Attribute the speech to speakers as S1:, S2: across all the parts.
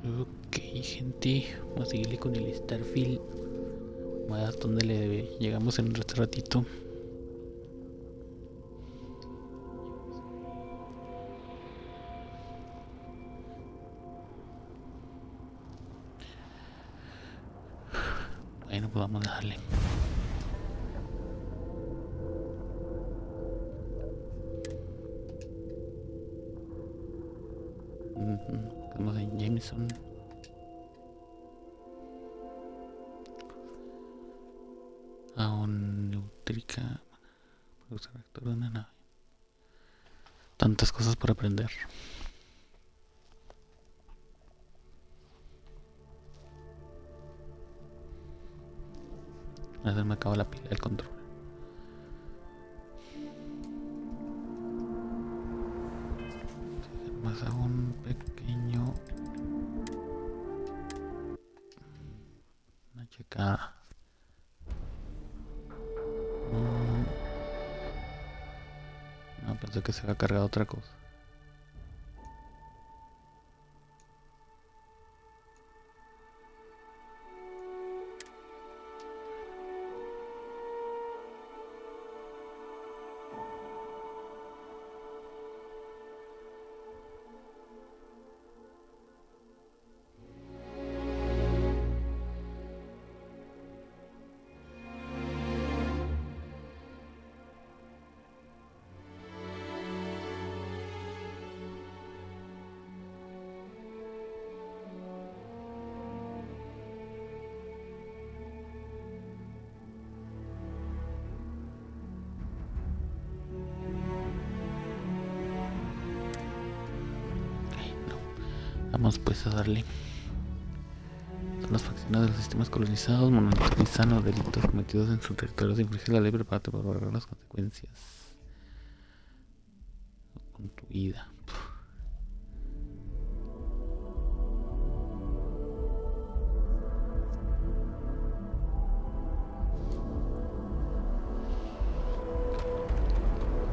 S1: Ok, gente, vamos a seguirle con el StarField. Vamos a ver hasta dónde le llegamos en este ratito. Bueno, pues vamos a darle. Estamos en Jameson. Aún neutríca. Produce reactor de una nave. Tantas cosas por aprender. A veces me acaba la pila del control. Más aún pequeño. Una checada. No, pensé que se había cargado otra cosa. Vamos pues a darle. Son las facciones de los sistemas colonizados monitorizan los delitos cometidos en su territorio sin infringir la ley. Prepárate para lograr las consecuencias con tu vida.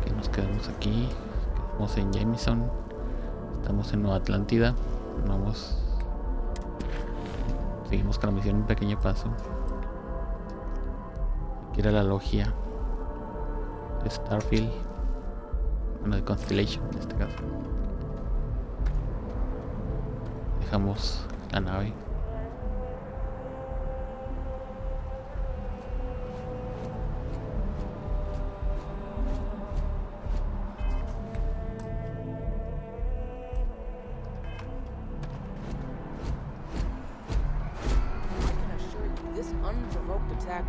S1: Que nos quedamos aquí. Estamos en Jameson. Estamos en Nueva Atlántida. Vamos. Seguimos con la misión un pequeño paso. Aquí era la logia de StarField. Bueno, de Constellation en este caso. Dejamos la nave.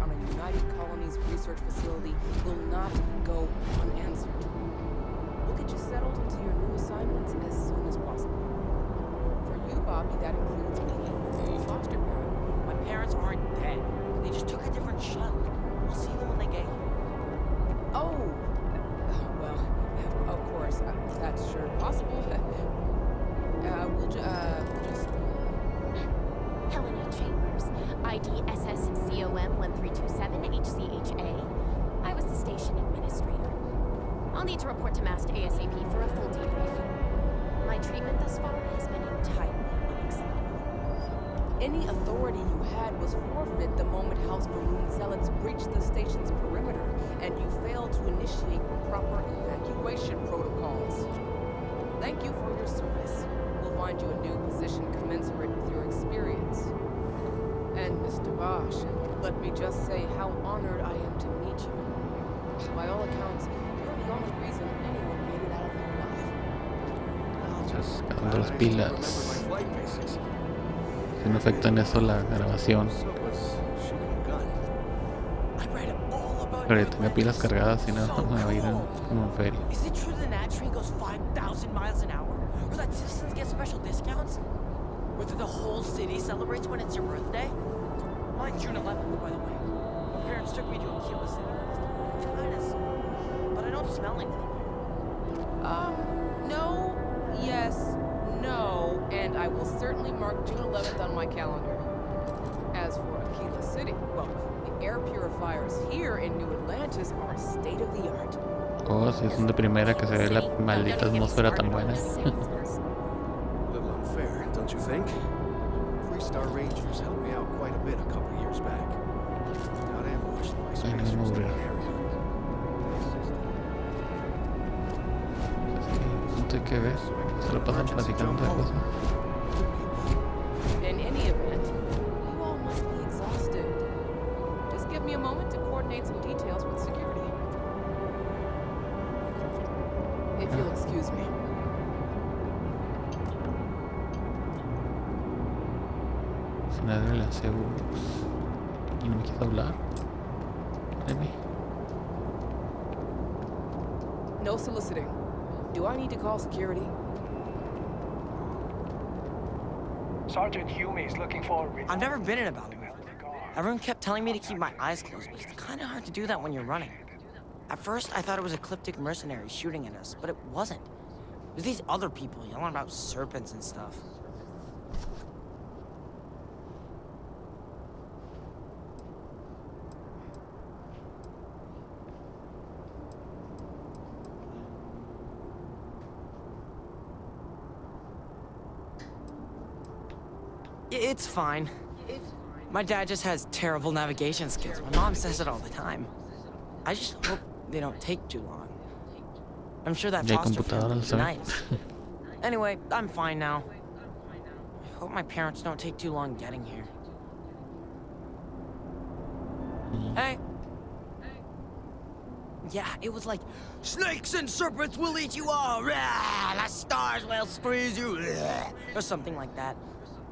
S2: On a United Colonies research facility will not go unanswered. We'll get you settled into your new assignments as soon as possible. For you, Bobby, that includes meeting your foster parent.
S3: My parents aren't dead. They just took a different shot. I'll see them when they get here.
S2: Oh, well, of course, that's sure possible. We'll just...
S4: Helena Chambers, ID SSCOM1327HCHA. I was the station administrator. I'll need to report to MAST ASAP for a full debrief. My treatment thus far has been entirely unacceptable.
S2: Any authority you had was forfeit the moment House Balloon Zealots breached the station's perimeter, and you failed to initiate proper evacuation protocols. Thank you for your service. We'll find you a new position commensurate with your experience. And Mr. Bosch, let me just say how honored I am to meet you. By all accounts, you're the only reason anyone made it out of there alive.
S1: Cargando las pilas. Si no afecta en eso la grabación. Pero tenga pilas cargadas, si no me va a ir en feria.
S3: Is it true the Nat train goes 5,000 miles an hour? Or that citizens get special discounts? Or that the whole city celebrates when it's your birthday? Mine's June 11th, by the way. My parents took me to Aquila City. Kinda sore, but I don't smell anything.
S2: No, yes, no, and I will certainly mark June 11th on my calendar. As for Aquila City, well, the air purifiers here in New Atlantis are state of the art.
S1: Oh, si son de primera que se ve la maldita atmósfera tan buena.
S5: A little unfair, don't you think? 3-star Rangers helped me out quite a bit a couple years back. Got ambushed by spacers in that area.
S1: Punto hay que ver. Se lo pasan platicando de cosas.
S2: In any event, you all must be exhausted. Just give me a moment to coordinate some details with security. If you'll excuse me.
S1: Nadie le aseguro. Y no me quiso hablar. Créeme.
S2: No soliciting. Do I need to call security?
S6: Sergeant Hume is looking for a
S3: I've never been in a battle before. Everyone kept telling me to keep my eyes closed, but it's kind of hard to do that when you're running. At first, I thought it was ecliptic mercenaries shooting at us, but it wasn't. It was these other people yelling about serpents and stuff. It's fine. My dad just has terrible navigation skills. My mom says it all the time. I just hope they don't take too long. I'm sure that
S1: Ya hay
S3: foster family
S1: computadoras,
S3: is
S1: ¿sabes?
S3: nice. Anyway, I'm fine now. I hope my parents don't take too long getting here. Hey. Yeah, it was like, snakes and serpents will eat you all. Rah, the stars will squeeze you. Rah, or something like that.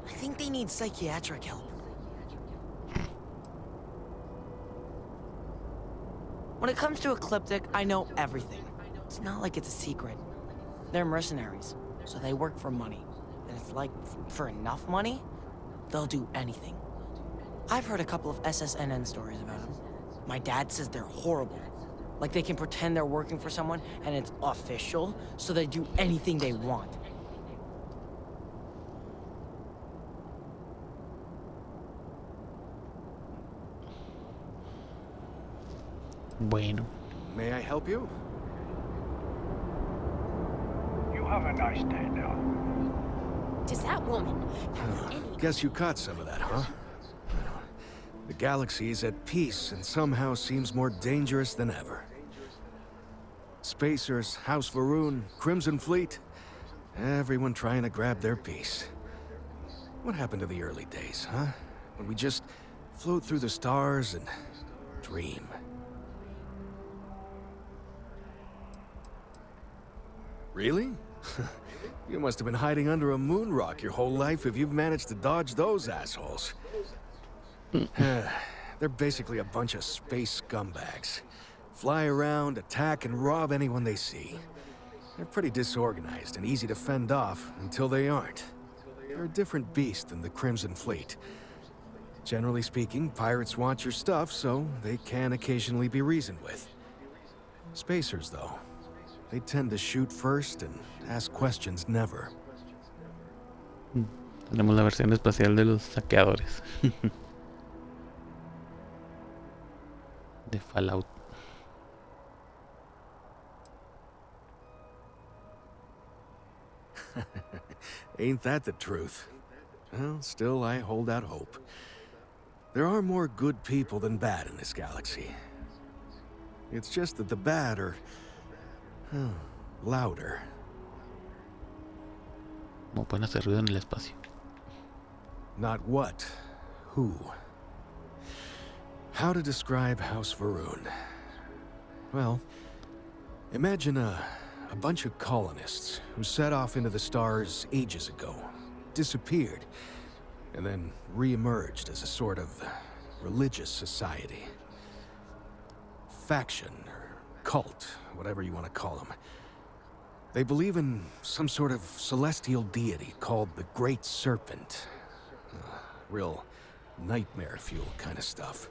S3: I think they need psychiatric help. When it comes to Ecliptic, I know everything. It's not like it's a secret. They're mercenaries, so they work for money. And it's like, for enough money, they'll do anything. I've heard a couple of SSNN stories about them. My dad says they're horrible. Like they can pretend they're working for someone and it's official, so they do anything they want.
S1: Bueno.
S5: May I help you?
S6: You have a nice day now.
S4: Does that woman have any...
S5: Guess you caught some of that, huh? The galaxy is at peace and somehow seems more dangerous than ever. Spacers, House Varoon, Crimson Fleet, everyone trying to grab their piece. What happened to the early days, huh? When we just float through the stars and dream. Really? You must have been hiding under a moon rock your whole life if you've managed to dodge those assholes. They're basically a bunch of space scumbags. Fly around, attack, and rob anyone they see. They're pretty disorganized and easy to fend off until they aren't. They're a different beast than the Crimson Fleet. Generally speaking, pirates want your stuff, so they can occasionally be reasoned with. Spacers, though, they tend to shoot first and ask questions never.
S1: Tenemos la versión espacial de los saqueadores. De Fallout.
S5: Ain't that the truth? Well, still, I hold out hope. There are more good people than bad in this galaxy. It's just that the bad are... louder.
S1: Como pueden hacer ruido en el espacio.
S5: Not what, who. How to describe House Varoon? Well, imagine a bunch of colonists who set off into the stars ages ago, disappeared, and then re-emerged as a sort of religious society. Faction, or cult, whatever you want to call them. They believe in some sort of celestial deity called the Great Serpent. Real nightmare fuel kind of stuff.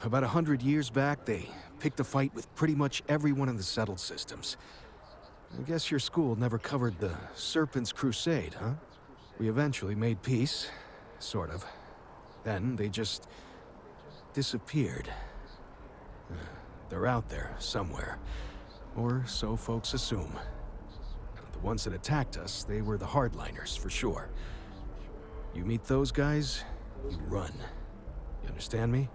S5: About 100 years back, they picked a fight with pretty much everyone in the settled systems. I guess your school never covered the Serpent's Crusade, huh? We eventually made peace, sort of. Then they just disappeared. They're out there somewhere, or so folks assume. The ones that attacked us, they were the hardliners, for sure. You meet those guys, you run. You understand me?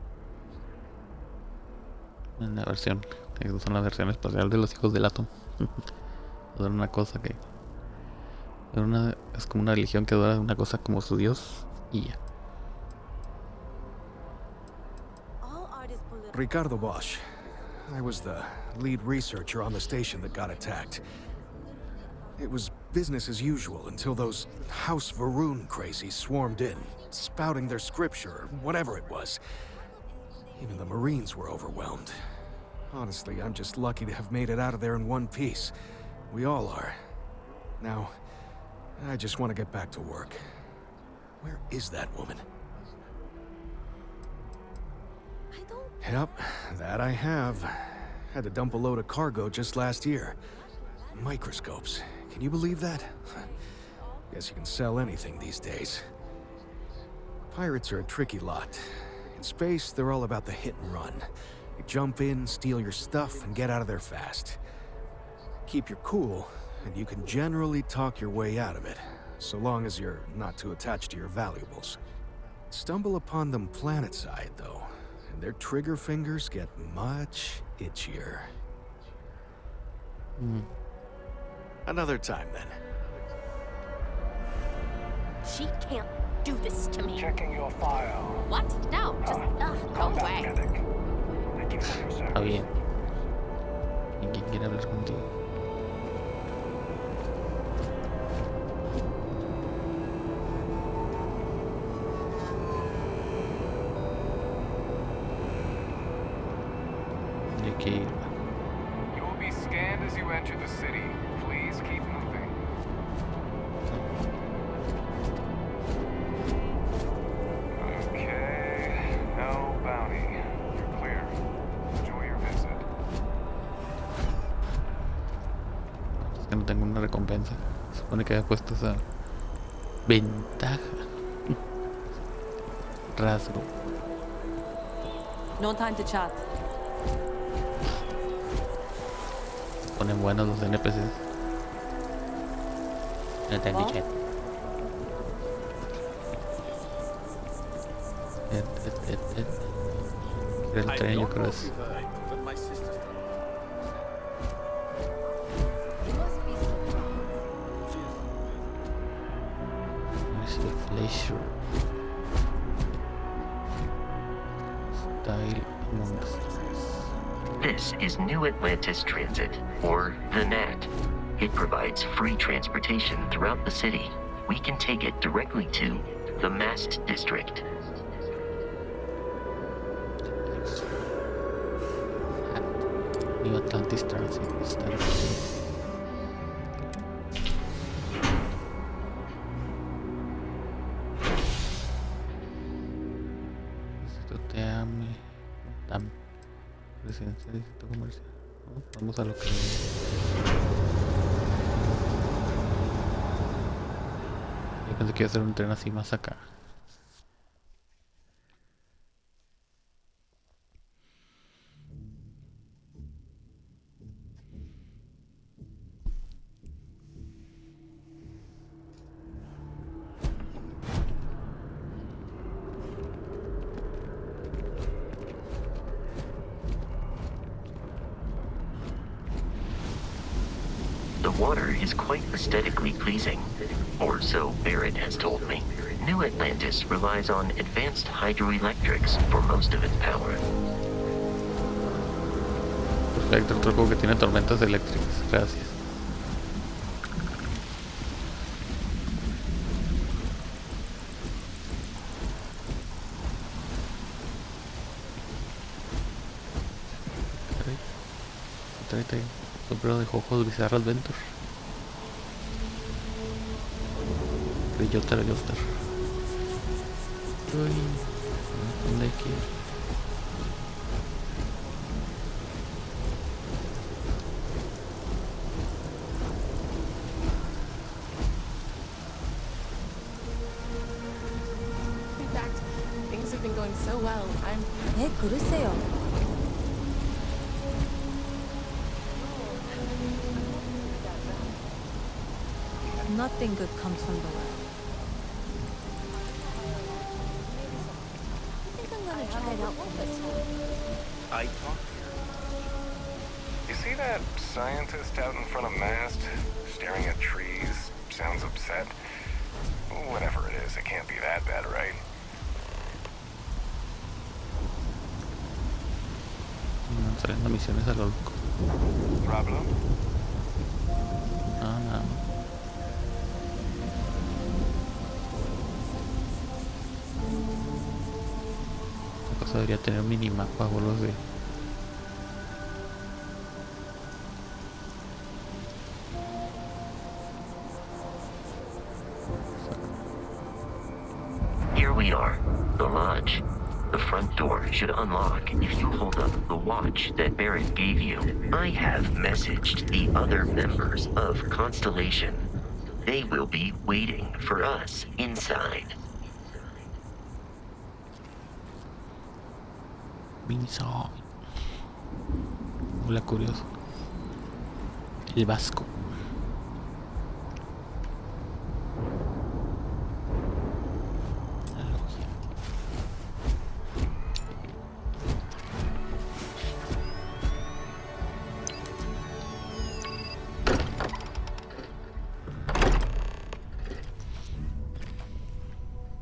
S1: En la versión, esas son la versión espacial de los hijos del átomo. Era una cosa que es como una religión que adora una cosa como su dios y ya.
S5: Ricardo Bosch. I was the lead researcher on the station that got attacked. It was business as usual until those House Varoon crazies swarmed in, spouting their scripture or whatever it was. Even the Marines were overwhelmed. Honestly, I'm just lucky to have made it out of there in one piece. We all are. Now, I just want to get back to work. Where is that woman? Yep, that I have. Had to dump a load of cargo just last year. Microscopes. Can you believe that? Guess you can sell anything these days. Pirates are a tricky lot. In space, they're all about the hit and run. You jump in, steal your stuff, and get out of there fast. Keep your cool, and you can generally talk your way out of it, so long as you're not too attached to your valuables. Stumble upon them planetside, though, and their trigger fingers get much itchier. Another time, then.
S4: She can't do this to me.
S6: Checking your file.
S4: What? No, just go
S6: Combat
S4: away.
S6: medic. Thank you for your
S1: Está
S6: service.
S1: bien. ¿Y quién quiere hablar contigo? Y hay que ir.
S7: You will be scanned as you enter the city. Please keep moving. Okay, no bounty. You're clear. Enjoy your visit.
S1: Es que no tengo una recompensa. Se supone que había puesto esa ventaja. Rasgo.
S2: No time to chat.
S1: Se ponen buenos los NPCs. No te han dicho. El tren, yo creo es. Leisure Style Monsters.
S8: This is New Atlantis Transit, or the NAT. It provides free transportation throughout the city. We can take it directly to the Mast District.
S1: New Atlantis Transit StarField. Residencia de distrito comercial. ¿No? Vamos a lo que yo pensé que iba a ser un tren así más acá.
S8: The water is quite aesthetically pleasing, or so Barrett has told me. New Atlantis relies on advanced hydroelectrics for most of its power.
S1: Perfecto, otro juego que tiene tormentas eléctricas. Gracias. Trae. Sombrero de ojos Bizarre Adventure. Yoster. ¿Dónde quiero?
S9: In fact, things have been going so well.
S2: 그러세요. Nothing good comes from the well.
S4: Tried out for this one.
S5: I talked to her.
S7: You see that scientist out in front of mast, staring at trees, sounds upset? Whatever it is, it can't be that bad, right?
S1: Saliendo misiones a lo loco.
S7: Problem?
S1: Ah, nada. Esta cosa debería tener minimapas o los de.
S8: Here we are, the lodge. The front door should unlock if you hold up the watch that Barrett gave you. I have messaged the other members of Constellation. They will be waiting for us inside.
S1: Miniso. Hola, curioso. El vasco.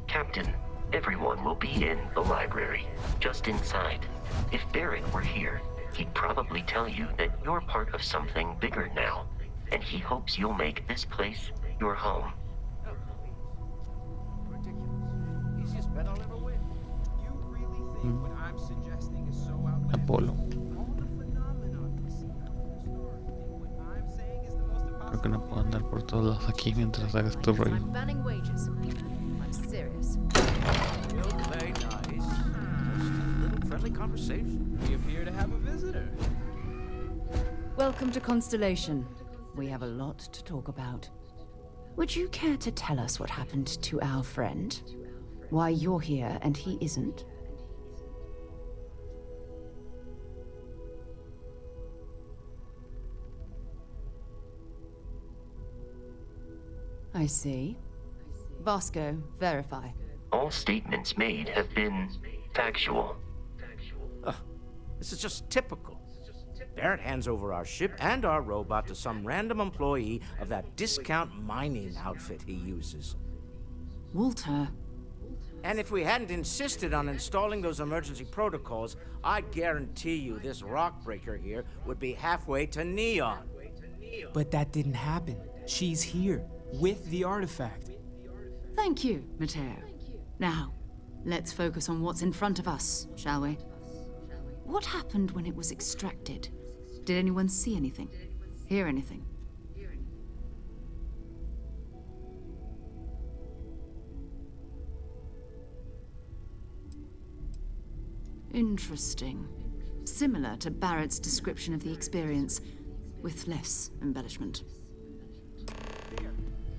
S8: Captain, everyone will be in the library, just inside. If Barrett were here, he'd probably tell you that you're part of something bigger now, and he hopes you'll make this place your home.
S1: Apolo. Creo que no puedo andar por todos lados aquí mientras hagas tu rollo.
S2: I'm banning wages. I'm serious.
S10: We'll play nice. Just a little friendly conversation. We appear to have a visitor.
S11: Welcome to Constellation. We have a lot to talk about. Would you care to tell us what happened to our friend? Why you're here and he isn't? I see. Vasco, verify.
S8: All statements made have been factual.
S10: This is just typical. Barrett hands over our ship and our robot to some random employee of that discount mining outfit he uses.
S11: Walter.
S10: And if we hadn't insisted on installing those emergency protocols, I guarantee you this rock breaker here would be halfway to Neon.
S12: But that didn't happen. She's here, with the artifact.
S11: Thank you, Matteo. Now, let's focus on what's in front of us, shall we? What happened when it was extracted? Did anyone see anything? Hear anything? Interesting. Similar to Barrett's description of the experience, with less embellishment.
S12: There.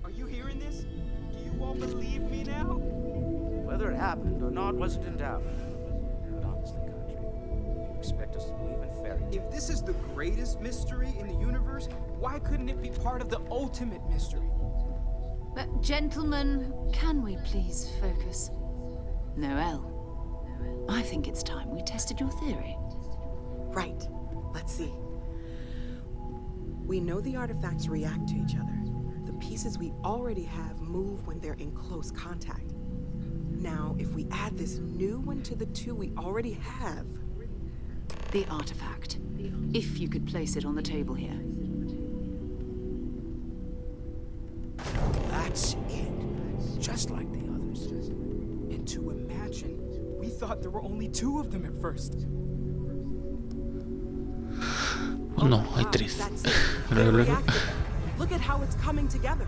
S12: Are you hearing this? Do you all believe me now?
S10: Whether it happened or not wasn't in doubt. But honestly, Country, you expect us to believe in fairy tales?
S12: If this is the greatest mystery in the universe, why couldn't it be part of the ultimate mystery?
S11: But gentlemen, can we please focus? Noel, I think it's time we tested your theory.
S2: Right. Let's see. We know the artifacts react to each other. The pieces we already have move when they're in close contact. Now, if we add this new one to the two we already have...
S11: The artifact. If you could place it on the table here.
S10: That's it. Just like the others.
S12: And to imagine, we thought there were only two of them at first.
S1: Oh no, hay tres.
S2: They reacted. Look at how it's coming together.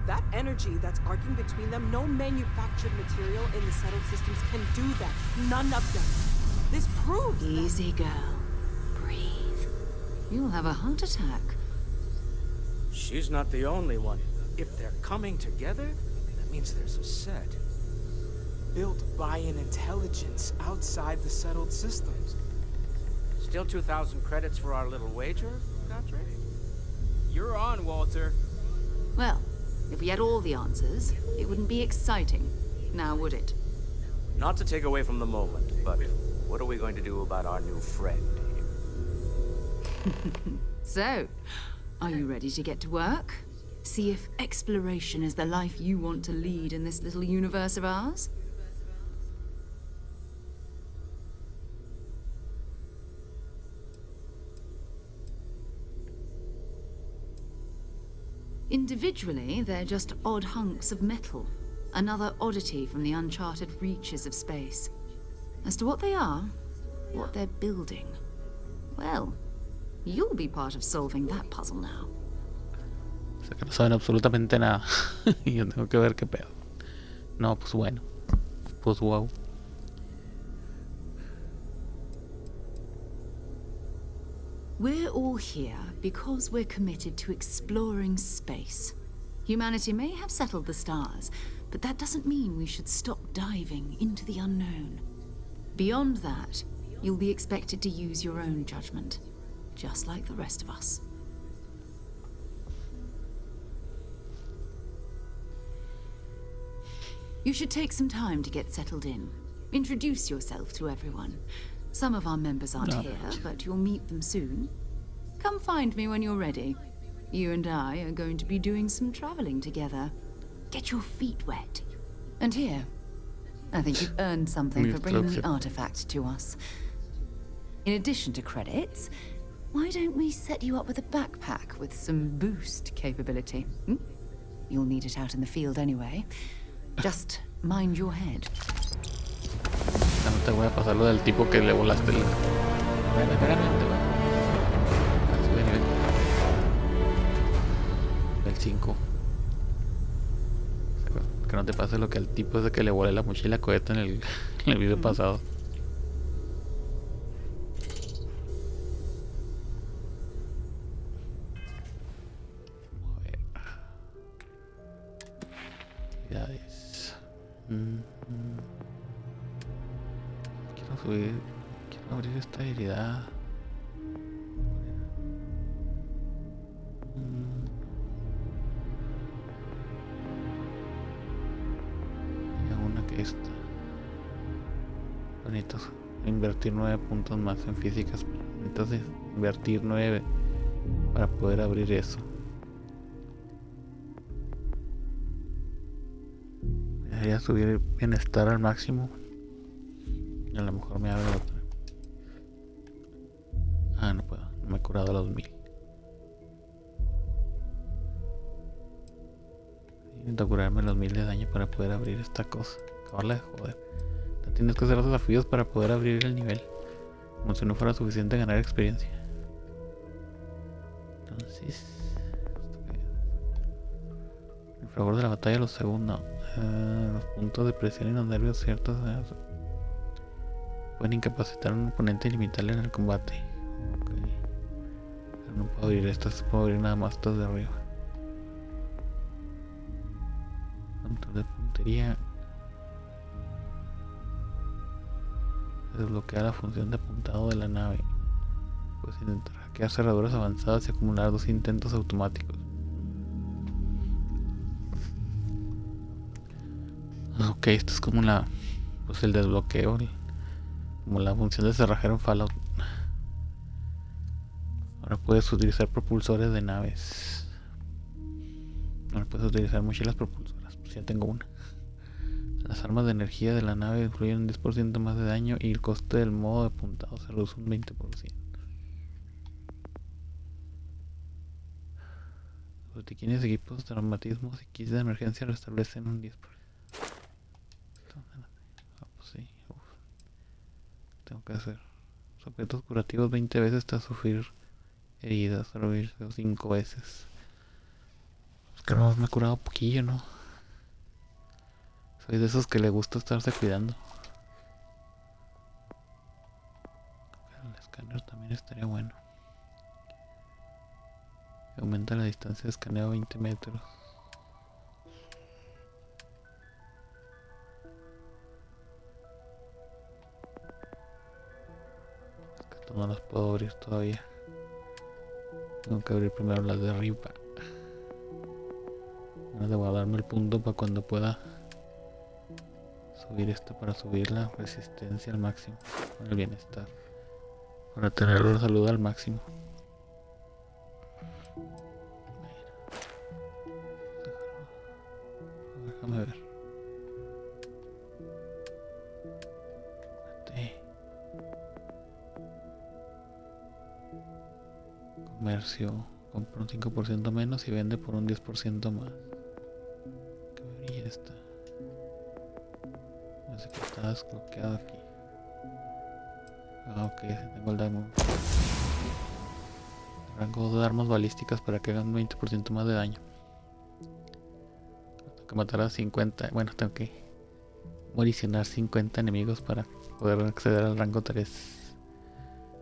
S2: That energy that's arcing between them, no manufactured material in the settled systems can do that. None of them. This proves
S11: Easy, girl. Breathe. You'll have a heart attack.
S10: She's not the only one. If they're coming together, that means there's a set.
S12: Built by an intelligence outside the settled systems.
S10: Still 2,000 credits for our little wager, Country?
S12: You're on, Walter.
S11: Well, if we had all the answers, it wouldn't be exciting, now would it?
S10: Not to take away from the moment, but what are we going to do about our new friend here?
S11: So, are you ready to get to work? See if exploration is the life you want to lead in this little universe of ours? Individually, they're just odd hunks of metal. Another oddity from the uncharted reaches of space. As to what they are, what they're building, well, you'll be part of solving that puzzle now.
S1: O sea que no saben absolutamente nada. Y yo tengo que ver qué pedo. No, pues bueno. Pues wow.
S11: We're all here because we're committed to exploring space. Humanity may have settled the stars, but that doesn't mean we should stop diving into the unknown. Beyond that, you'll be expected to use your own judgment, just like the rest of us. You should take some time to get settled in. Introduce yourself to everyone. Some of our members aren't here, but you'll meet them soon. Come find me when you're ready. You and I are going to be doing some traveling together. Get your feet wet. And here, I think you've earned something for bringing the artifact to us. In addition to credits, why don't we set you up with a backpack with some boost capability? You'll need it out in the field anyway. Just mind your head.
S1: No te voy a pasar lo del tipo que le volaste el... El 5. Que no te pase lo que al tipo ese que le volé la mochila coheta en el video pasado. A ver. Ya es. Quiero subir. Quiero abrir esta habilidad. Esta. Necesito invertir 9 puntos más en físicas. Entonces invertir 9 para poder abrir eso. Debería subir el bienestar al máximo. A lo mejor me abre otra. Ah, no puedo. No me he curado a los 1000. Intento curarme los 1000 de daño para poder abrir esta cosa. Acabarla de joder. No tienes que hacer los desafíos para poder abrir el nivel. Como si no fuera suficiente ganar experiencia. Entonces... el fragor de la batalla, los segundos. Los puntos de presión y los nervios ciertos pueden incapacitar a un oponente y limitarle en el combate. Okay. Pero no puedo abrir estas, puedo abrir nada más estas de arriba. Control de puntería. Desbloquea la función de apuntado de la nave. Puedes intentar hackear cerraduras avanzadas y acumular 2 intentos automáticos. Ok, esto es como la... pues el desbloqueo. Como la función de cerrajero en Fallout. Ahora puedes utilizar propulsores de naves. Ahora puedes utilizar mochilas propulsoras. Pues ya tengo una. Las armas de energía de la nave influyen un 10% más de daño y el coste del modo de apuntado se reduce un 20%. Los botiquines, equipos, traumatismos y kits de emergencia restablecen un 10%. Pues sí. Tengo que hacer los objetos curativos 20 veces hasta sufrir heridas, solo 5 veces. Es que no me he curado poquillo, ¿no? Soy de esos que le gusta estarse cuidando. El escáner también estaría bueno. Aumenta la distancia de escaneo a 20 metros. Es que estas no las puedo abrir todavía. Tengo que abrir primero las de arriba. Ahora debo darme el punto para cuando pueda Subir esto para subir la resistencia al máximo. Con el bienestar. Para tener la salud al máximo. Déjame ver. Espérate. Comercio. Compra un 5% menos y vende por un 10% más. Que me brilla esta. No sé que está desbloqueado aquí. Ah, ok, tengo el daño. Rango de armas balísticas para que hagan 20% más de daño. Tengo que matar a 50. Bueno, tengo que moricionar 50 enemigos para poder acceder al rango 3.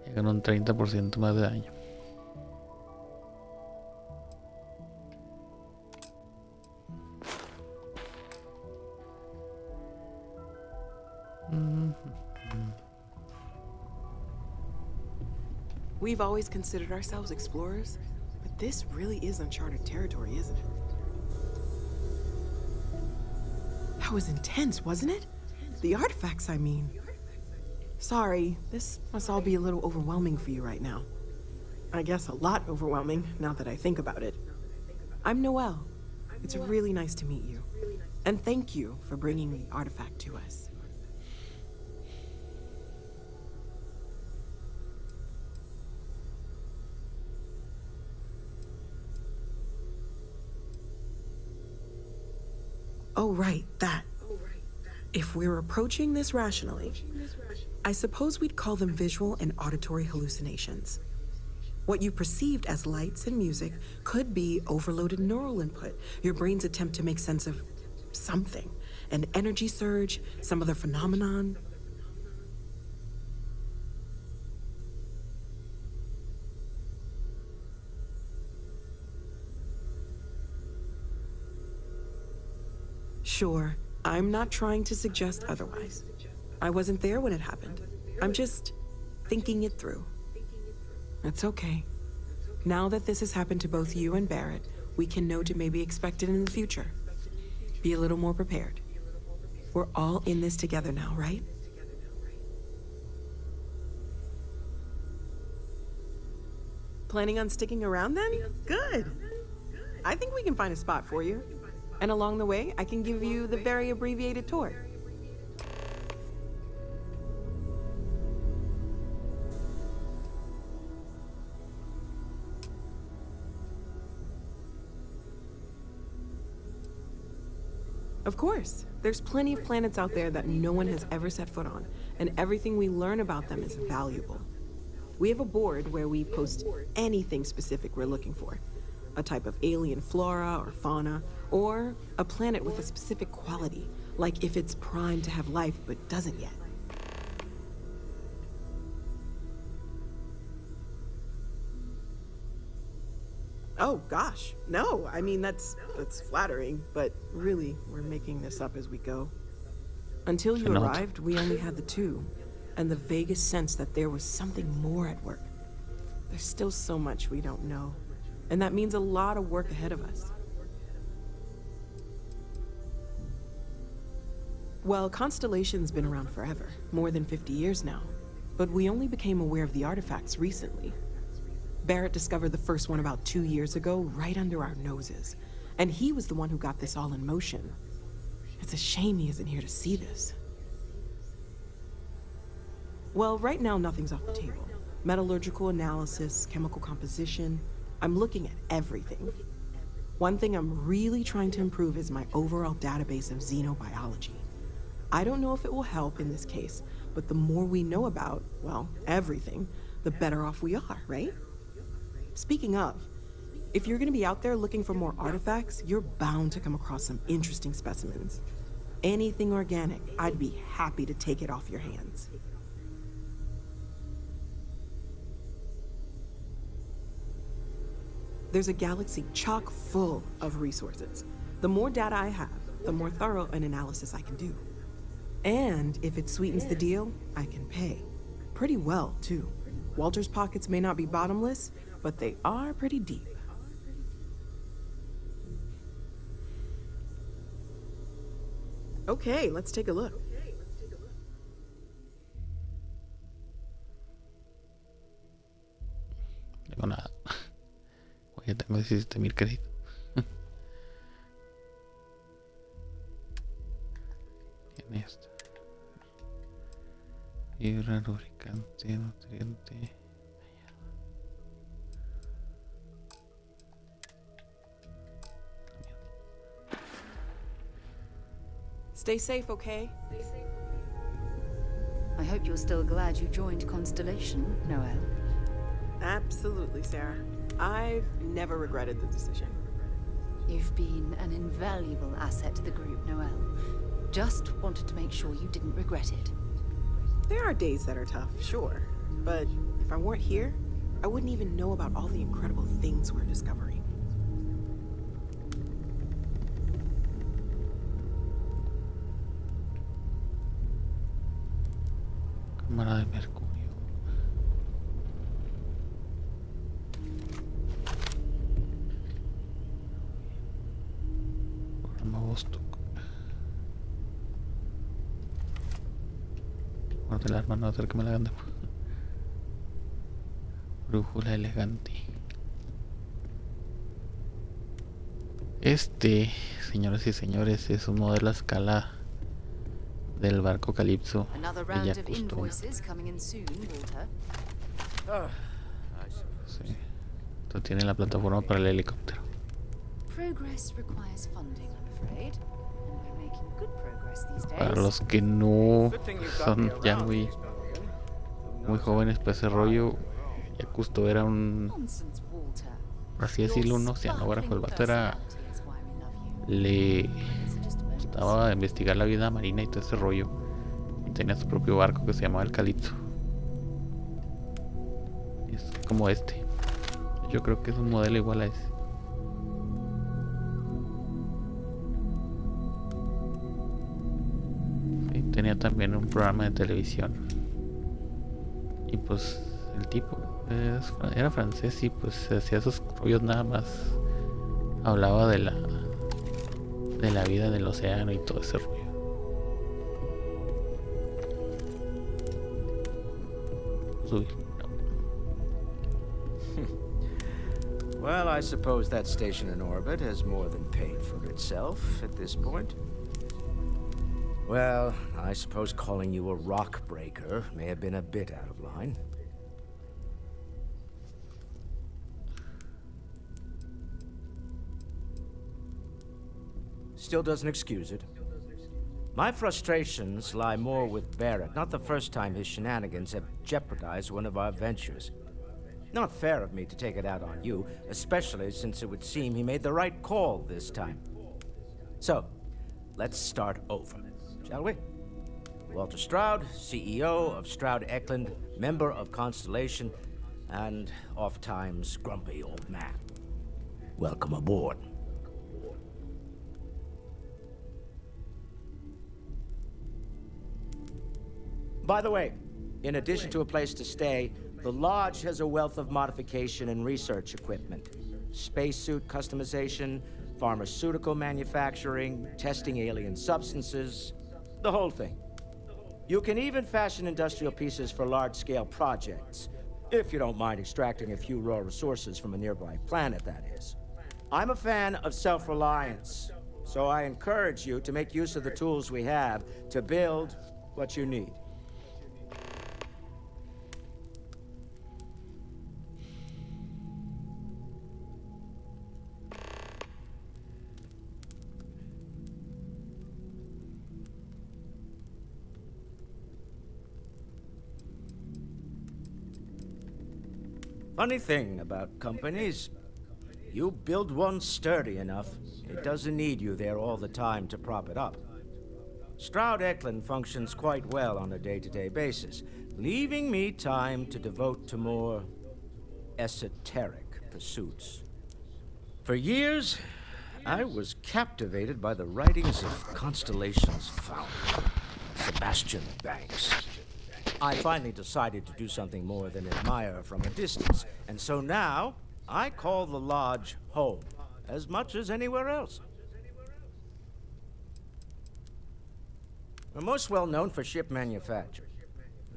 S1: Y hagan un 30% más de daño.
S9: We've always considered ourselves explorers, but this really is uncharted territory, isn't it? That was intense, wasn't it? The artifacts, I mean. Sorry, this must all be a little overwhelming for you right now. I guess a lot overwhelming, now that I think about it. I'm Noelle. It's really nice to meet you. And thank you for bringing the artifact to us. Oh, right, that. If we're approaching this rationally, I suppose we'd call them visual and auditory hallucinations. What you perceived as lights and music could be overloaded neural input, your brain's attempt to make sense of something, an energy surge, some other phenomenon. Sure, I'm not trying to suggest otherwise. I wasn't there when it happened. I'm just thinking it through. It's okay. Now that this has happened to both you and Barrett, we can know to maybe expect it in the future. Be a little more prepared. We're all in this together now, right? Planning on sticking around then? Good. I think we can find a spot for you. And along the way, I can give you the very abbreviated tour. Of course. There's plenty of planets out there that no one has ever set foot on, and everything we learn about them is valuable. We have a board where we post anything specific we're looking for. A type of alien flora or fauna, or a planet with a specific quality, like if it's primed to have life but doesn't yet. Oh gosh, no, I mean that's flattering, but really, we're making this up as we go. Until you arrived, we only had the two, and the vaguest sense that there was something more at work. There's still so much we don't know. And that means a lot of work ahead of us. Well, Constellation's been around forever, more than 50 years now. But we only became aware of the artifacts recently. Barrett discovered the first one about 2 years ago, right under our noses. And he was the one who got this all in motion. It's a shame he isn't here to see this. Well, right now nothing's off the table. Metallurgical analysis, chemical composition. I'm looking at everything. One thing I'm really trying to improve is my overall database of xenobiology. I don't know if it will help in this case, but the more we know about, well, everything, the better off we are, right? Speaking of, if you're gonna be out there looking for more artifacts, you're bound to come across some interesting specimens. Anything organic, I'd be happy to take it off your hands. There's a galaxy chock full of resources. The more data I have, the more thorough an analysis I can do. And if it sweetens the deal, I can pay. Pretty well, too. Walter's pockets may not be bottomless, but they are pretty deep. Okay, let's take a look.
S1: tengo 17,000 créditos. En esta. Fibra, lubricante, nutriente.
S9: Stay safe, okay?
S11: I hope you're still glad you joined Constellation, Noel.
S9: Absolutely, Sarah. I've never regretted the decision.
S11: You've been an invaluable asset to the group, Noel. Just wanted to make sure you didn't regret it.
S9: There are days that are tough, sure. But if I weren't here, I wouldn't even know about all the incredible things we're discovering.
S1: Cámara de mercurio. Programa Vostok. Guarda el arma, no hacer que me la hagan de... Brújula elegante. Este, señoras y señores, es un modelo a escala del barco Calypso.
S11: Another
S1: Que
S11: round
S1: ya
S11: of
S1: costó.
S11: invoices coming in soon, Walter.
S1: Sí. Esto tiene la plataforma para el helicóptero.
S11: Progress requires funding, I'm afraid. And we're making good progress these days.
S1: Para los que no son ya muy jóvenes para ese rollo, ya justo era un,
S11: Nonsense, Walter.
S1: por así decirlo, un oceanógrafo. El vato era, le gustaba investigar la vida marina y todo ese rollo, y tenía su propio barco que se llamaba el Calypso. Es como este. Yo creo que es un modelo igual a ese. Sí, tenía también un programa de televisión. Y pues el tipo era francés y pues hacía esos rollos nada más. Hablaba de la vida del océano y todo ese rollo. Subir.
S10: Well, I suppose that station in orbit has more than paid for itself at this point. Well, I suppose calling you a rock breaker may have been a bit out of line. Still doesn't excuse it. My frustrations lie more with Barrett, not the first time his shenanigans have jeopardized one of our ventures. Not fair of me to take it out on you, especially since it would seem he made the right call this time. So, let's start over, shall we? Walter Stroud, CEO of Stroud Eklund, member of Constellation, and oft-times grumpy old man. Welcome aboard. By the way, in addition to a place to stay, the Lodge has a wealth of modification and research equipment. Spacesuit customization, pharmaceutical manufacturing, testing alien substances, the whole thing. You can even fashion industrial pieces for large-scale projects, if you don't mind extracting a few raw resources from a nearby planet, that is. I'm a fan of self-reliance, so I encourage you to make use of the tools we have to build what you need. Funny thing about companies, you build one sturdy enough, it doesn't need you there all the time to prop it up. Stroud Eklund functions quite well on a day-to-day basis, leaving me time to devote to more esoteric pursuits. For years, I was captivated by the writings of Constellation's founder, Sebastian Banks. I finally decided to do something more than admire from a distance, and so now I call the Lodge home, as much as anywhere else. We're most well known for ship manufacture.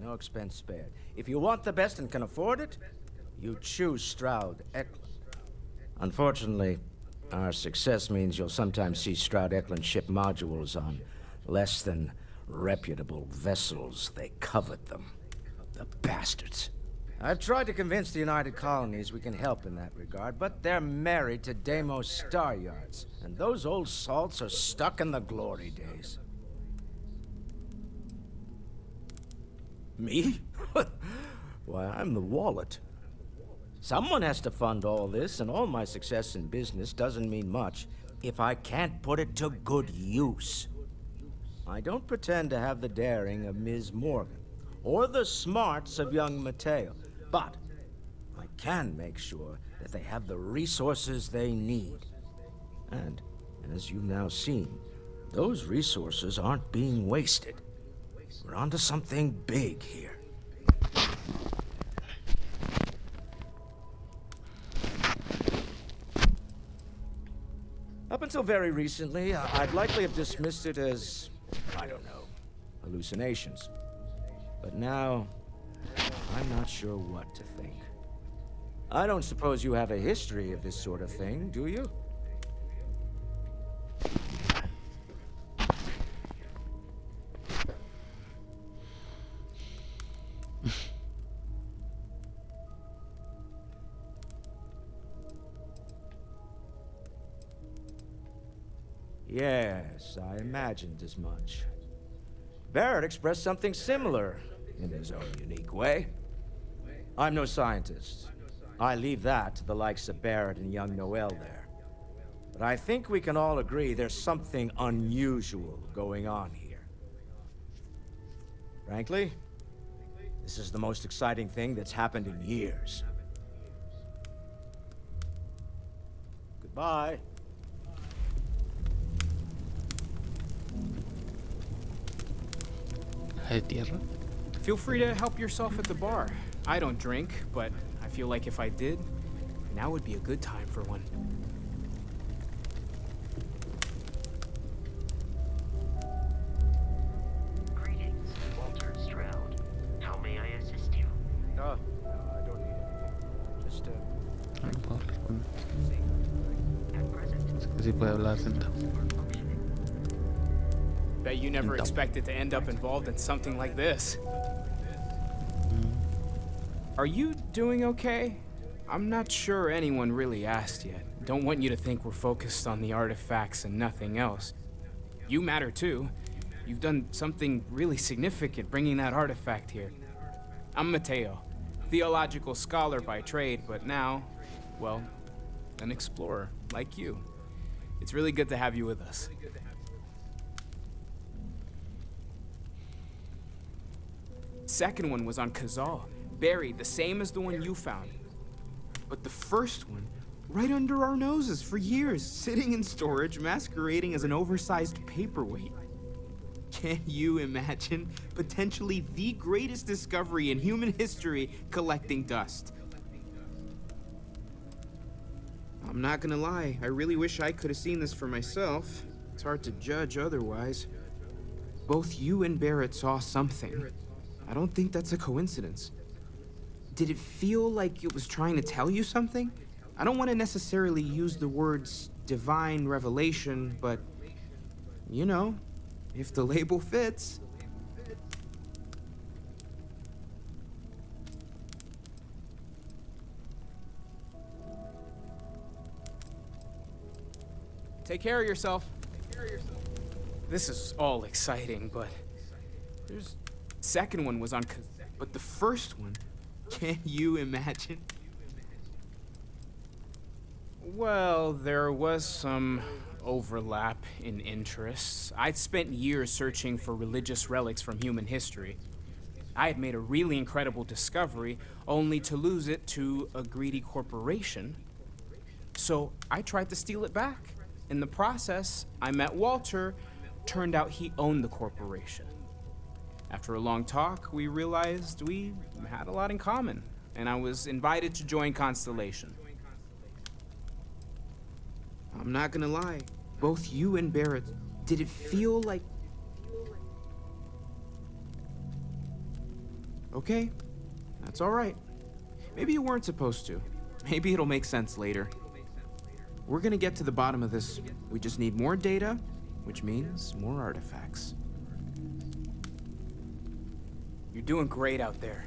S10: No expense spared. If you want the best and can afford it, you choose Stroud Eklund. Unfortunately, our success means you'll sometimes see Stroud Eklund ship modules on less than reputable vessels. They covet them. The bastards. I've tried to convince the United Colonies we can help in that regard, but they're married to Deimos Star Yards, and those old salts are stuck in the glory days. Me? Why, I'm the wallet. Someone has to fund all this, and all my success in business doesn't mean much if I can't put it to good use. I don't pretend to have the daring of Ms. Morgan, or the smarts of young Mateo, but I can make sure that they have the resources they need. And, as you've now seen, those resources aren't being wasted. We're onto something big here. Up until very recently, I'd likely have dismissed it as, I don't know, hallucinations. But now, I'm not sure what to think. I don't suppose you have a history of this sort of thing, do you? Yes, I imagined as much. Barrett expressed something similar, in his own unique way. I'm no scientist. I leave that to the likes of Barrett and young Noel there. But I think we can all agree there's something unusual going on here. Frankly, this is the most exciting thing that's happened in years. Goodbye.
S1: De tierra.
S12: Feel free to help yourself at the bar. I don't drink, but I feel like if I did, now would be a good time for one.
S8: Greetings, Walter Stroud. How may I assist you?
S10: No, I don't need anything. Just,
S8: At present,
S1: Es que sí puede hablar sentado.
S12: Bet you never expected to end up involved in something like this. Are you doing okay? I'm not sure anyone really asked yet. Don't want you to think we're focused on the artifacts and nothing else. You matter too. You've done something really significant bringing that artifact here. I'm Mateo, theological scholar by trade, but now, well, an explorer like you. It's really good to have you with us. Second one was on Kazal, buried the same as the one you found. But the first one, right under our noses for years, sitting in storage, masquerading as an oversized paperweight. Can you imagine potentially the greatest discovery in human history collecting dust? I'm not gonna lie, I really wish I could have seen this for myself. It's hard to judge otherwise. Both you and Barrett saw something. I don't think that's a coincidence. Did it feel like it was trying to tell you something? I don't want to necessarily use the words divine revelation, but, you know, if the label fits. Take care of yourself. This is all exciting, but there's... Second one was on... But the first one... Can you imagine? Well, there was some overlap in interests. I'd spent years searching for religious relics from human history. I had made a really incredible discovery, only to lose it to a greedy corporation. So I tried to steal it back. In the process, I met Walter. Turned out he owned the corporation. After a long talk, we realized we had a lot in common, and I was invited to join Constellation. I'm not gonna lie, both you and Barrett, did it feel like... Okay, that's all right. Maybe you weren't supposed to. Maybe it'll make sense later. We're gonna get to the bottom of this. We just need more data, which means more artifacts. You're doing great out there.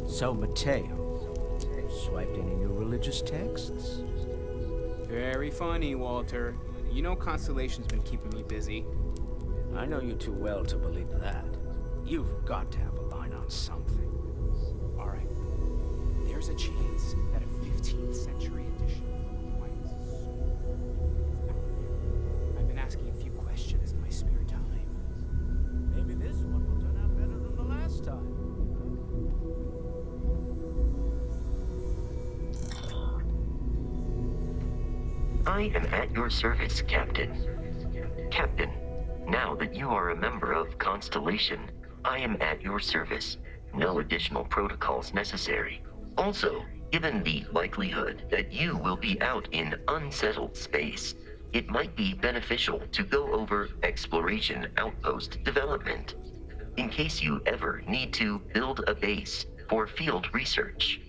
S10: So, Mateo, swiped any new religious texts?
S12: Very funny, Walter. You know Constellation's been keeping me busy.
S10: I know you too well to believe that. You've got to have a line on something.
S12: All right. There's a chance that a 15th century edition might... I've been asking a few questions in my spare time.
S10: Maybe this one will turn out better than the last time.
S8: I am at your service, Captain. Captain, now that you are a member of Constellation, I am at your service. No additional protocols necessary. Also, given the likelihood that you will be out in unsettled space, it might be beneficial to go over exploration outpost development, in case you ever need to build a base for field research.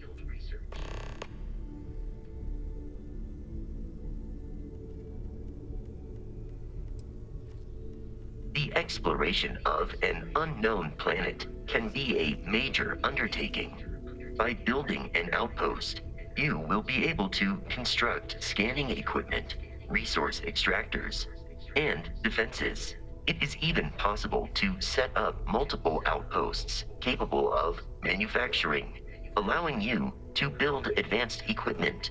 S8: The exploration of an unknown planet can be a major undertaking. By building an outpost, you will be able to construct scanning equipment, resource extractors, and defenses. It is even possible to set up multiple outposts capable of manufacturing, allowing you to build advanced equipment.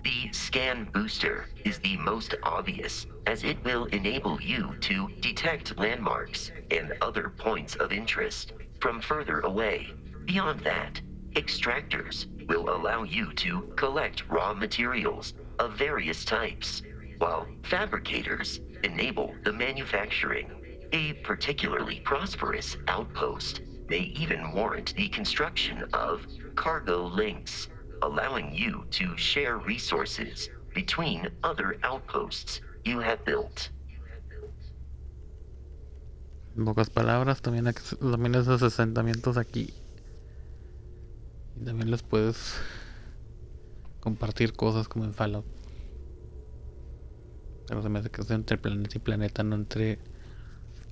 S8: The scan booster is the most obvious, as it will enable you to detect landmarks and other points of interest from further away. Beyond that, extractors will allow you to collect raw materials of various types, while fabricators enable the manufacturing. A particularly prosperous outpost may even warrant the construction of cargo links, allowing you to share resources between other outposts you have built.
S1: En pocas palabras, también esos asentamientos aquí. Y también les puedes compartir cosas como en Fallout. Pero se me hace que es entre planeta y planeta, no entre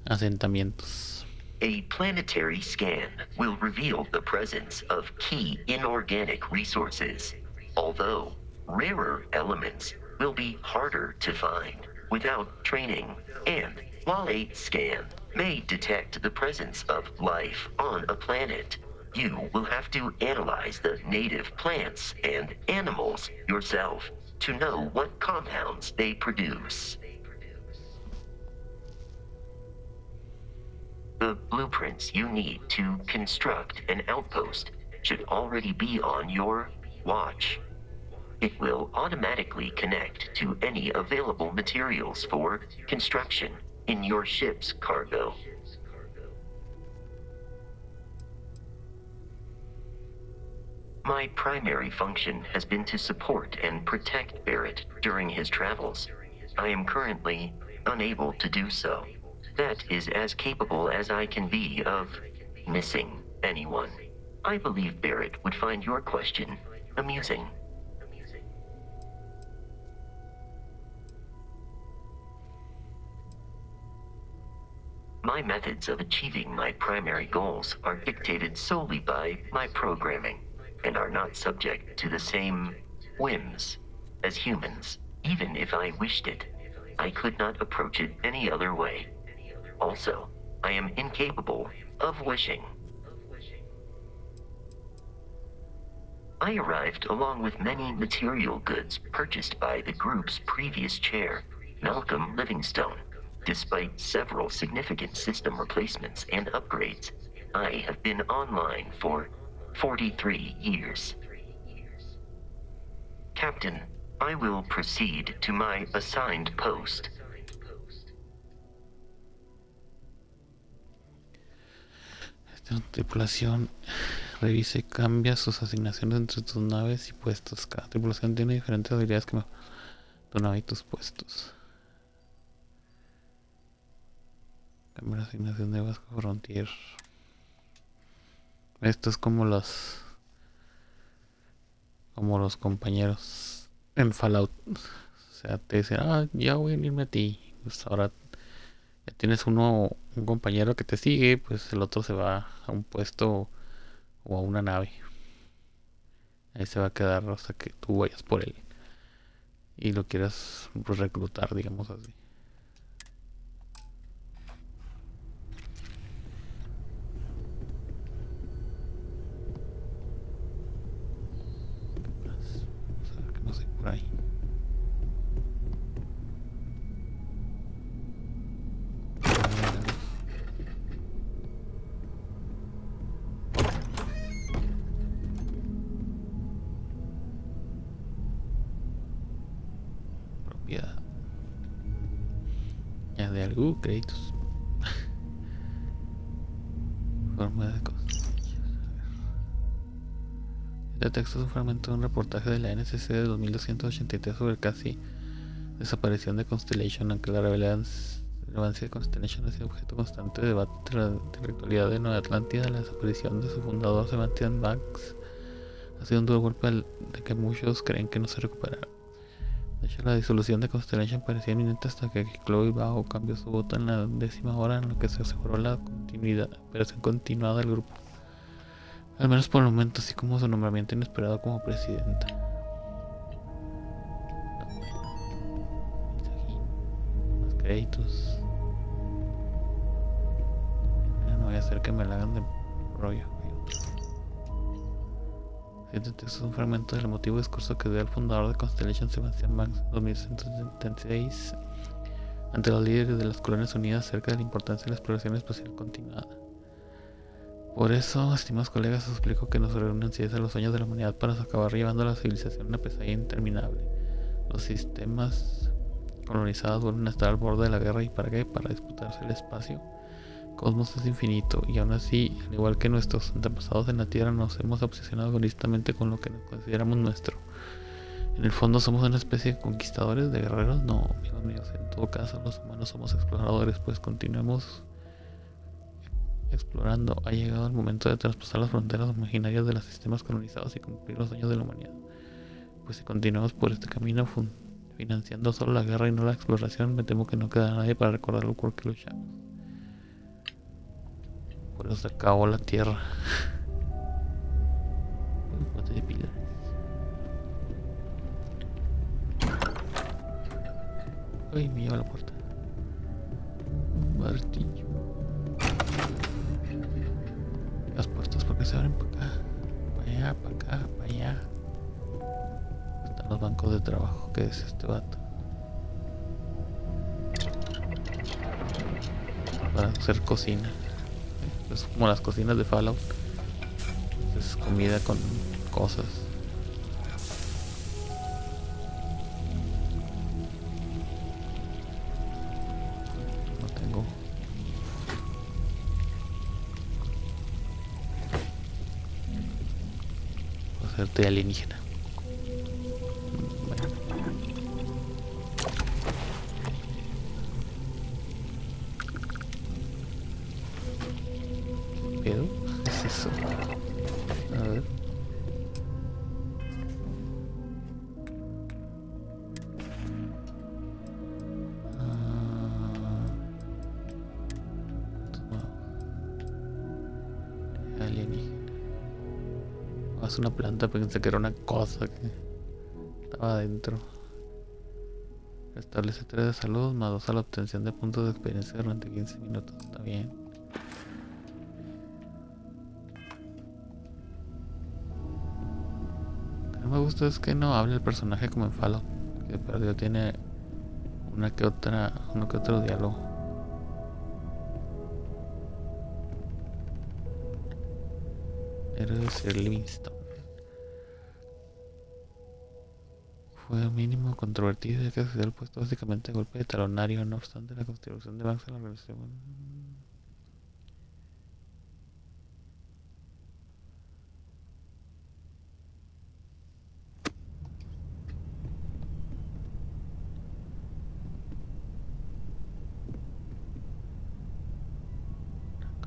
S1: asentamientos.
S8: A planetary scan will reveal the presence of key inorganic resources, although rarer elements will be harder to find without training. And while a scan may detect the presence of life on a planet, you will have to analyze the native plants and animals yourself to know what compounds they produce. The blueprints you need to construct an outpost should already be on your watch. It will automatically connect to any available materials for construction in your ship's cargo. My primary function has been to support and protect Barrett during his travels. I am currently unable to do so. That is as capable as I can be of missing anyone. I believe Barrett would find your question amusing. My methods of achieving my primary goals are dictated solely by my programming, and are not subject to the same whims as humans. Even if I wished it, I could not approach it any other way. Also, I am incapable of wishing. I arrived along with many material goods purchased by the group's previous chair, Malcolm Livingstone. Despite several significant system replacements and upgrades, I have been online for 43 years. Captain, I will proceed to my assigned post.
S1: Esta tripulación revisa y cambia sus asignaciones entre tus naves y puestos. Cada tripulación tiene diferentes habilidades que tu nave y tus puestos. Cámara de asignación de Vasco Frontier. Esto es como los compañeros en Fallout. O sea, te dicen, ya voy a unirme a ti. Pues ahora ya tienes un compañero que te sigue, pues el otro se va a un puesto o a una nave. Ahí se va a quedar hasta que tú vayas por él y lo quieras, pues, reclutar, digamos así. Vamos a ver qué más hay por ahí. Propiedad. Ya de algo, créditos. Forma de cosas. Este texto es un fragmento de un reportaje de la NSC de 2283 sobre casi desaparición de Constellation, aunque la relevancia de Constellation ha sido objeto constante de debate de la actualidad de Nueva Atlántida. La desaparición de su fundador, Sebastian Banks, ha sido un duro golpe de que muchos creen que no se recuperará. De hecho, la disolución de Constellation parecía inminente hasta que Chloe Bao cambió su voto en la 10ª hora, en lo que se aseguró la operación continuada del grupo. Al menos por el momento, así como su nombramiento inesperado como presidenta. Más créditos. No voy a hacer que me la hagan de rollo. Este texto es un fragmento del emotivo discurso que dio el fundador de Constellation, Sebastian Banks, en 2176, ante los líderes de las Colonias Unidas acerca de la importancia de la exploración espacial continuada. Por eso, estimados colegas, os explico que nos reúnen si es a los sueños de la humanidad para acabar llevando a la civilización una pesadilla interminable. Los sistemas colonizados vuelven a estar al borde de la guerra. ¿Y para qué? Para disputarse el espacio. El cosmos es infinito y aún así, al igual que nuestros antepasados en la Tierra, nos hemos obsesionado egoístamente con lo que consideramos nuestro. En el fondo, ¿somos una especie de conquistadores, de guerreros? No, amigos míos, en todo caso los humanos somos exploradores, pues continuemos explorando. Ha llegado el momento de traspasar las fronteras imaginarias de los sistemas colonizados y cumplir los sueños de la humanidad. Pues si continuamos por este camino financiando solo la guerra y no la exploración, me temo que no quedará nadie para recordarlo por qué luchamos. Por eso se acabó la Tierra. Un bote de pilas. Ay, me lleva a la puerta. Un martillo. Las puertas porque se abren para acá, para allá, para acá, para allá. Están los bancos de trabajo. ¿Qué es este vato? Para hacer cocina. Es como las cocinas de Fallout. Es comida con cosas. No tengo. Voy a hacerte alienígena. Bueno. ¿Qué pedo? ¿Qué es eso? A ver. Alienígena. Es una planta, pensé que era una cosa que estaba adentro. Establece 3 de salud más 2 a la obtención de puntos de experiencia durante 15 minutos. Está bien. Lo que no me gusta es que no hable el personaje como en Fallout, que perdió, tiene uno que otro diálogo. Héroe de Sir Livingstone. Fue mínimo controvertido ya que accedió al puesto básicamente a golpe de talonario. No obstante, la contribución de Banks a la organización.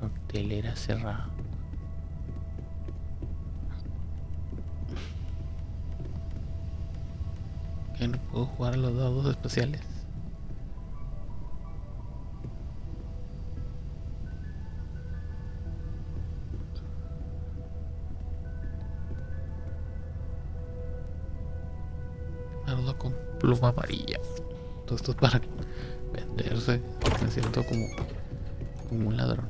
S1: Coctelera cerrada. Que no puedo jugar a los dados especiales. Dardo con pluma amarilla. Todo esto es para venderse. Me siento como un ladrón.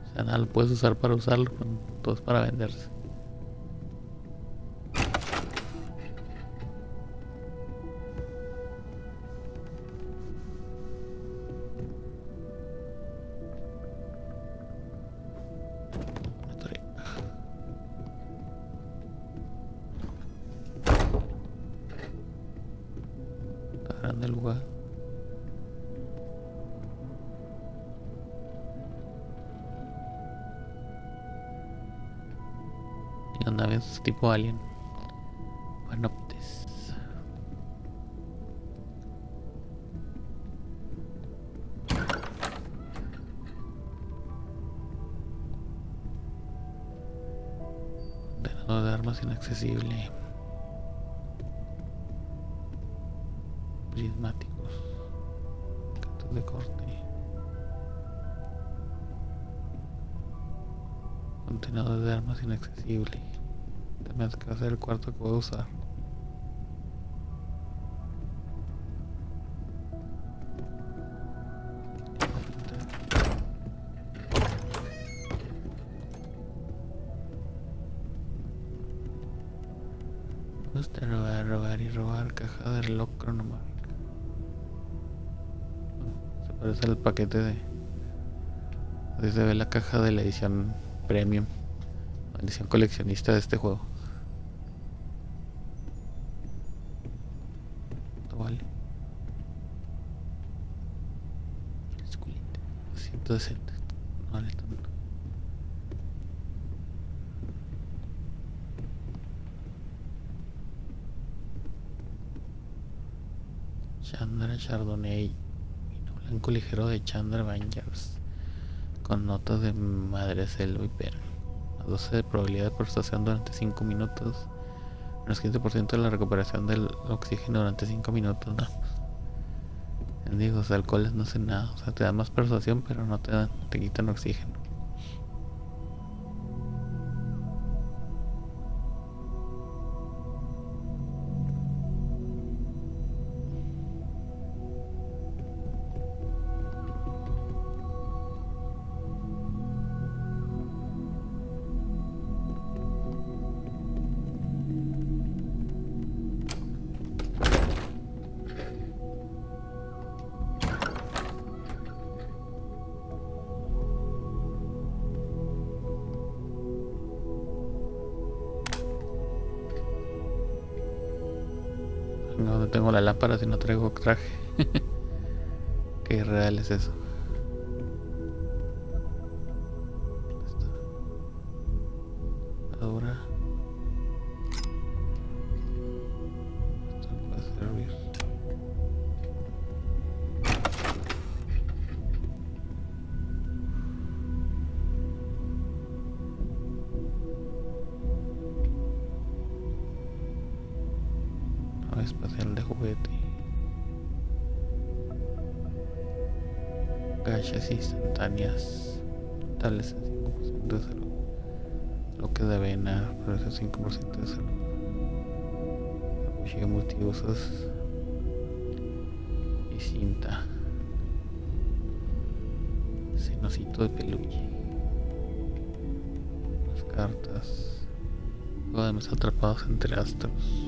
S1: O sea, nada lo puedes usar para usarlo, todo es para venderse. Está grande el lugar. Y una vez tipo alien. Panoptes. Contenedor de armas inaccesible. Prismáticos. Cantos de corte. Contenedor de armas inaccesible. También es que va a ser el cuarto que voy a usar. Gusta robar y robar. Caja de reloj cronomarca. Se parece al paquete de... Ahí se ve la caja de la edición premium. Edición coleccionista de este juego. ¿Cuánto vale? Esculita. 160. No vale tanto. Chandra Chardonnay. Vino blanco ligero de Chandra Bangers. Con notas de madre selva y pera. 12 de probabilidad de prestación durante 5 minutos. Menos 15% de la recuperación del oxígeno durante 5 minutos. No. Digo, los alcoholes no hacen nada. O sea, te dan más persuasión, pero no te quitan oxígeno. No tengo la lámpara si no traigo traje. Qué real es eso. Ahora esto puede servir. Espacial de juguete. Gachas instantáneas. Tales 5% de salud. Bloque de avena, produce 5% de salud. Cuchillo multiusos. Y cinta. Cenocito de peluche. Las cartas. Juego de mesa atrapados entre astros.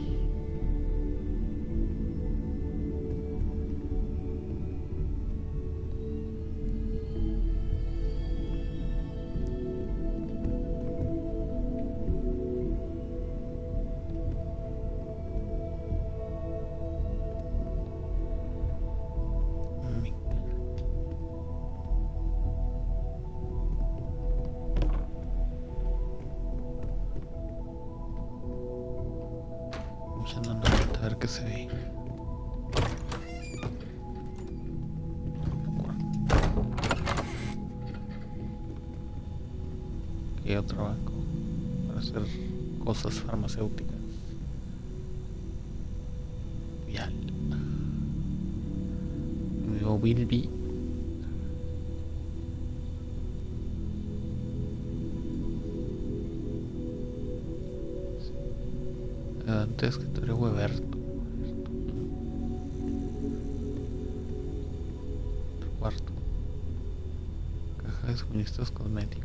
S1: Y hay otro banco para hacer cosas farmacéuticas. Ya. Digo, Bilby. Antes que te Huberto. Otro cuarto. Caja de suministros cosméticos.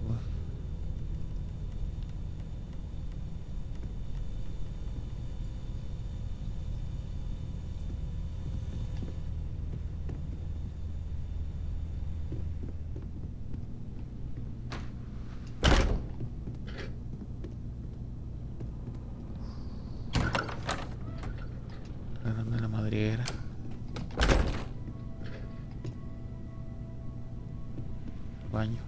S1: De la madriguera. Baño.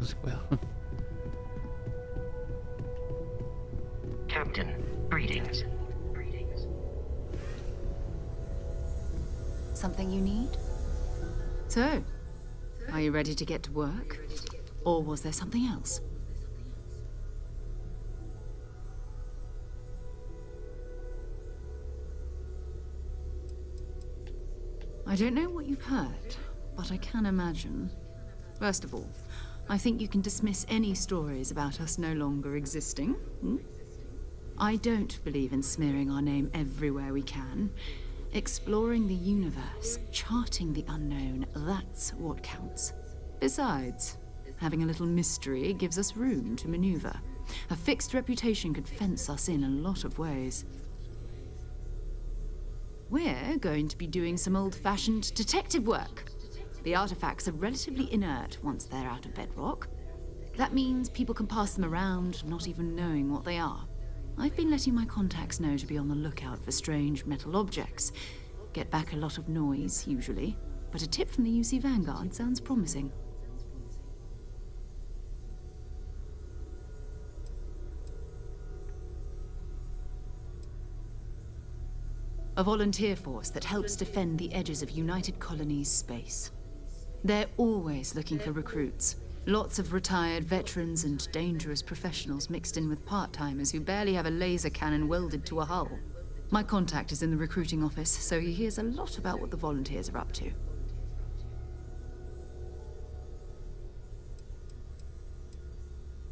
S1: No se puede.
S8: Captain, greetings.
S11: Something you need? So, are you ready to get to work? Or was there something else? I don't know what you've heard, but I can imagine. First of all, I think you can dismiss any stories about us no longer existing. I don't believe in smearing our name everywhere we can. Exploring the universe, charting the unknown, that's what counts. Besides, having a little mystery gives us room to maneuver. A fixed reputation could fence us in a lot of ways. We're going to be doing some old-fashioned detective work. The artifacts are relatively inert once they're out of bedrock. That means people can pass them around, not even knowing what they are. I've been letting my contacts know to be on the lookout for strange metal objects. Get back a lot of noise, usually, but a tip from the UC Vanguard sounds promising. A volunteer force that helps defend the edges of United Colonies space. They're always looking for recruits. Lots of retired veterans and dangerous professionals mixed in with part-timers who barely have a laser cannon welded to a hull. My contact is in the recruiting office, so he hears a lot about what the volunteers are up to.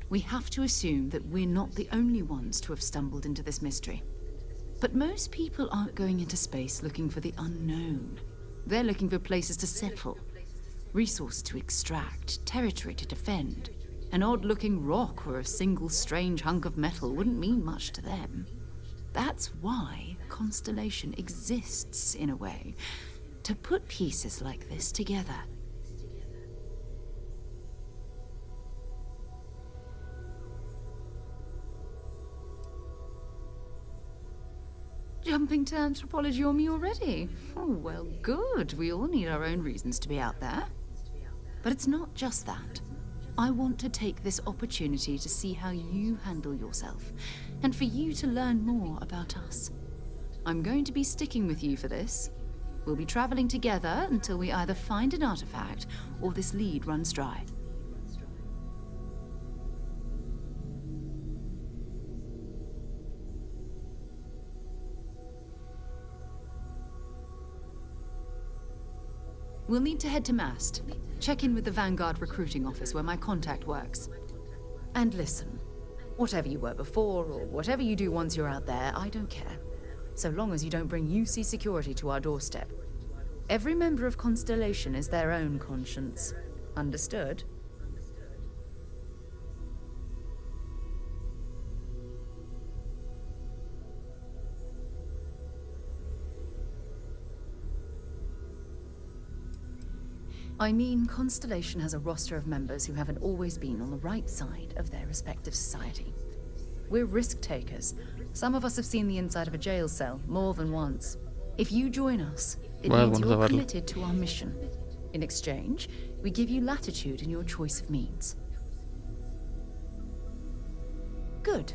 S11: We have to assume that we're not the only ones to have stumbled into this mystery. But most people aren't going into space looking for the unknown. They're looking for places to settle. Resources to extract, territory to defend. An odd-looking rock or a single strange hunk of metal wouldn't mean much to them. That's why Constellation exists, in a way. To put pieces like this together. Jumping to anthropology on me already? Oh, well, good. We all need our own reasons to be out there. But it's not just that. I want to take this opportunity to see how you handle yourself, and for you to learn more about us. I'm going to be sticking with you for this. We'll be traveling together until we either find an artifact or this lead runs dry. We'll need to head to Mast. Check in with the Vanguard recruiting office where my contact works. And listen, whatever you were before or whatever you do once you're out there, I don't care. So long as you don't bring UC security to our doorstep. Every member of Constellation is their own conscience. Understood? I mean, Constellation has a roster of members who haven't always been on the right side of their respective society. We're risk takers. Some of us have seen the inside of a jail cell more than once. If you join us, it means you're committed to our mission. In exchange, we give you latitude in your choice of means. Good.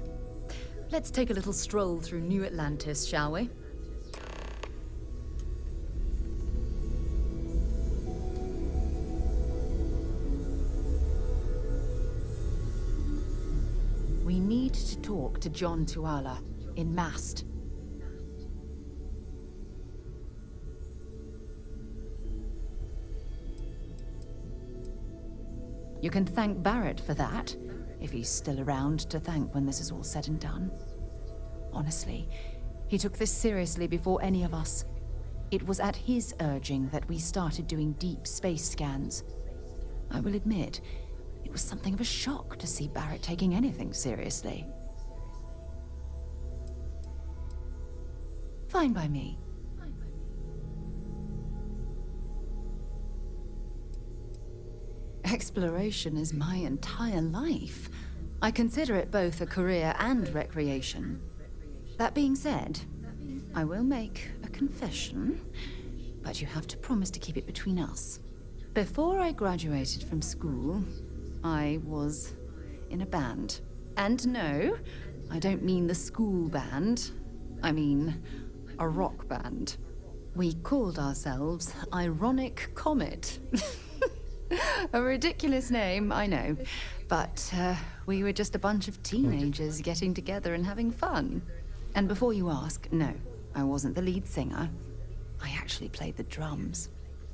S11: Let's take a little stroll through New Atlantis, shall we? We need to talk to John Tuala in Mast. You can thank Barrett for that, if he's still around to thank when this is all said and done. Honestly, he took this seriously before any of us. It was at his urging that we started doing deep space scans. I will admit, it was something of a shock to see Barrett taking anything seriously. Fine by me. Exploration is my entire life. I consider it both a career and recreation. That being said, I will make a confession, but you have to promise to keep it between us. Before I graduated from school, I was in a band. And no, I don't mean the school band. I mean a rock band. We called ourselves Ironic Comet. A ridiculous name, I know. But we were just a bunch of teenagers getting together and having fun. And before you ask, no, I wasn't the lead singer. I actually played the drums.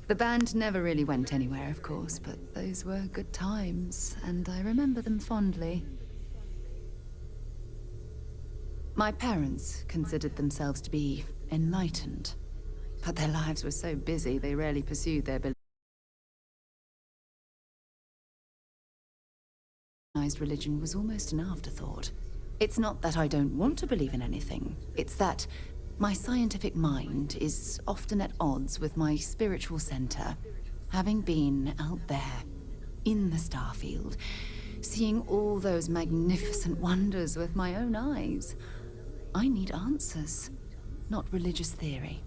S11: The band never really went anywhere, of course, but those were good times, and I remember them fondly. My parents considered themselves to be enlightened, but their lives were so busy they rarely pursued their beliefs. Religion was almost an afterthought. It's not that I don't want to believe in anything, it's that my scientific mind is often at odds with my spiritual center. Having been out there, in the StarField, seeing all those magnificent wonders with my own eyes, I need answers, not religious theory.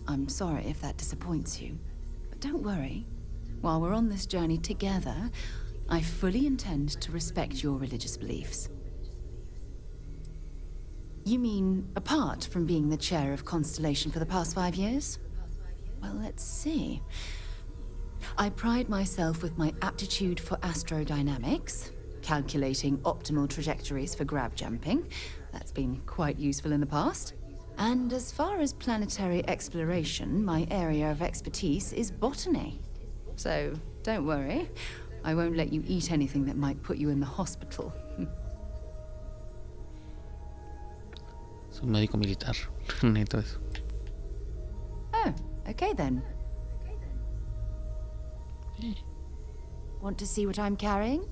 S11: I'm sorry if that disappoints you, but don't worry. While we're on this journey together, I fully intend to respect your religious beliefs. You mean apart from being the chair of Constellation for the past 5 years? Well, let's see. I pride myself with my aptitude for astrodynamics, calculating optimal trajectories for grav jumping. That's been quite useful in the past. And as far as planetary exploration, my area of expertise is botany. So, don't worry. I won't let you eat anything that might put you in the hospital.
S1: Es un médico militar. Neto eso.
S11: Oh, okay then. Want to see what I'm carrying?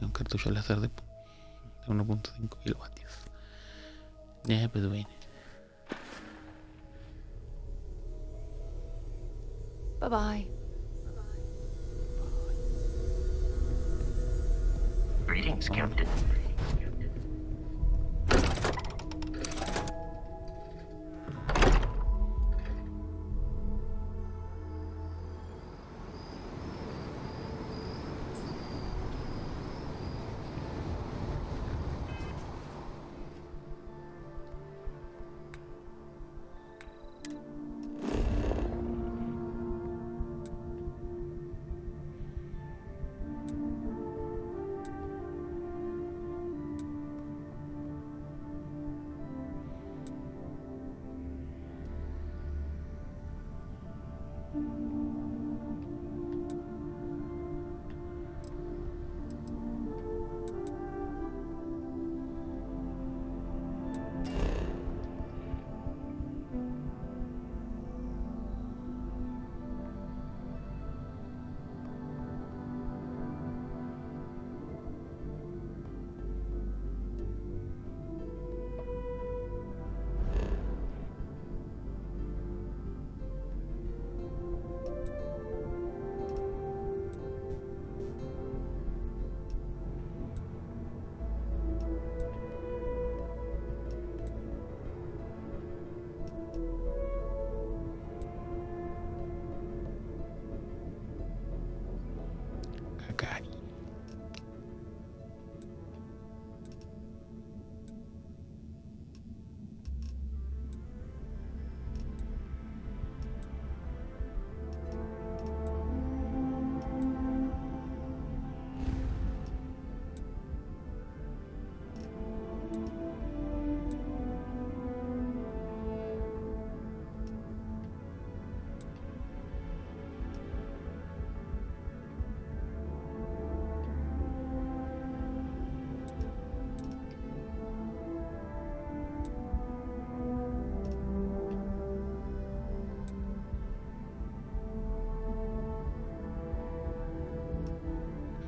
S1: Un cartucho láser de 1.5 kilovatios. Ya, pues bueno.
S11: Bye-bye.
S8: Greetings, Captain.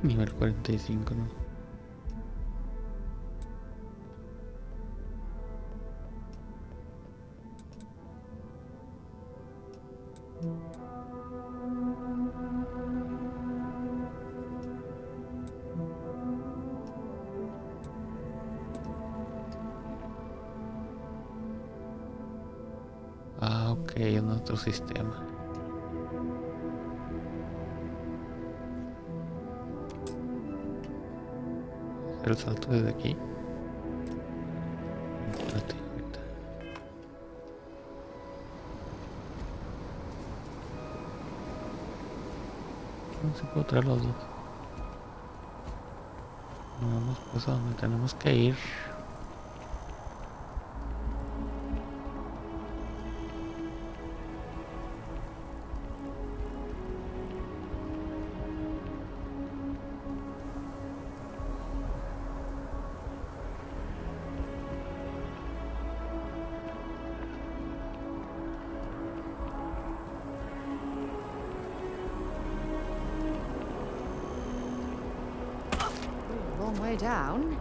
S1: Nivel 45, ¿no? Ah, ok, es nuestro sistema. El salto desde aquí. Espérate, ahorita. No se puede traer los dos. Vamos pues a donde tenemos que ir.
S11: Long way down.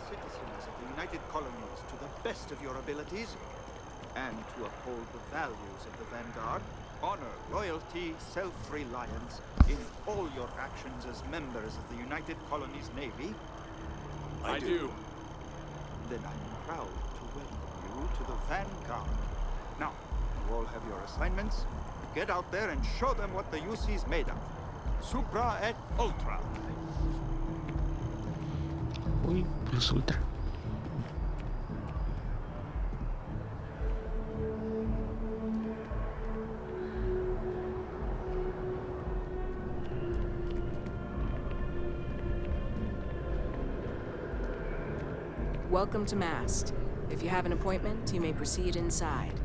S13: Citizens of the United Colonies to the best of your abilities, and to uphold the values of the Vanguard, honor, loyalty, self-reliance in all your actions as members of the United Colonies Navy.
S14: I do.
S13: Then I'm proud to welcome you to the Vanguard. Now, you all have your assignments. Get out there and show them what the UC's made of. Supra et Ultra.
S1: Uy, plus ultra.
S2: Welcome to Mast. If you have an appointment, you may proceed inside.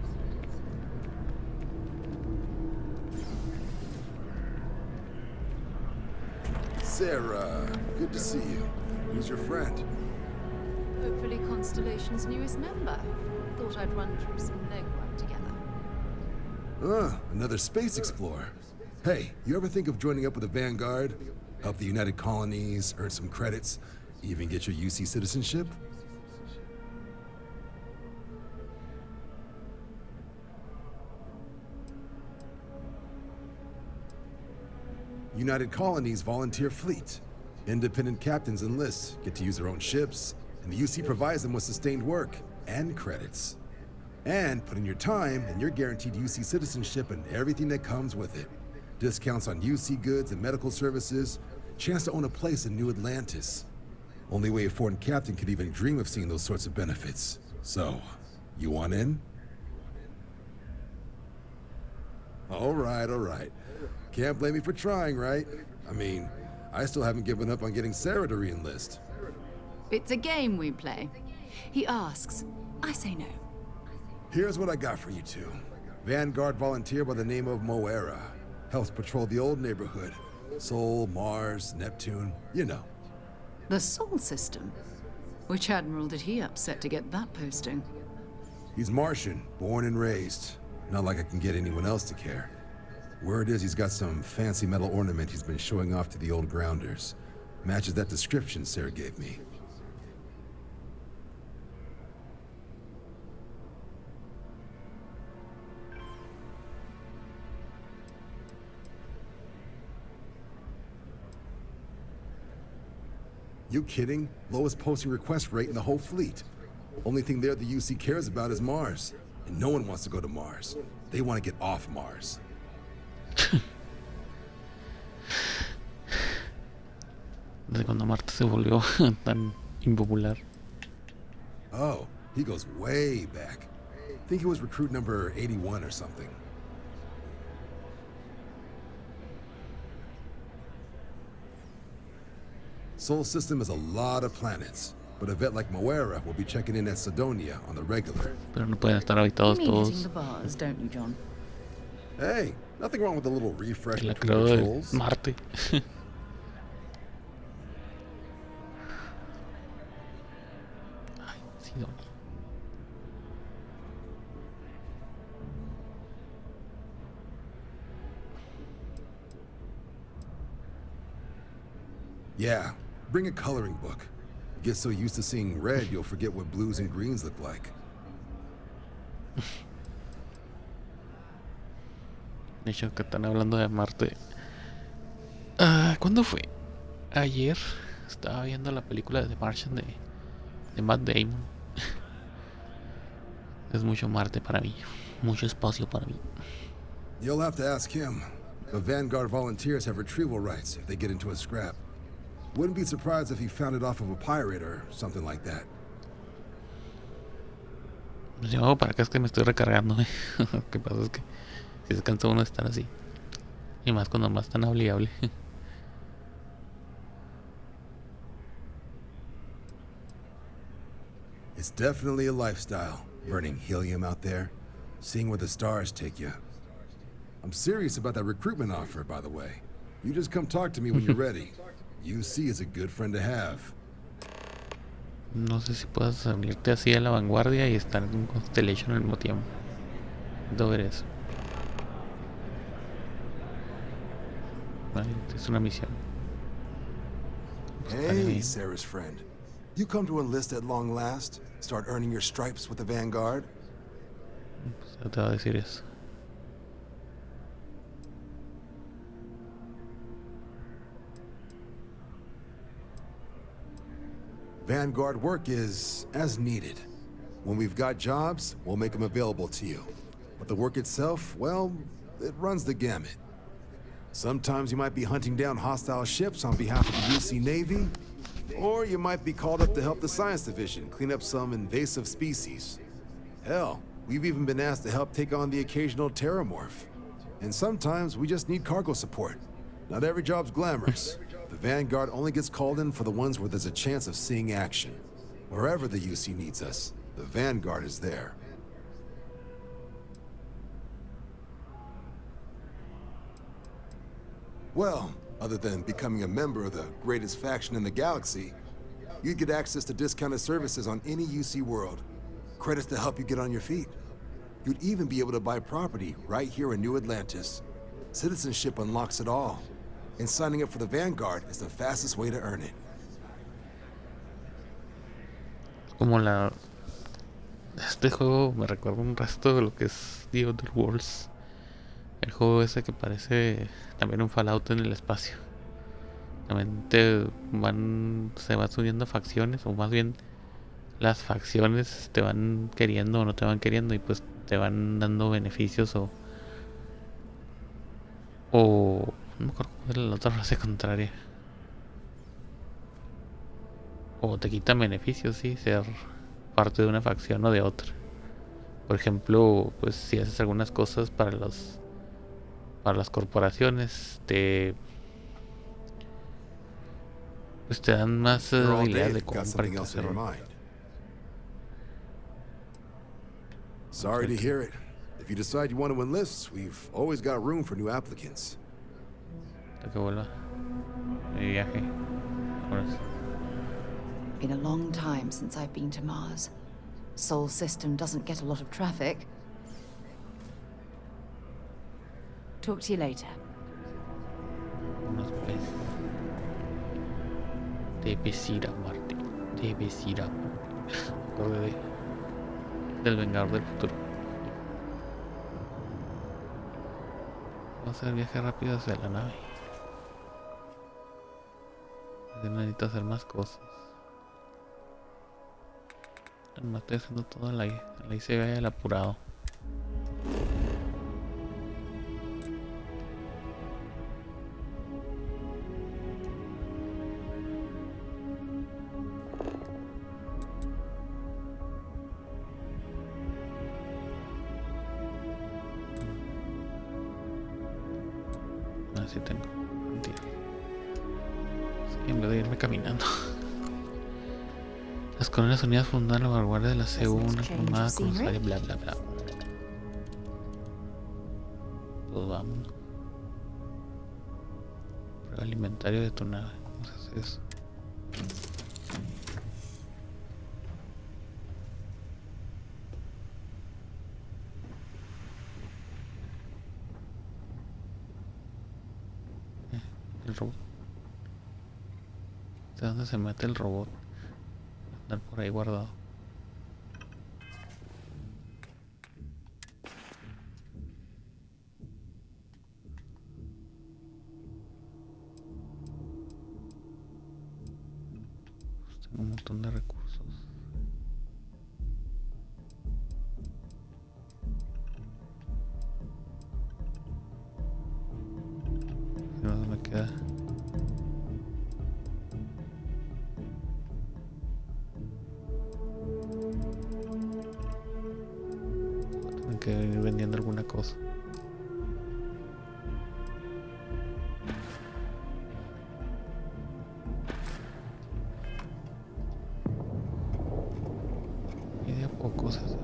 S14: Sarah, good to see you. Who's your friend?
S11: Hopefully Constellation's newest member. Thought I'd run through some legwork together.
S14: Another space explorer. Hey, you ever think of joining up with the Vanguard? Help the United Colonies, earn some credits, even get your UC citizenship? United Colonies volunteer fleet. Independent captains enlist, get to use their own ships, and the UC provides them with sustained work and credits. And put in your time, and you're guaranteed UC citizenship and everything that comes with it. Discounts on UC goods and medical services, chance to own a place in New Atlantis. Only way a foreign captain could even dream of seeing those sorts of benefits. So, you want in? All right. Can't blame me for trying, right? I mean, I still haven't given up on getting Sarah to re-enlist.
S11: It's a game we play. He asks, I say no.
S14: Here's what I got for you two. Vanguard volunteer by the name of Moera. Helps patrol the old neighborhood. Sol, Mars, Neptune, you know.
S11: The Sol system? Which admiral did he upset to get that posting?
S14: He's Martian, born and raised. Not like I can get anyone else to care. Word is he's got some fancy metal ornament he's been showing off to the old grounders. Matches that description Sarah gave me. You kidding? Lowest posting request rate in the whole fleet. Only thing there the UC cares about is Mars. And no one wants to go to Mars. They want to get off Mars.
S1: Desde cuando Marte se volvió tan impopular.
S14: Oh, he goes way back. Think he was recruit number 81 or something. Sol system has a lot of planets, but a vet like Moera will be checking in at Sidonia on the regular.
S1: Pero no pueden estar habitados
S11: You mean hitting
S1: todos.
S11: the bars, don't you, John?
S14: Hey, nothing wrong with a little refresh
S1: Que la
S14: between
S1: creó de
S14: patrols.
S1: Marte. Ay, Sidonia.
S14: Yeah, bring a coloring book. Get so used to seeing red, you'll forget what blues and greens look like.
S1: De hecho, que están hablando de Marte. ¿Cuándo fue? Ayer estaba viendo la película de The Martian de Matt Damon. Es mucho Marte para mí. Mucho espacio para mí.
S14: You'll have to ask him. The Vanguard volunteers have retrieval rights if they get into a scrap. Wouldn't be surprised if he found it off of a pirate or something like that.
S1: Yo para acá es que me estoy recargando. Lo que pasa es que si se cansa uno de estar así. Y más cuando más tan obligable.
S14: It's definitely a lifestyle, burning helium out there, seeing where the stars take you. I'm serious about that recruitment offer, by the way. You just come talk to me when you're ready. UC is a good friend to have.
S1: No sé si puedas salirte así a la vanguardia y estar en Constellation al mismo tiempo. Debo ver eso. Vale, es una misión.
S14: Hey, Sarah's friend. You come to enlist at long last? Start earning your stripes with the Vanguard?
S1: Pues ya te va a decir eso.
S14: Vanguard work is as needed. When we've got jobs, we'll make them available to you. But the work itself, well, it runs the gamut. Sometimes you might be hunting down hostile ships on behalf of the UC Navy, or you might be called up to help the Science Division clean up some invasive species. Hell, we've even been asked to help take on the occasional terramorph. And sometimes we just need cargo support. Not every job's glamorous. The Vanguard only gets called in for the ones where there's a chance of seeing action. Wherever the UC needs us, the Vanguard is there. Well, other than becoming a member of the greatest faction in the galaxy, you get access to discounted services on any UC world. Credits to help you get on your feet. You'd even be able to buy property right here in New Atlantis. Citizenship unlocks it all. And signing up for the Vanguard is the fastest way to earn it.
S1: Como este juego me recuerda un resto de lo que es The Other Worlds. El juego ese que parece también un Fallout en el espacio. También se van subiendo facciones, o más bien las facciones te van queriendo o no te van queriendo, y pues te van dando beneficios o no me acuerdo cómo era la otra frase contraria. O te quitan beneficios, sí, ser parte de una facción o de otra. Por ejemplo, pues si haces algunas cosas para las corporaciones, pues te dan más habilidades de compra y todo ese rollo.
S14: Sorry to hear it. If you decide you want to enlist, we've always got room for new applicants.
S1: Hasta que vuelva mi viaje. Vámonos.
S11: Been a long time since I've been to Mars. Sol system doesn't get a lot of traffic. Talk to you later.
S1: Unos pues. Debes ir a Marte. Debes ir a Marte. Me acordé del Vengador del Futuro. Vamos a hacer el viaje rápido hacia la nave. Yo necesito hacer más cosas. No estoy haciendo todo en la hice el apurado. Así tengo. Mentira. Sí, en vez de irme caminando. Las colonias unidas fundaron la vanguardia de la segunda armada cruzaria, bla bla bla. Pues vamos. Prueba alimentario de tu nave. Vamos a hacer eso. El robot. ¿De dónde se mete el robot? Andar por ahí guardado. Pues tengo un montón de recursos. Si no me queda. Que ir vendiendo alguna cosa. Y de a poco se hace.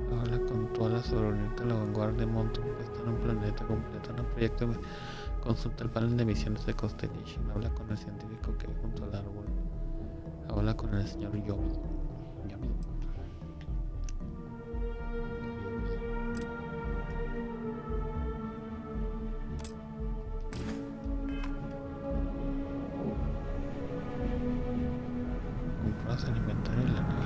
S1: Habla con todas las sobrevivientes de la vanguardia de Monton, que está en un planeta completo, en un proyecto. Consulta el panel de misiones de Constellation. Habla con el científico que hay junto al árbol. Habla con el señor Yomi. Compras el inventario en la nave.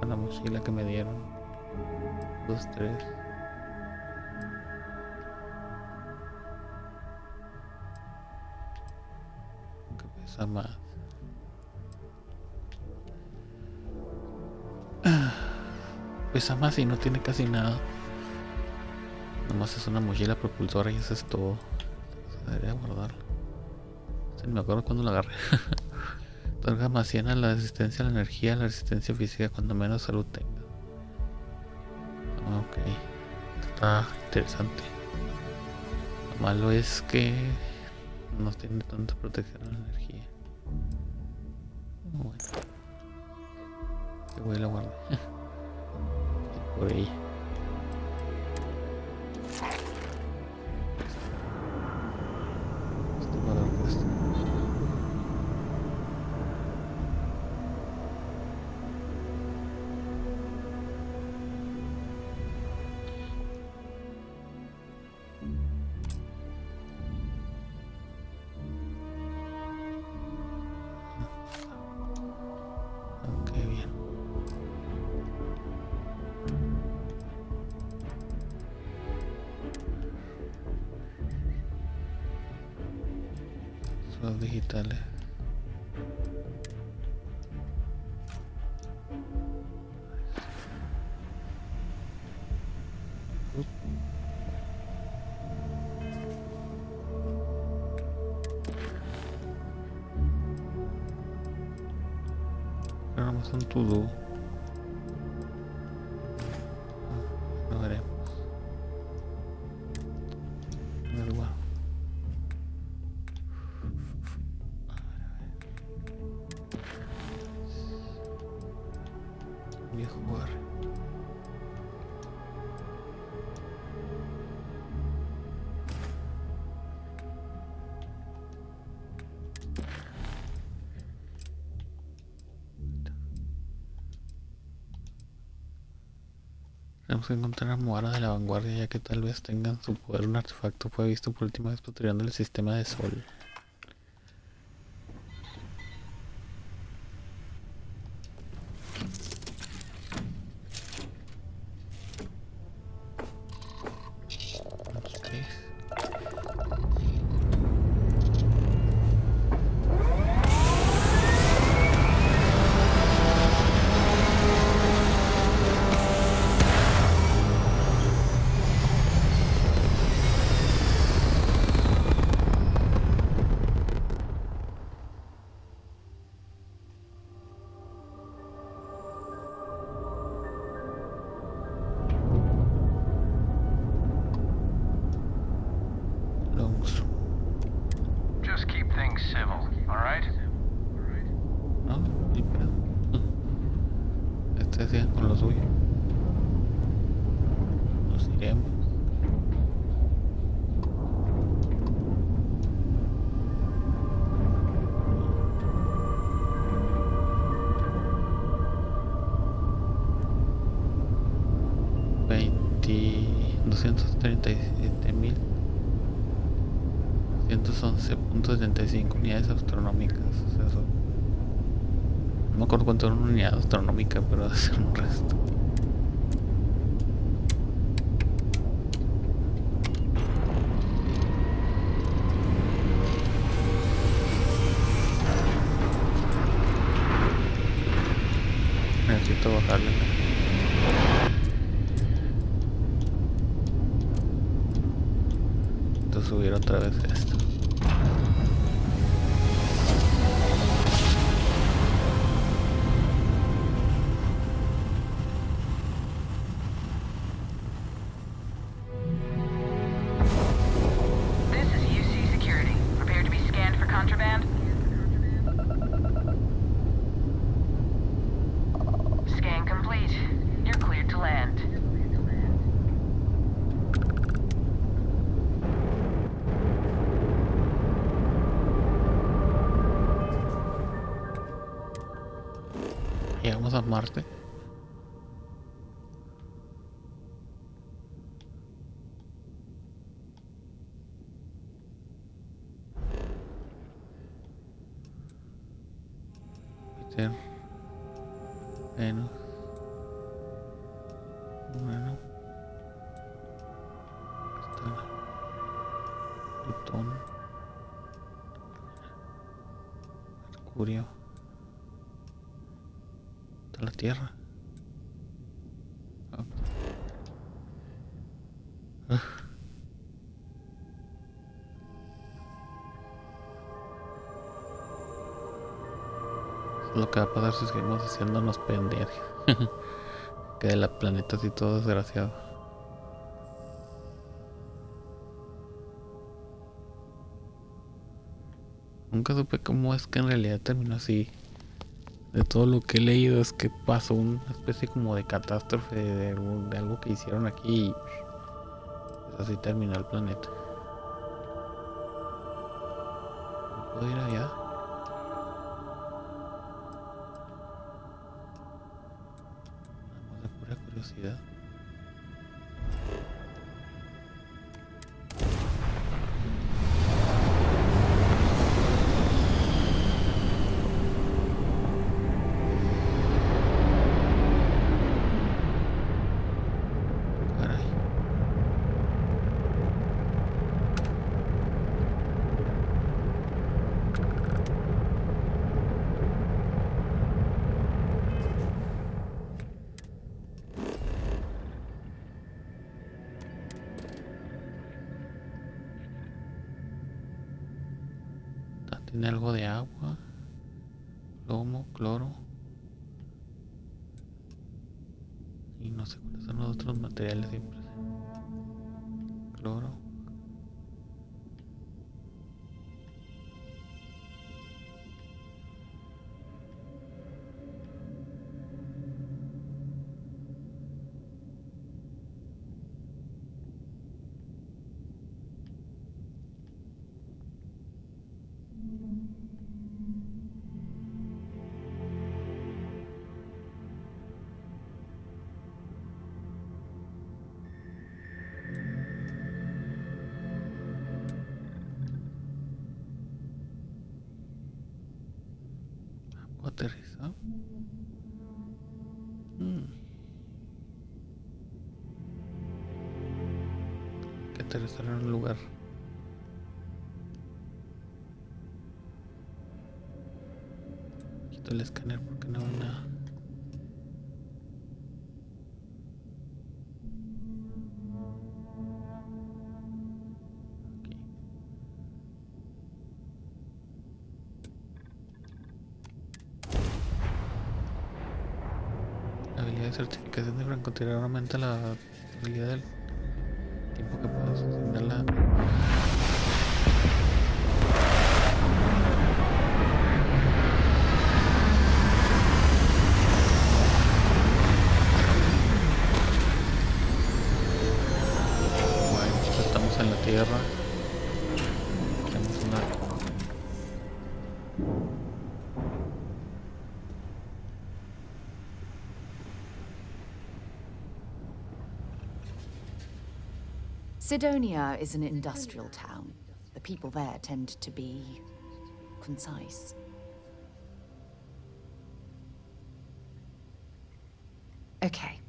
S1: La mochila que me dieron. 2, 3. Que pesa más. Pesa más y no tiene casi nada. Nomás es una mochila propulsora y eso es todo. Debería guardarlo. Ni me acuerdo cuando la agarré. Otorga almacena la resistencia a la energía, la resistencia física cuando menos salud tenga. Ok, está interesante. Lo malo es que no tiene tanta protección a la energía. Bueno, que voy a la guardar. Por ahí. Esto va a dar puesto. Digitales. Ahora vamos a un todo. Lo veremos. Viejo barrio. Tenemos que encontrar a Moara de la vanguardia, ya que tal vez tengan su poder un artefacto fue visto por última vez patrullando el sistema de Sol.
S15: Just keep things civil, all right?
S1: No, ni pedo. Este hacía con lo suyo. Nos iremos. $237.111.75 unidades astronómicas. O sea, eso, no me acuerdo cuánto era una unidad astronómica, pero debe ser un resto. Necesito bajarle. Necesito subir otra vez esto.
S15: This is UC Security. Prepare to be scanned for contraband. Scan complete. You're cleared to land.
S1: Llegamos a Marte. Júpiter, Venus, Urano, Plutón, Mercurio, hasta la Tierra. Lo que va a pasar si seguimos haciéndonos pendejos. Que de la planeta así todo desgraciado. Nunca supe cómo es que en realidad terminó así. De todo lo que he leído es que pasó una especie como de catástrofe de algo que hicieron aquí y pues así terminó el planeta. ¿No puedo ir allá? Pura curiosidad. Caray. Tiene algo de agua, plomo, cloro y no sé cuáles son los otros materiales siempre. Cloro. aterrizó. Que aterrizar en un lugar. Quito el escáner porque no veo nada. Habilidad de certificación de francotirador aumenta la habilidad del tiempo que puedas asignarla. Bueno, ya estamos en la tierra. Tenemos una
S11: Sidonia is an industrial town. The people there tend to be concise. Okay.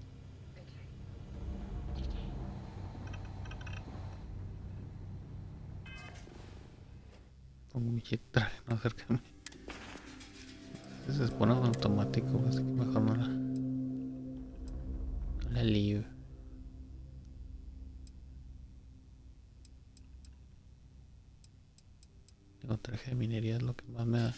S1: Pongo mi traje, no acercarme. Se pone en automático, así que mejor no la lío. Tengo traje de minería, es lo que más me da.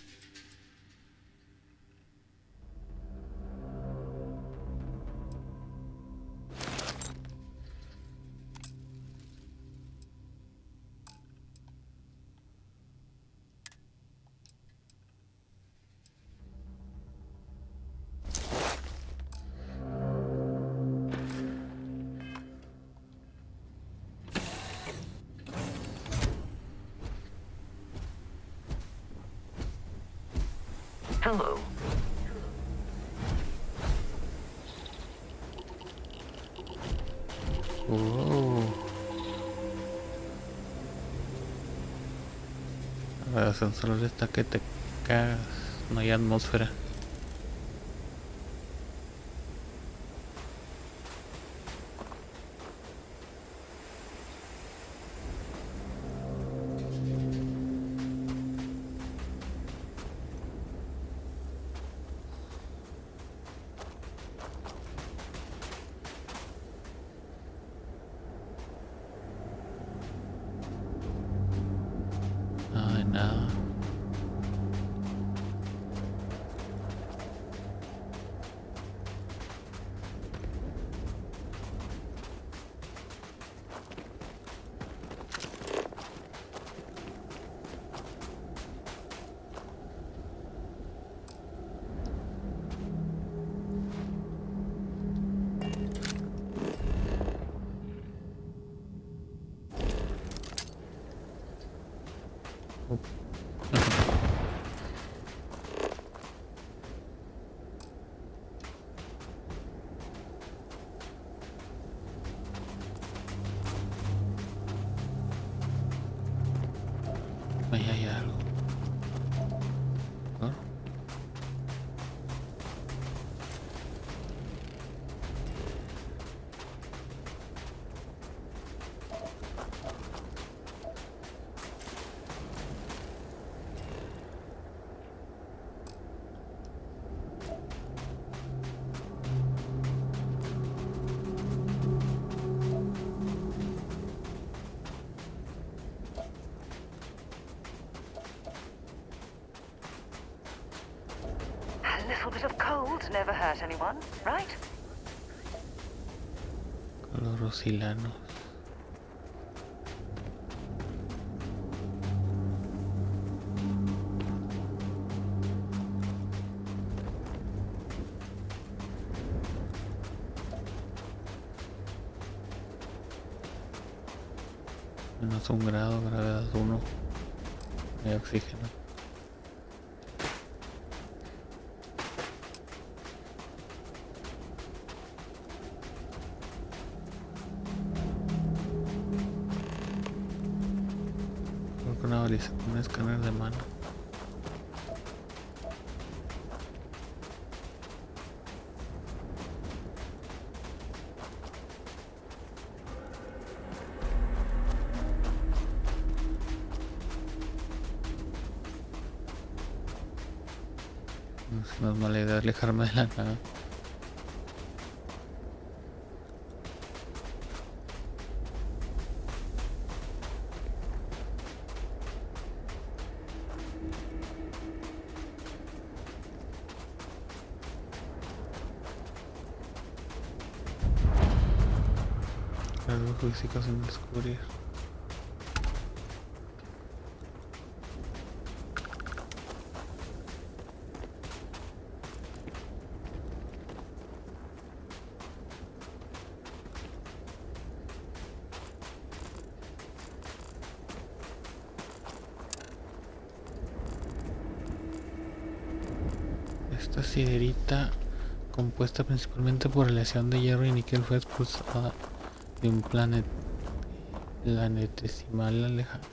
S8: Hello.
S1: La radiación solar está que te cagas. No hay atmósfera. Nada. Ahí hay algo. ¿No?
S15: A little bit of cold never hurt anyone, right?
S1: Clorosilanos. Menos 1 grado, gravedad 1. Hay oxígeno. Con una baliza, con un escáner de mano. No es mala idea alejarme de la nave. Rasgos físicos sin descubrir. Esta siderita, compuesta principalmente por aleación de hierro y níquel, fue expulsada de un planetesimal lejano.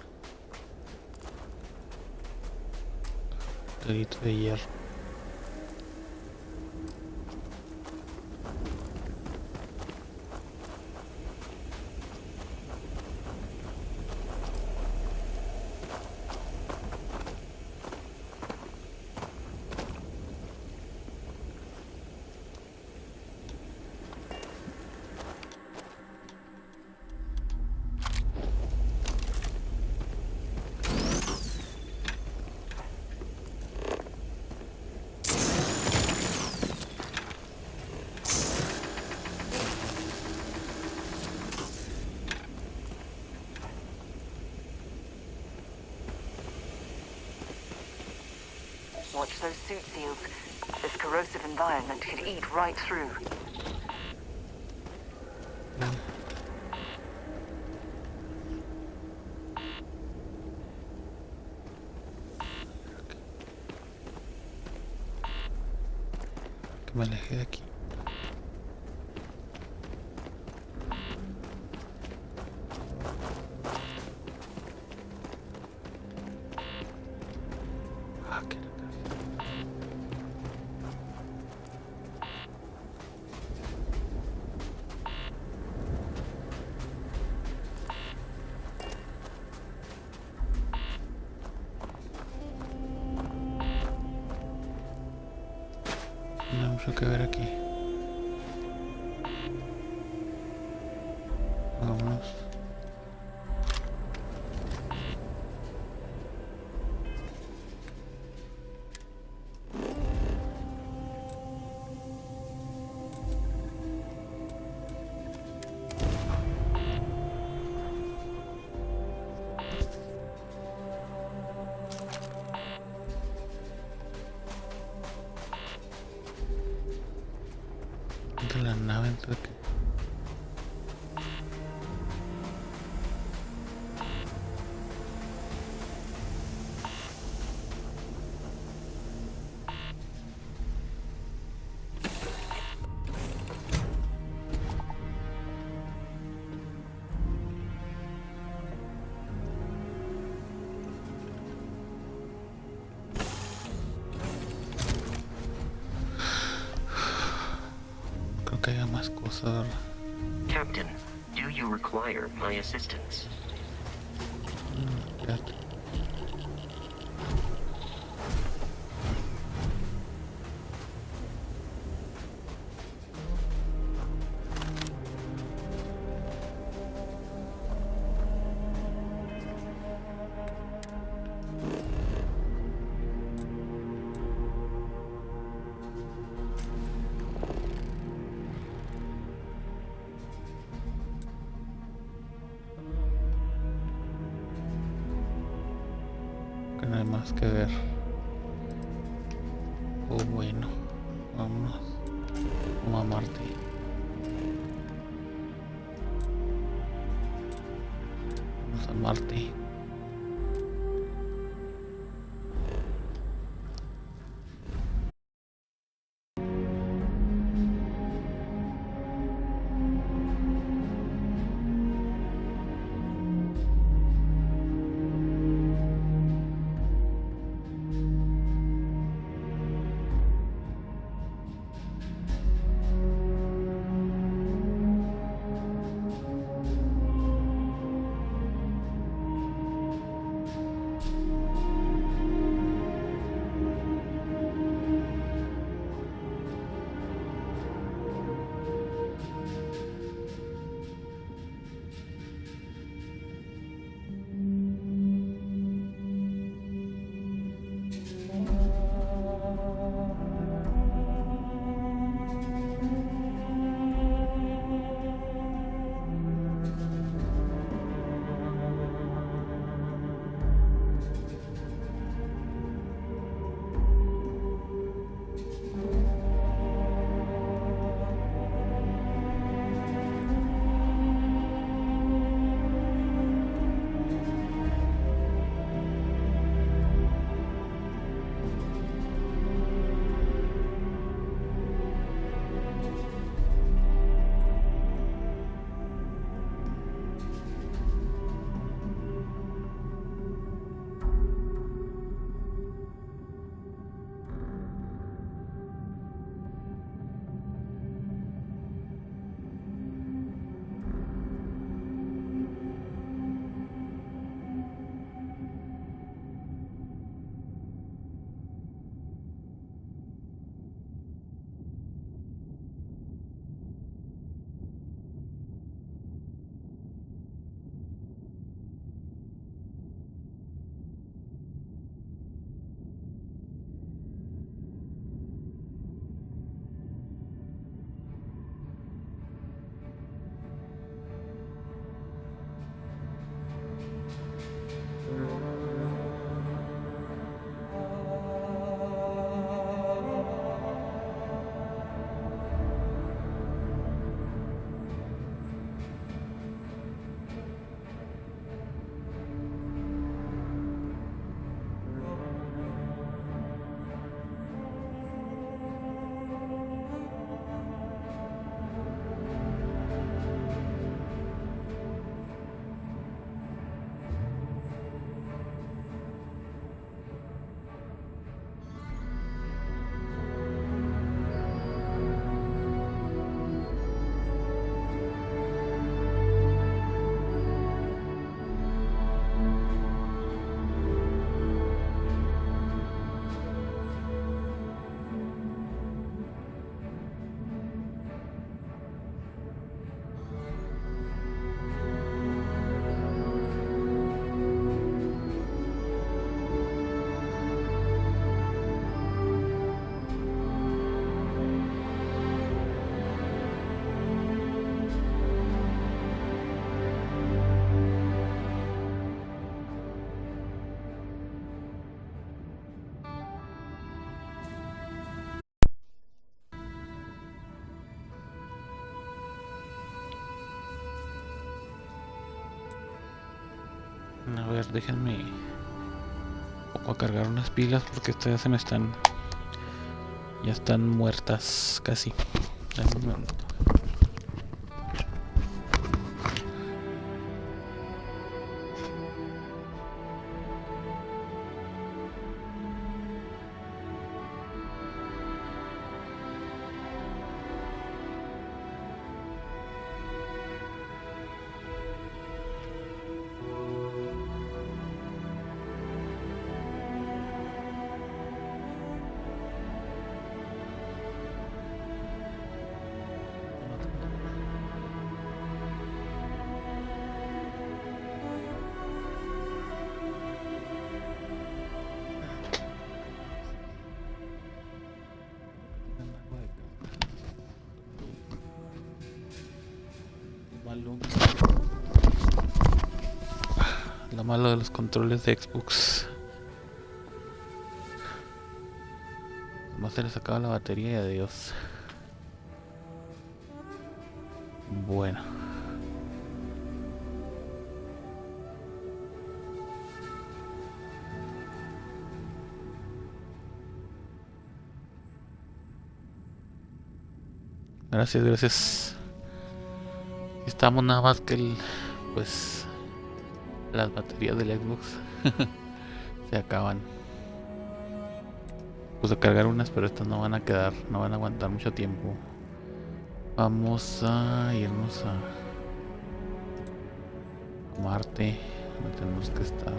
S1: Meteorito de hierro.
S15: Watch those suit seals. This corrosive environment could eat right through.
S1: Que me aleje de aquí. No hay mucho que ver aquí. Vámonos. De la nave entre que creo que haya más cosas.
S8: Captain, do you require my assistance?
S1: Espérate. Que no hay más que ver. Oh, bueno, vámonos. Vamos a Marte. Vamos a Marte. ver, déjenme un poco a cargar unas pilas porque estas ya se me están... Ya están muertas casi. Dame un momento. Lo malo de los controles de Xbox. Nomás se les acaba la batería y adiós. Bueno. Gracias, gracias. Estamos nada más que el... Pues... Las baterías del Xbox se acaban. Puse a cargar unas, pero estas no van a quedar, no van a aguantar mucho tiempo. Vamos a irnos a Marte. No tenemos que estar.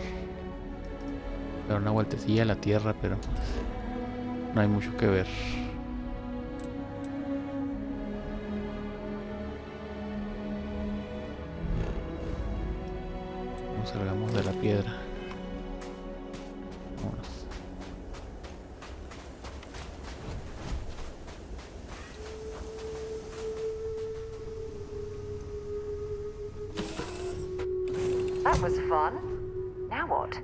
S1: Dar una vueltecilla a la Tierra, pero no hay mucho que ver. Salgamos de la piedra. Vámonos.
S15: That was fun. Now what?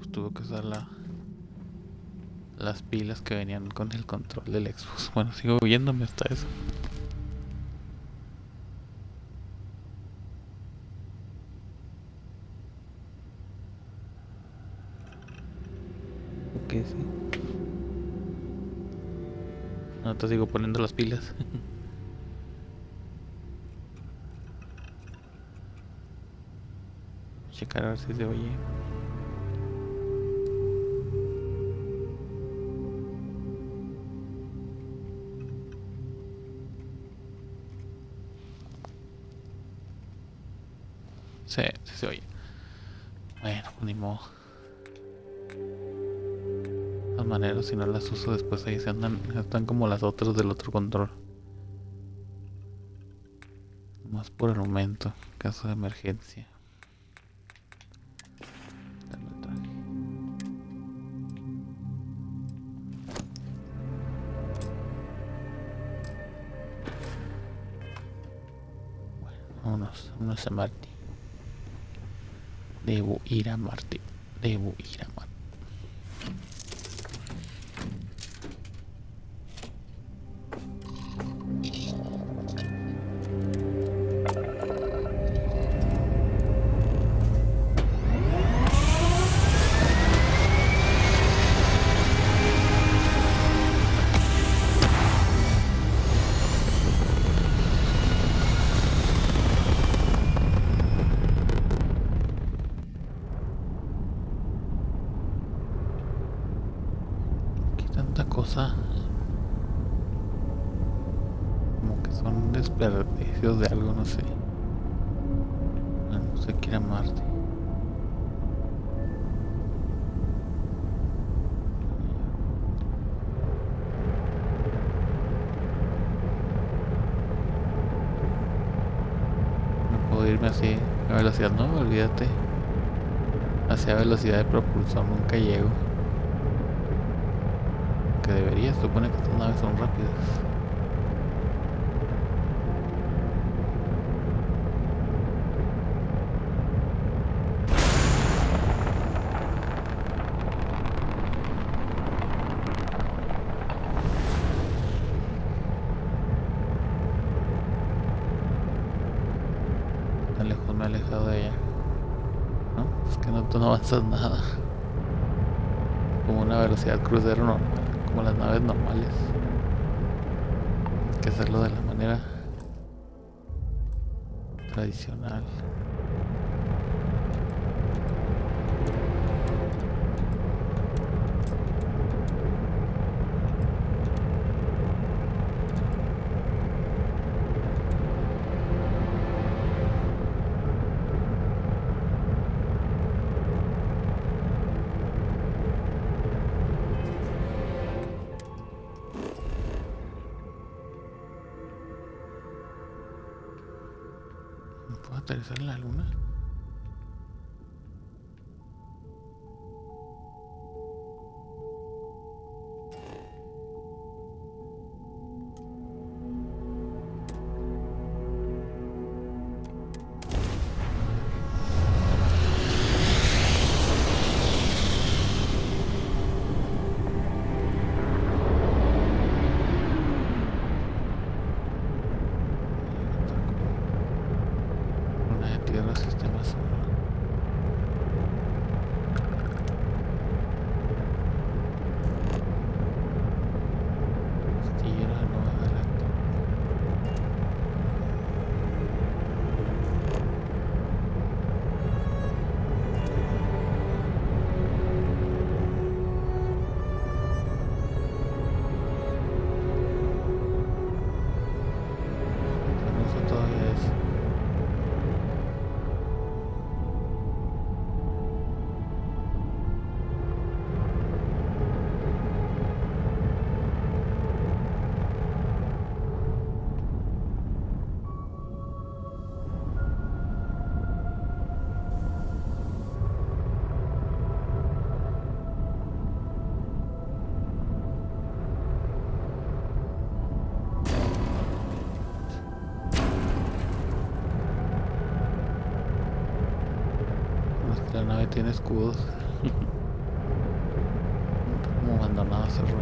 S1: Tuve que usar las pilas que venían con el control del Xbox. Bueno, sigo viéndome hasta eso. sí. No te sigo poniendo las pilas. Checar a ver si se oye. Sí, sí se oye. Bueno, pues ni modo. De todas maneras, si no las uso después ahí se andan, están como las otras del otro control. Más por el momento, caso de emergencia. Dame el traje. Bueno, vámonos a Marte. Debo ir a Marte. Debo ir a Marte. Cosa como que son desperdicios de algo, no sé. No sé qué ir a Marte. No puedo irme así a velocidad, no, olvídate. Hacia velocidad de propulsor nunca llego. Que debería, se supone que estas naves son rápidas. Tan lejos me he alejado de ella. No, es que no avanzas nada. Como una velocidad crucero normal. Como las naves normales. Hay que hacerlo de la manera tradicional. ¿Puedo aterrizar en la luna? Tierra, sistema solar. Tierra Nueva Galáctica. No sé todavía eso. La nave tiene escudos. Como abandonado ese rollo.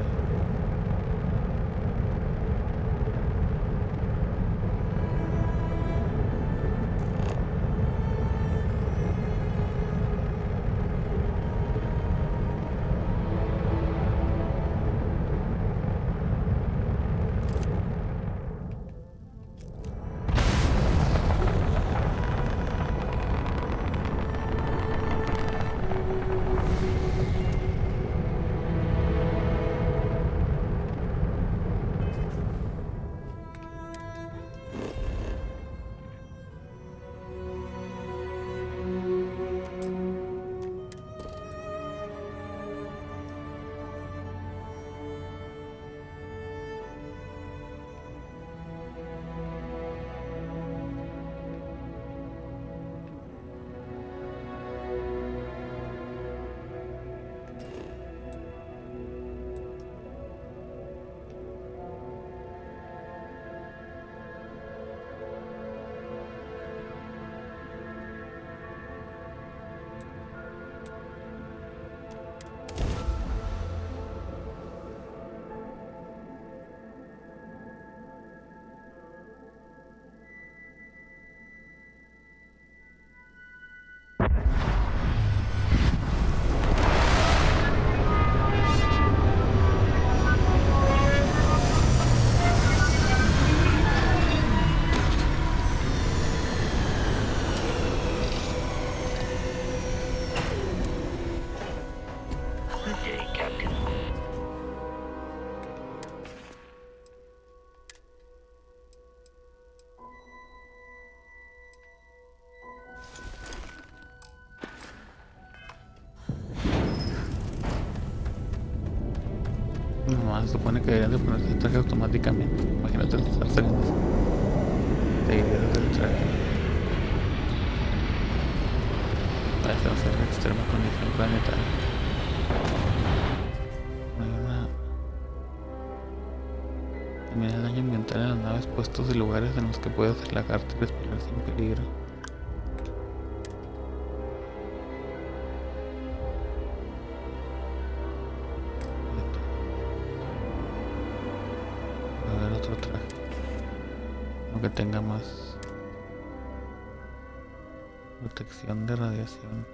S1: se supone que deberían de ponerse el traje automáticamente. Imagínate estar saliendo. Te irías del traje. Para hacer la extrema condición planetaria. También el daño ambiental en las naves, puestos y lugares en los que puedes relajarte y respirar sin peligro. A ver otro traje. Aunque tenga más protección de radiación.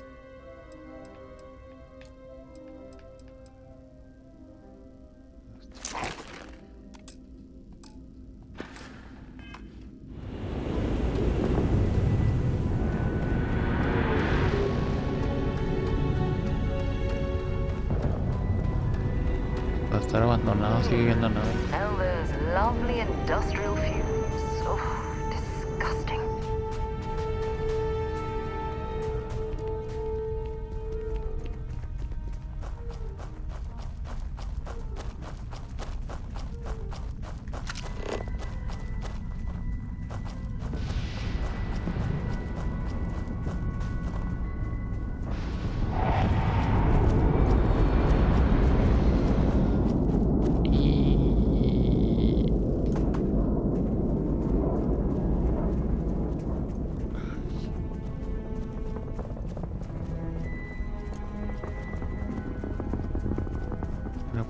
S1: Estar abandonado, sigue viendo nada.
S15: Oh, those lovely industrial fumes. Oh, disgusting.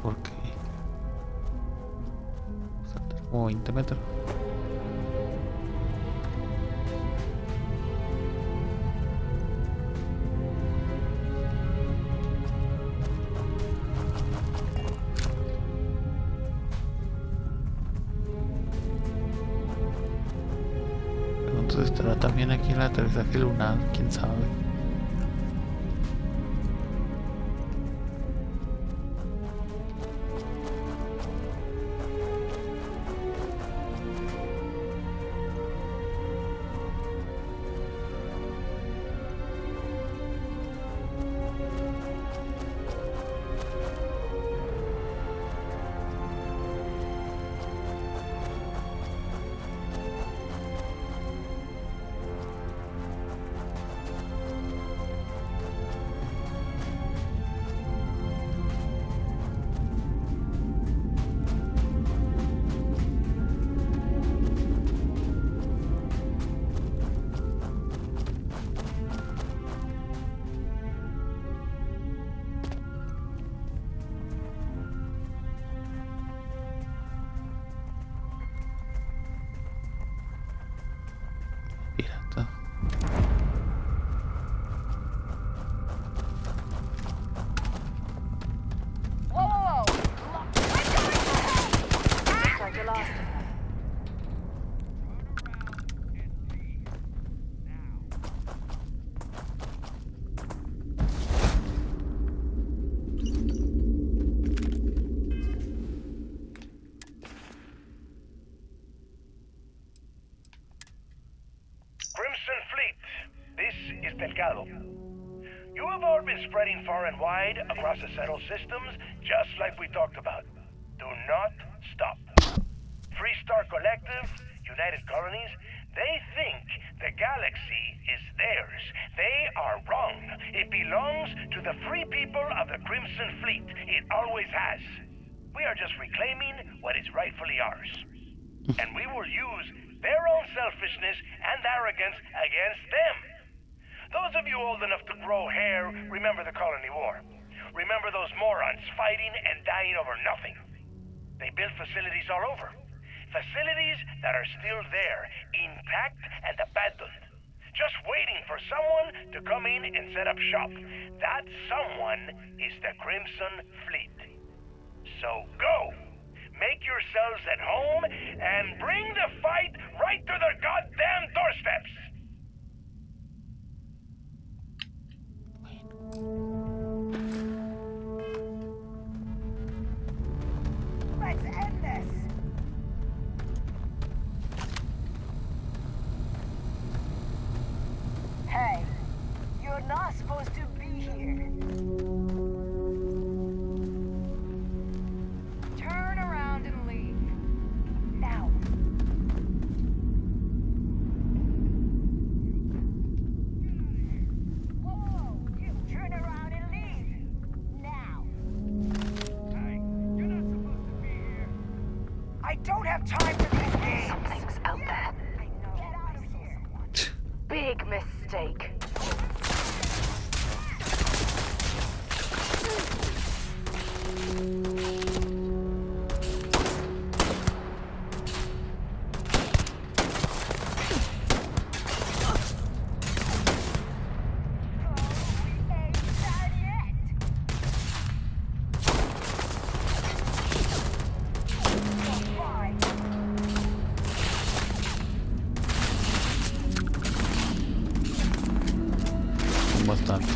S1: ¿Por qué? Saltar como 20 metros. Entonces estará también aquí el aterrizaje lunar, quién sabe. Pirata.
S15: Whoa! Looks like you lost him.
S6: You have all been spreading far and wide across the settled systems, just like we talked about. Do not stop. Free Star Collective, United Colonies, they think the galaxy is theirs. They are wrong. It belongs to the free people of the Crimson Fleet. It always has. We are just reclaiming what is rightfully ours. And we will use their own selfishness and arrogance against them. Those of you old enough to grow hair, remember the Colony War. Remember those morons fighting and dying over nothing. They built facilities all over. Facilities that are still there, intact and abandoned. Just waiting for someone to come in and set up shop. That someone is the Crimson Fleet. So go! Make yourselves at home and bring the fight right to their goddamn doorsteps!
S15: Let's end this! Hey, you're not supposed to be here. Turn got time for this game. Something's out there. Big mistake.
S1: Bastante.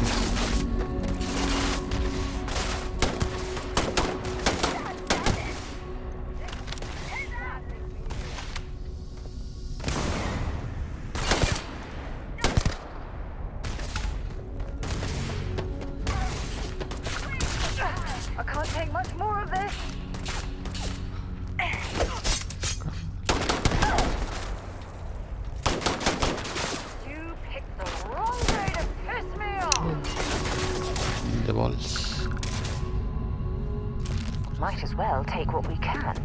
S15: I can't take much more of this. You picked the wrong day to piss me off.
S1: The balls.
S15: Might as well take what we can.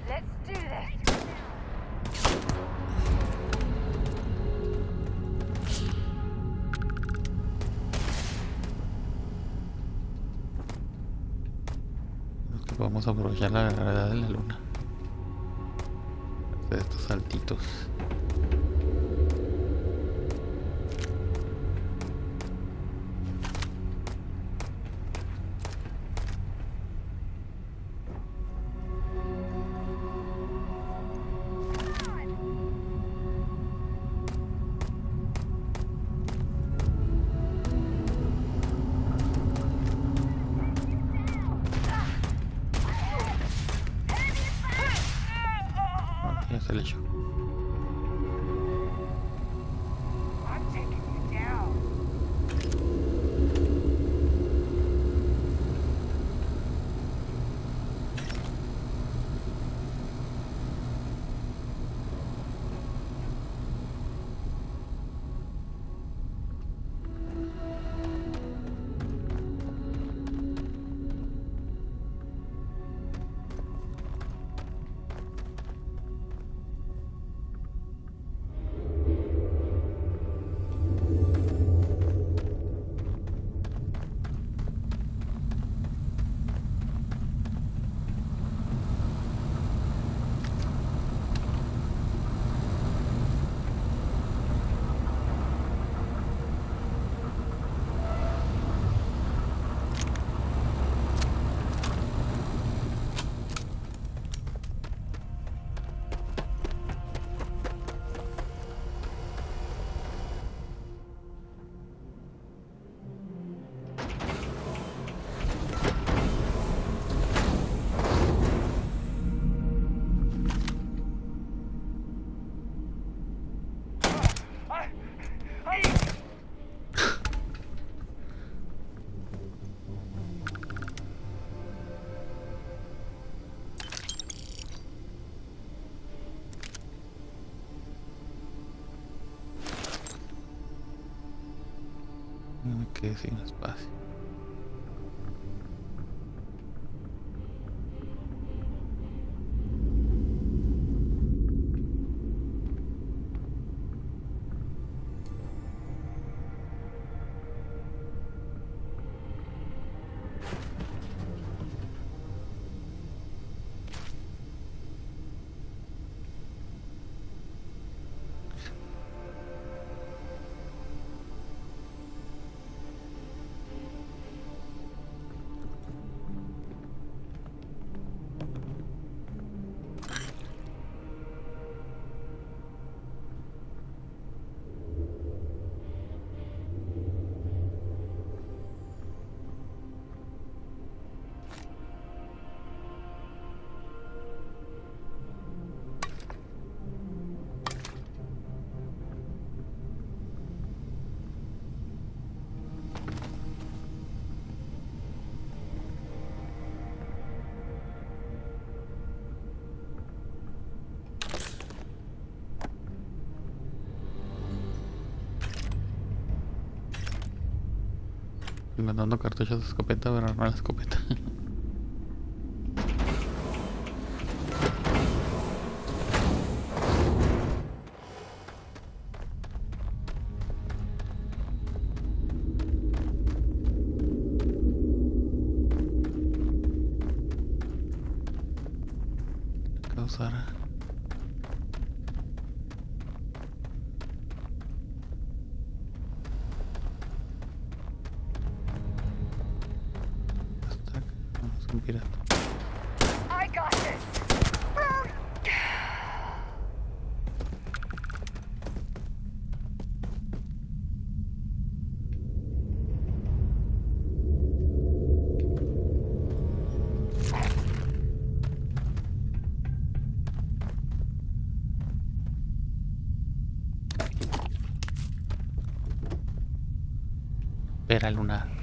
S15: Let's do this.
S1: Vamos a aprovechar la gravedad de la luna. Hacer estos saltitos. Ya se le echó.
S15: I'm taking you down.
S1: Me quedé sin espacio. encontrando cartuchos de escopeta para armar la escopeta. Causar. Vamos, un pirata.
S15: I got this.
S1: Pera lunar.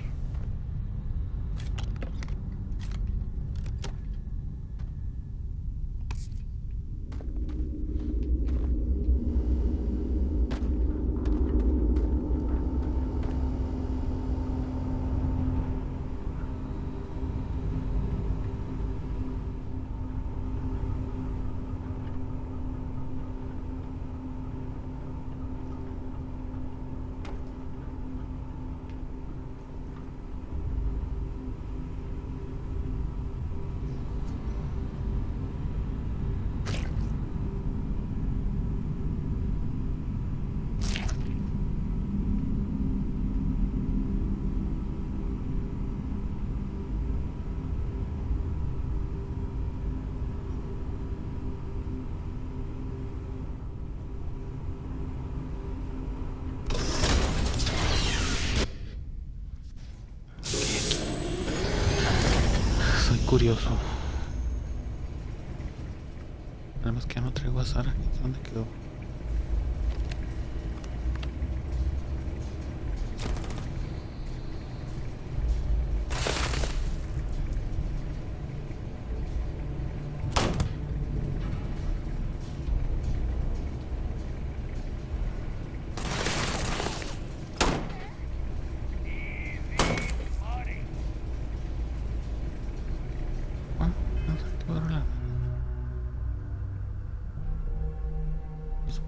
S1: Curioso. Nada más que ya no traigo a Sara. ¿Dónde quedó?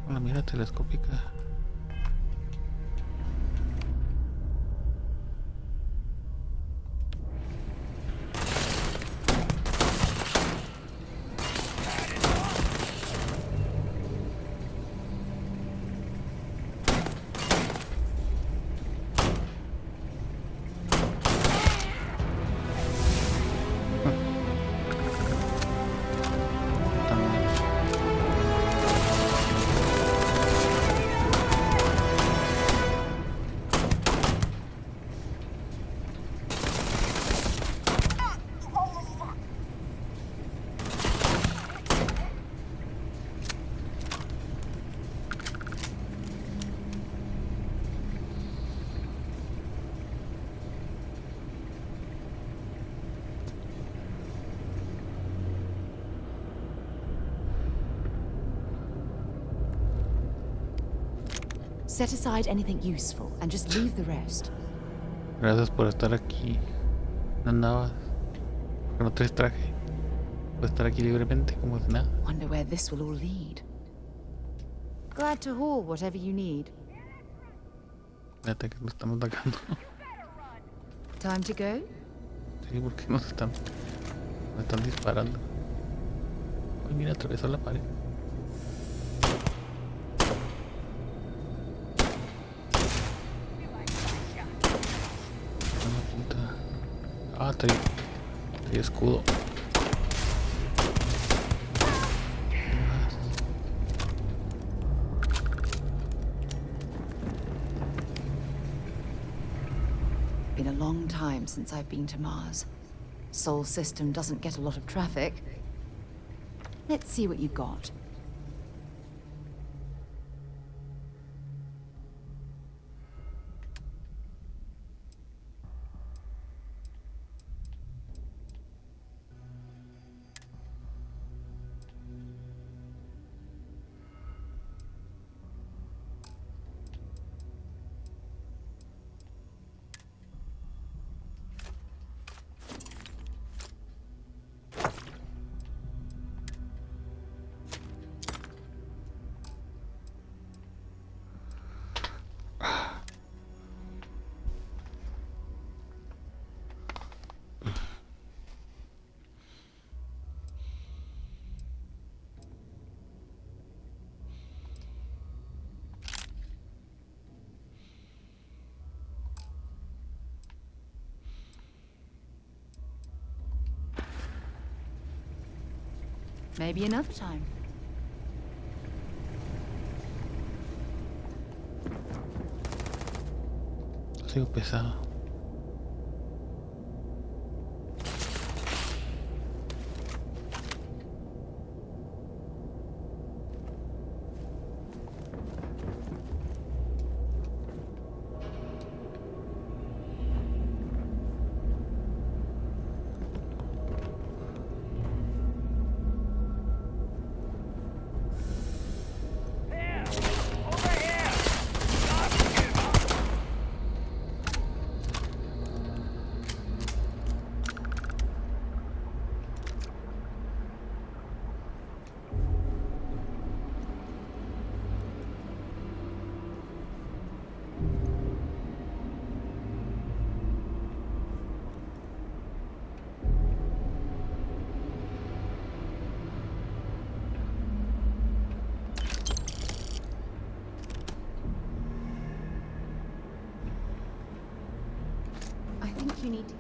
S1: Con la mira telescópica.
S11: Set aside anything useful and just leave the rest.
S1: Gracias por estar aquí. No andabas. Porque no traes traje. Puedes estar aquí libremente como si nada.
S11: Wonder where this will all lead. Glad to haul whatever you need.
S1: Fíjate que nos están atacando.
S11: Time to go?
S1: Sí, porque nos están disparando. Ay, mira, atravesó la pared. Ah, trae escudo.
S11: Been a long time since I've been to Mars. Sol system doesn't get a lot of traffic. Let's see what you've got. Maybe another time.
S1: Sigo pesado.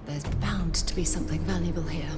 S11: There's bound to be something valuable here.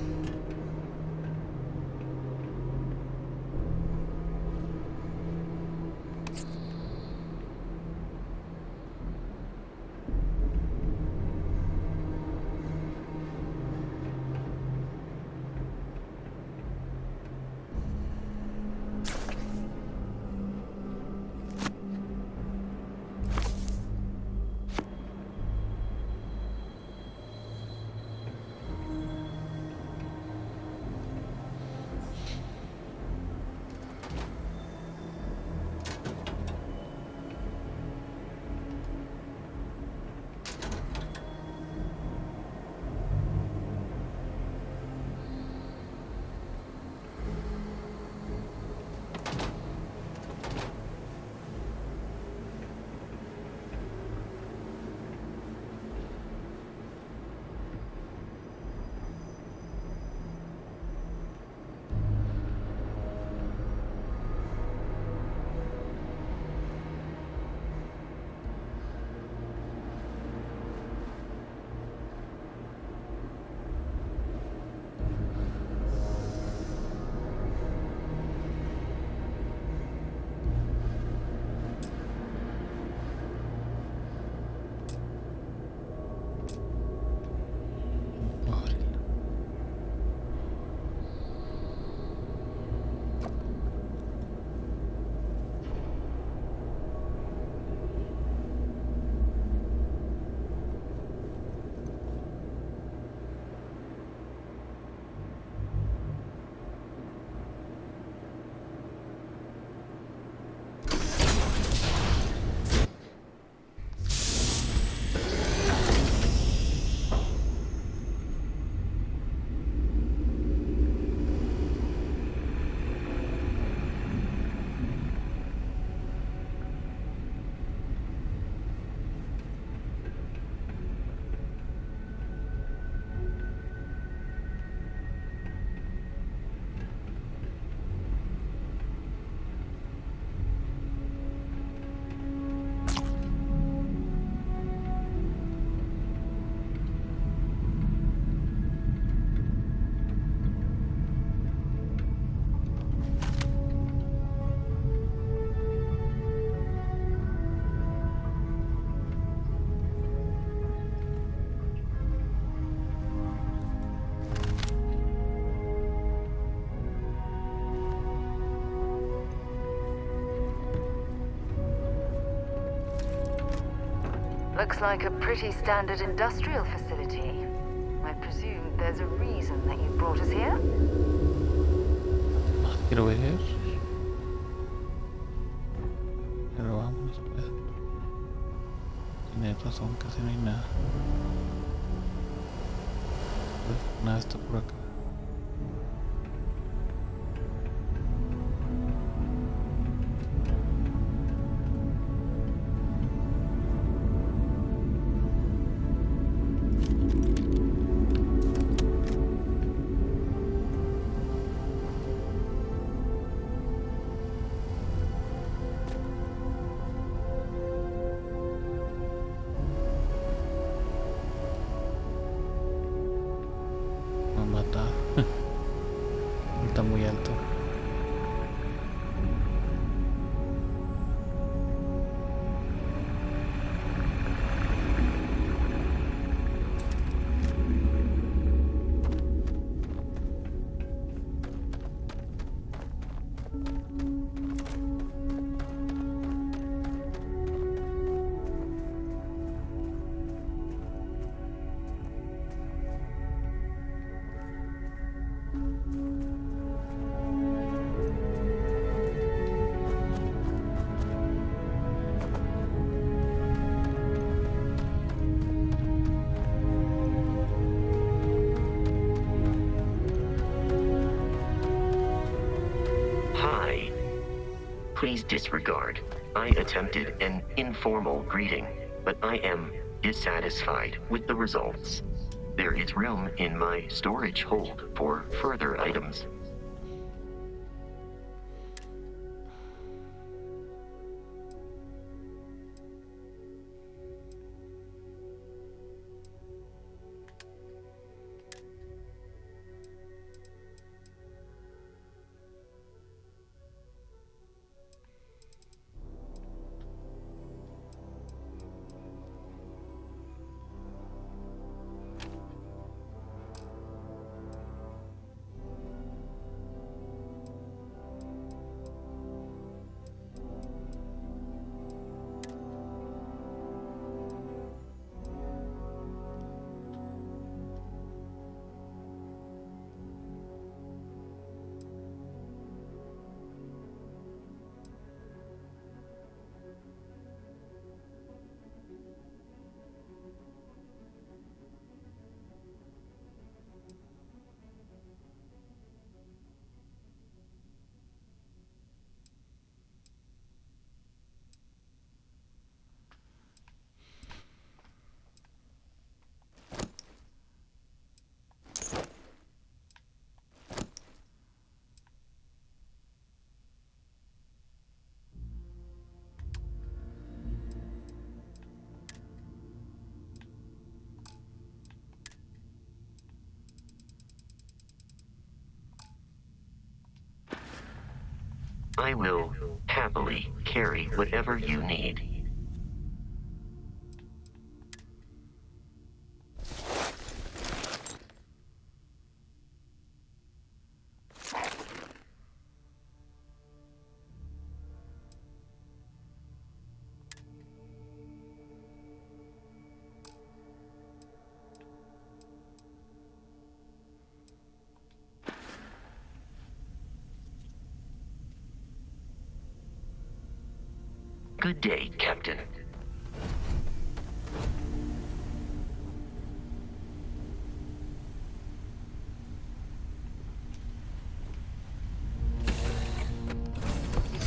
S15: Looks like a pretty standard industrial facility. I presume there's a reason that you brought us here?
S1: Quiero ver. Pero vamos, pues. Tiene razón, casi no hay nada. Pues, nada está por acá. Está muy alto.
S8: Hi. Please disregard. I attempted an informal greeting, but I am dissatisfied with the results. There is room in my storage hold for further items. I will happily carry whatever you need. Good day, Captain.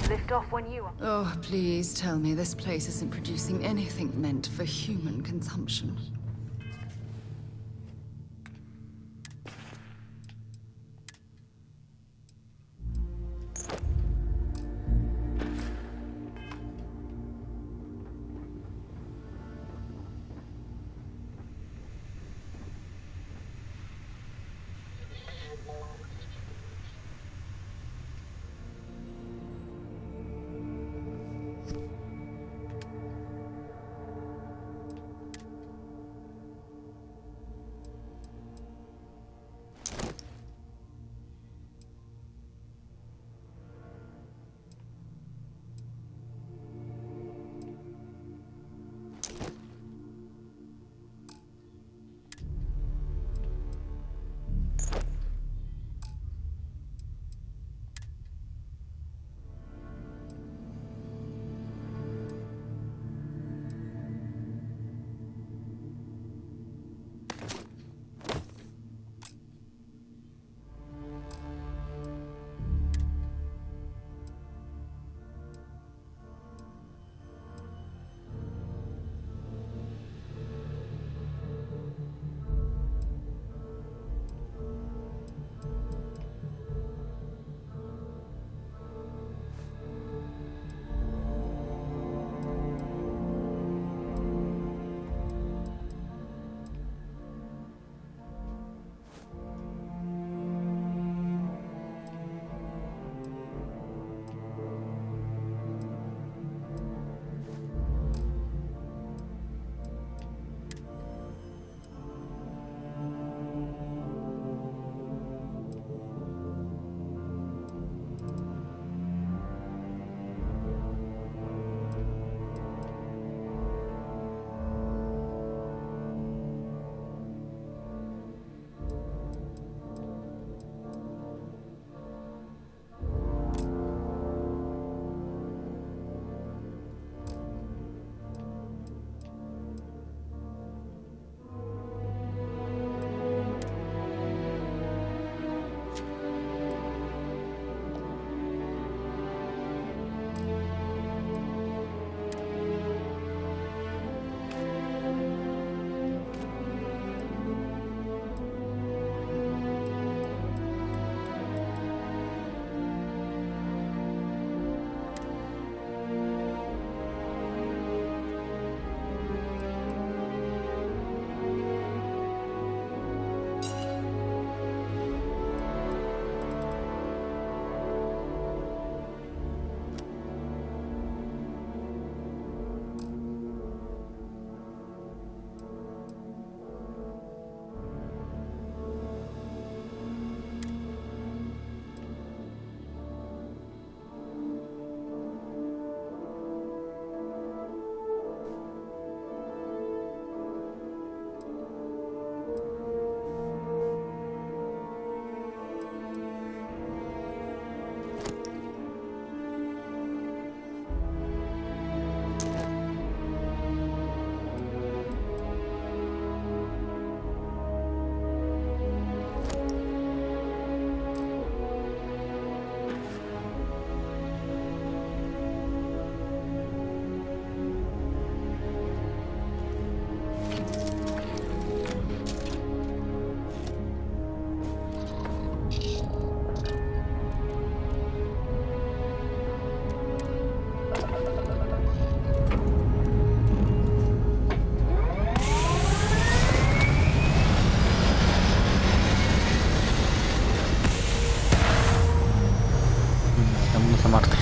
S15: Lift off when you are.
S11: Oh, please tell me this place isn't producing anything meant for human consumption.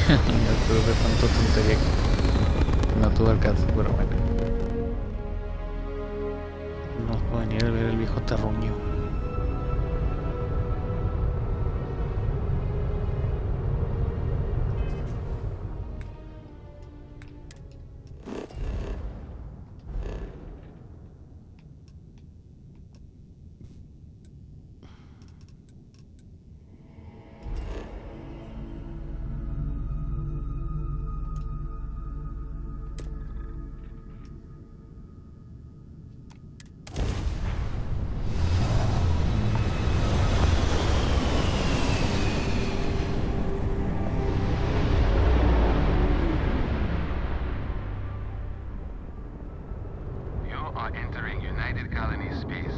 S1: Después de tanto tontería que no tuvo alcance, pero bueno. No puedo venir a ver el viejo terruño.
S16: Entering United Colony space.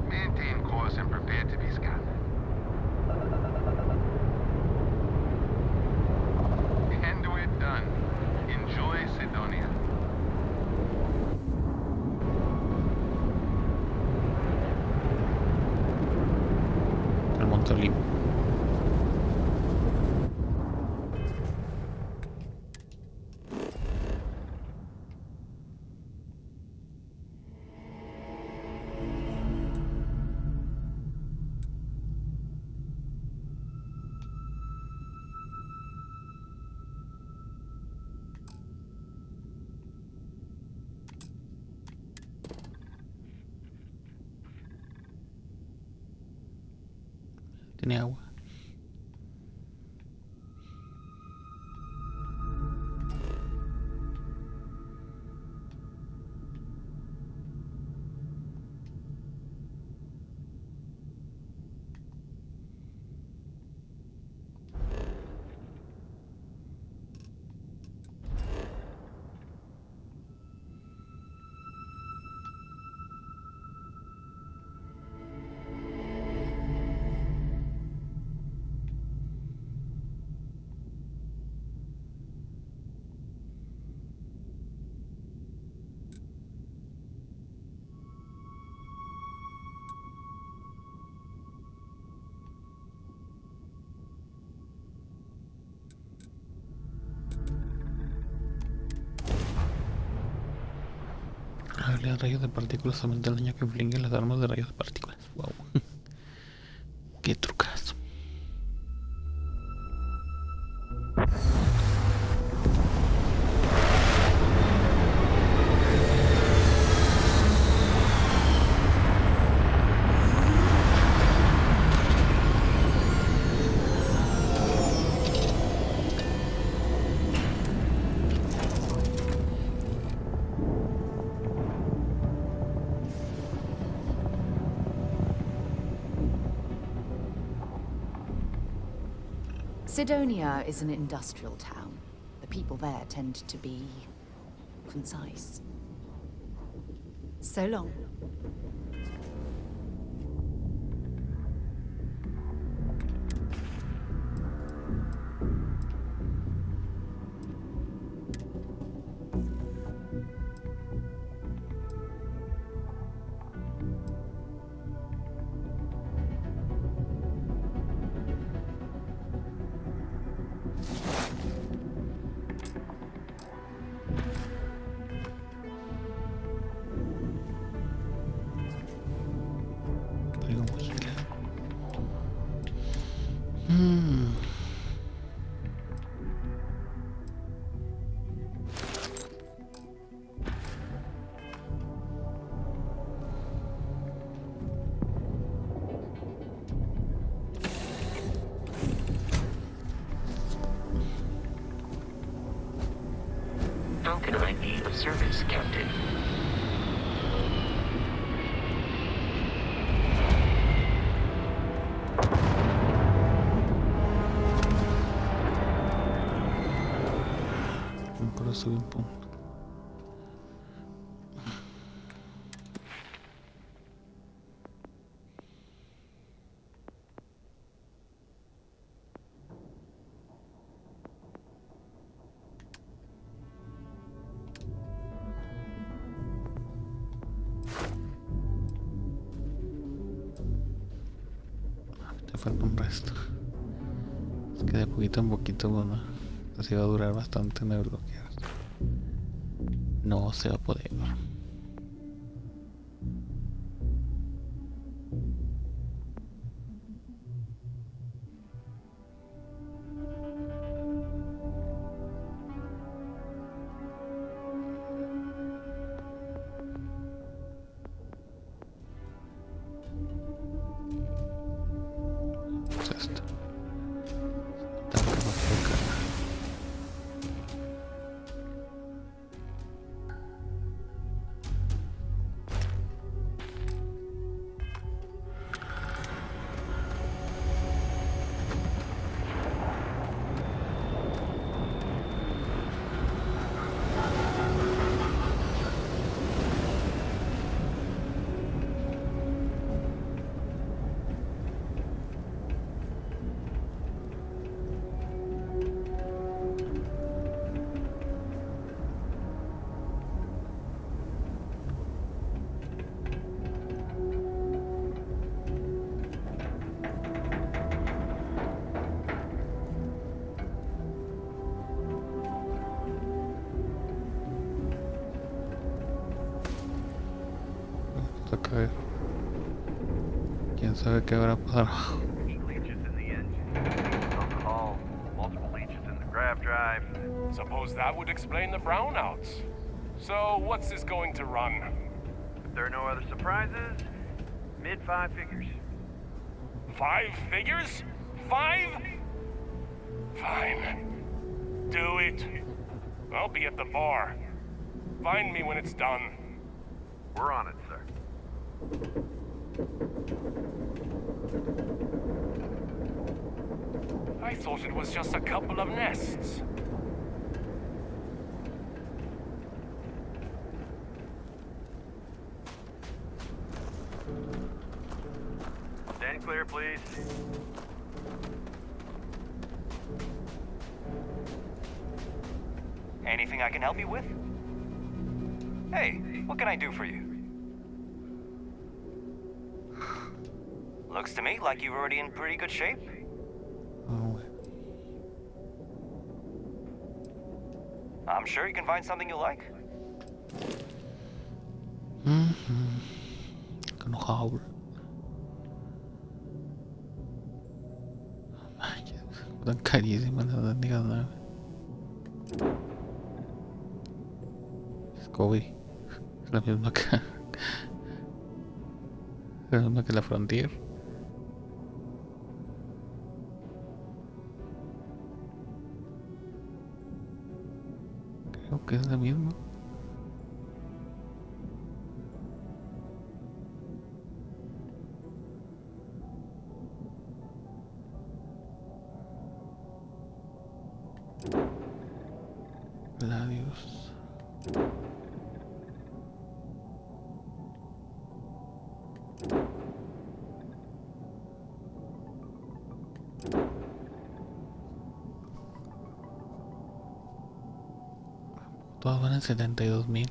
S16: Maintain course and prepare to be scanned. And we're done. Enjoy Sidonia.
S1: El Monte Olivo. Tiene agua. Habilidad de rayos de partículas aumenta el daño que infligen las armas de rayos de partículas. Wow. Qué trucazo.
S11: Sidonia is an industrial town. The people there tend to be concise. So long.
S8: How can I be of service, Captain?
S1: Para subir un punto. Te falta un resto. Es que de poquito en poquito, bueno, Así va a durar bastante en desbloquear. No se va a poder. A ver. ¿Quién sabe qué habrá pasado?
S17: Leeches in the engine, on the hull, multiple leeches in the grav drive.
S18: Suppose that would explain the brownouts. So, what's this going to run?
S17: If there are no other surprises, mid-5 figures.
S18: 5 figures? 5? Fine. Do it. I'll be at the bar. Find me when it's done.
S17: We're on it, sir.
S18: I thought it was just a couple of nests.
S17: Stand clear, please.
S19: Anything I can help you with? Hey, what can I do for you? Looks to me like you're already in pretty good shape. I'm sure you can find something you like.
S1: Enojado. Tan carísimas las bendigas naves. Discovery. Es la misma que... la misma que la Frontier. Creo que es la misma. Gladius. Todas van en 72,000.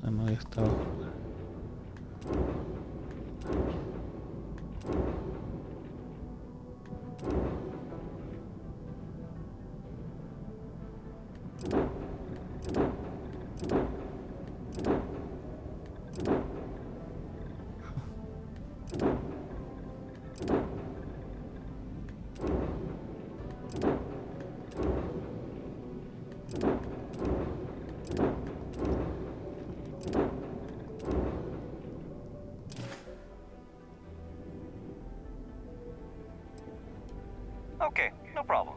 S1: Ah, no, ya estaba.
S19: Okay, no problem.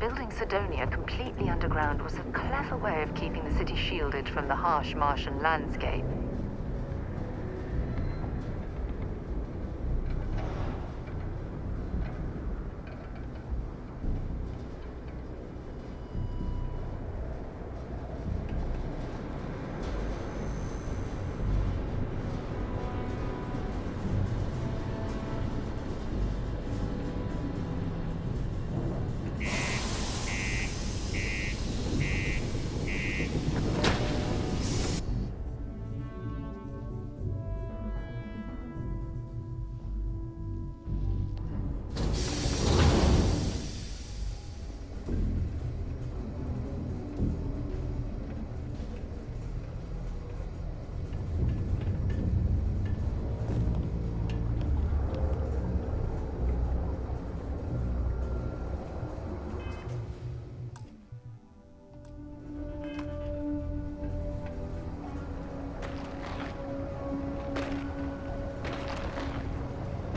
S15: Building Sidonia completely underground was a clever way of keeping the city shielded from the harsh Martian landscape.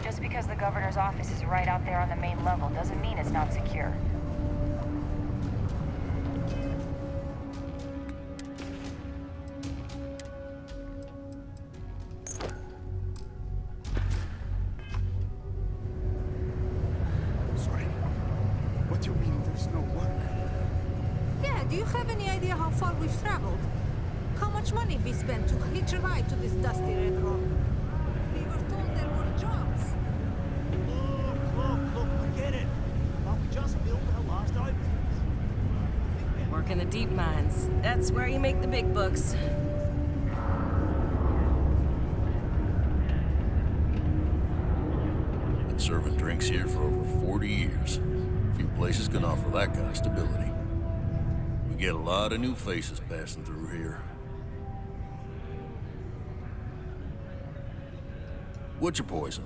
S20: Just because the governor's office is right out there on the main level doesn't mean it's not secure.
S14: Sorry. What do you mean there's no work?
S21: Yeah, do you have any idea how far we've traveled? How much money we spent to hitch a ride to this dusty red rock? We were told there were jobs.
S22: Look, I get it. But we just filled our last openings.
S23: Work in the deep mines. That's where you make the big bucks.
S24: Been serving drinks here for over 40 years. Few places can offer that kind of stability. We get a lot of new faces passing through here. What's your poison?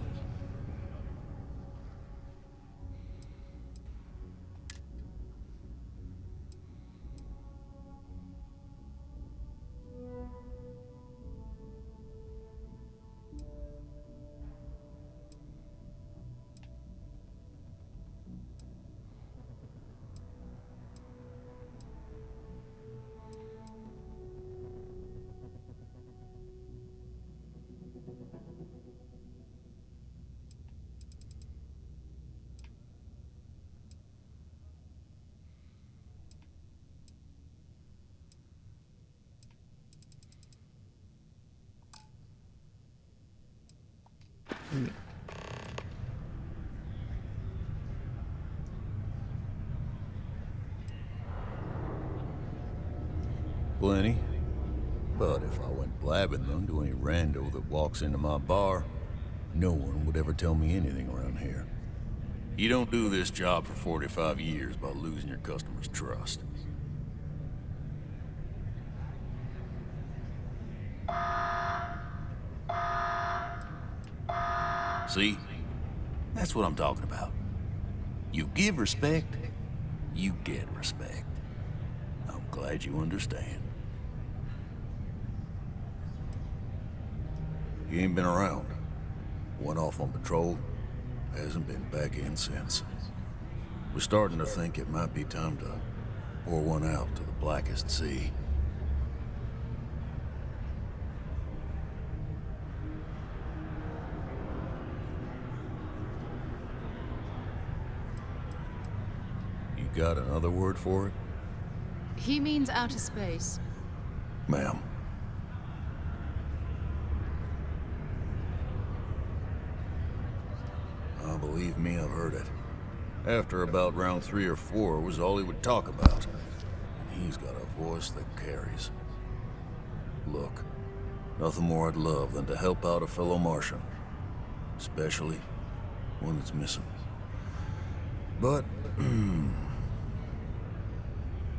S24: Plenty. But if I went blabbing them to any rando that walks into my bar, no one would ever tell me anything around here. You don't do this job for 45 years by losing your customers' trust. See? That's what I'm talking about. You give respect, you get respect. I'm glad you understand. He ain't been around. Went off on patrol, hasn't been back in since. We're starting to think it might be time to pour one out to the blackest sea. You got another word for it?
S11: He means outer space.
S24: Ma'am. Oh, believe me, I've heard it. After about round 3 or 4 was all he would talk about. And he's got a voice that carries. Look, nothing more I'd love than to help out a fellow Martian. Especially one that's missing. But,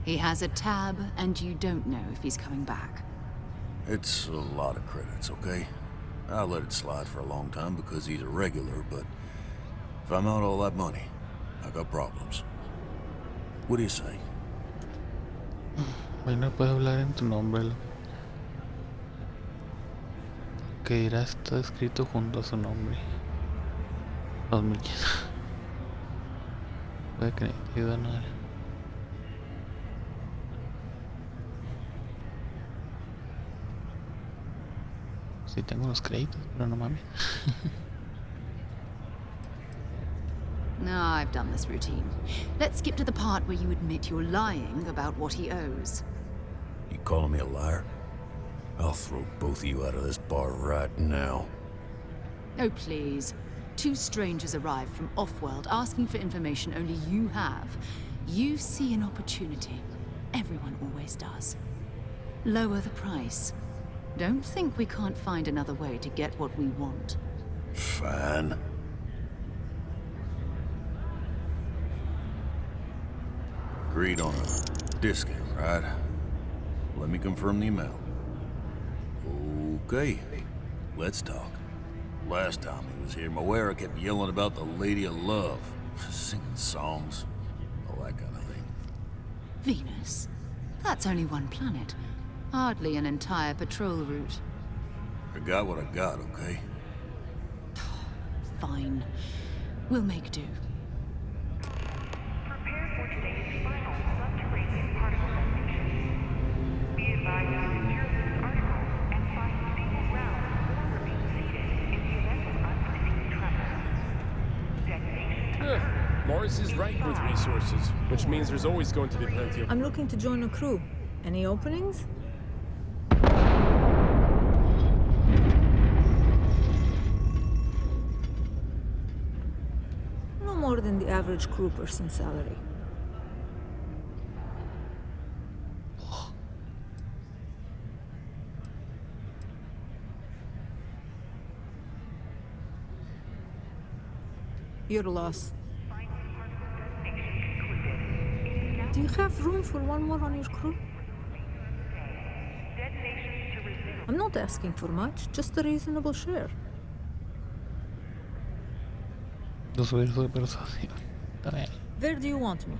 S11: He has a tab, and you don't know if he's coming back.
S24: it's a lot of credits, okay? I let it slide for a long time because he's a regular, but if I'm out all that money, I got problems. What do you say?
S1: Bueno, puedo hablar en tu nombre. Que dirá está escrito junto a su nombre. 2015. Puede que necesite ayuda, no. Sí tengo los créditos, pero no mames.
S11: I've done this routine. Let's skip to the part where you admit you're lying about what he owes.
S24: You calling me a liar? I'll throw both of you out of this bar right now.
S11: Oh, please. Two strangers arrive from off-world asking for information only you have. You see an opportunity. Everyone always does. Lower the price. Don't think we can't find another way to get what we want.
S24: Fine. Agreed on a discount, right? Let me confirm the amount. Okay, let's talk. Last time he was here, Moira kept yelling about the Lady of Love, singing songs, all that kind of thing.
S11: Venus? That's only one planet. Hardly an entire patrol route.
S24: I got what I got, okay?
S11: Fine. We'll make do.
S3: Morris is right with resources, which means there's always going to be plenty of...
S21: I'm looking to join a crew. Any openings? No more than the average crew person salary. Your loss. Do you have room for one more on your crew? I'm not asking for much, just a reasonable share.
S1: Dos versos de persuasión. Está bien.
S21: Where do you want me?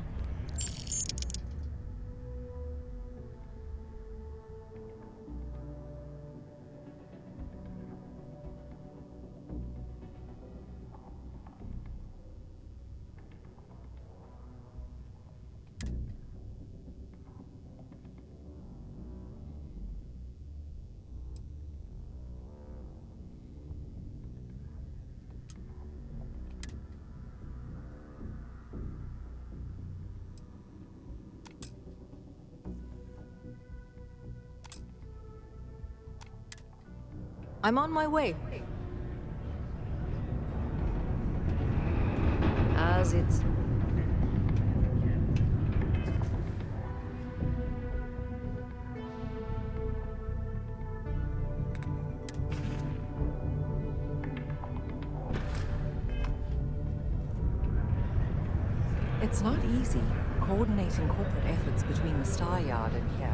S21: I'm on my way. As it.
S4: It's not easy coordinating corporate efforts between the Star Yard and here.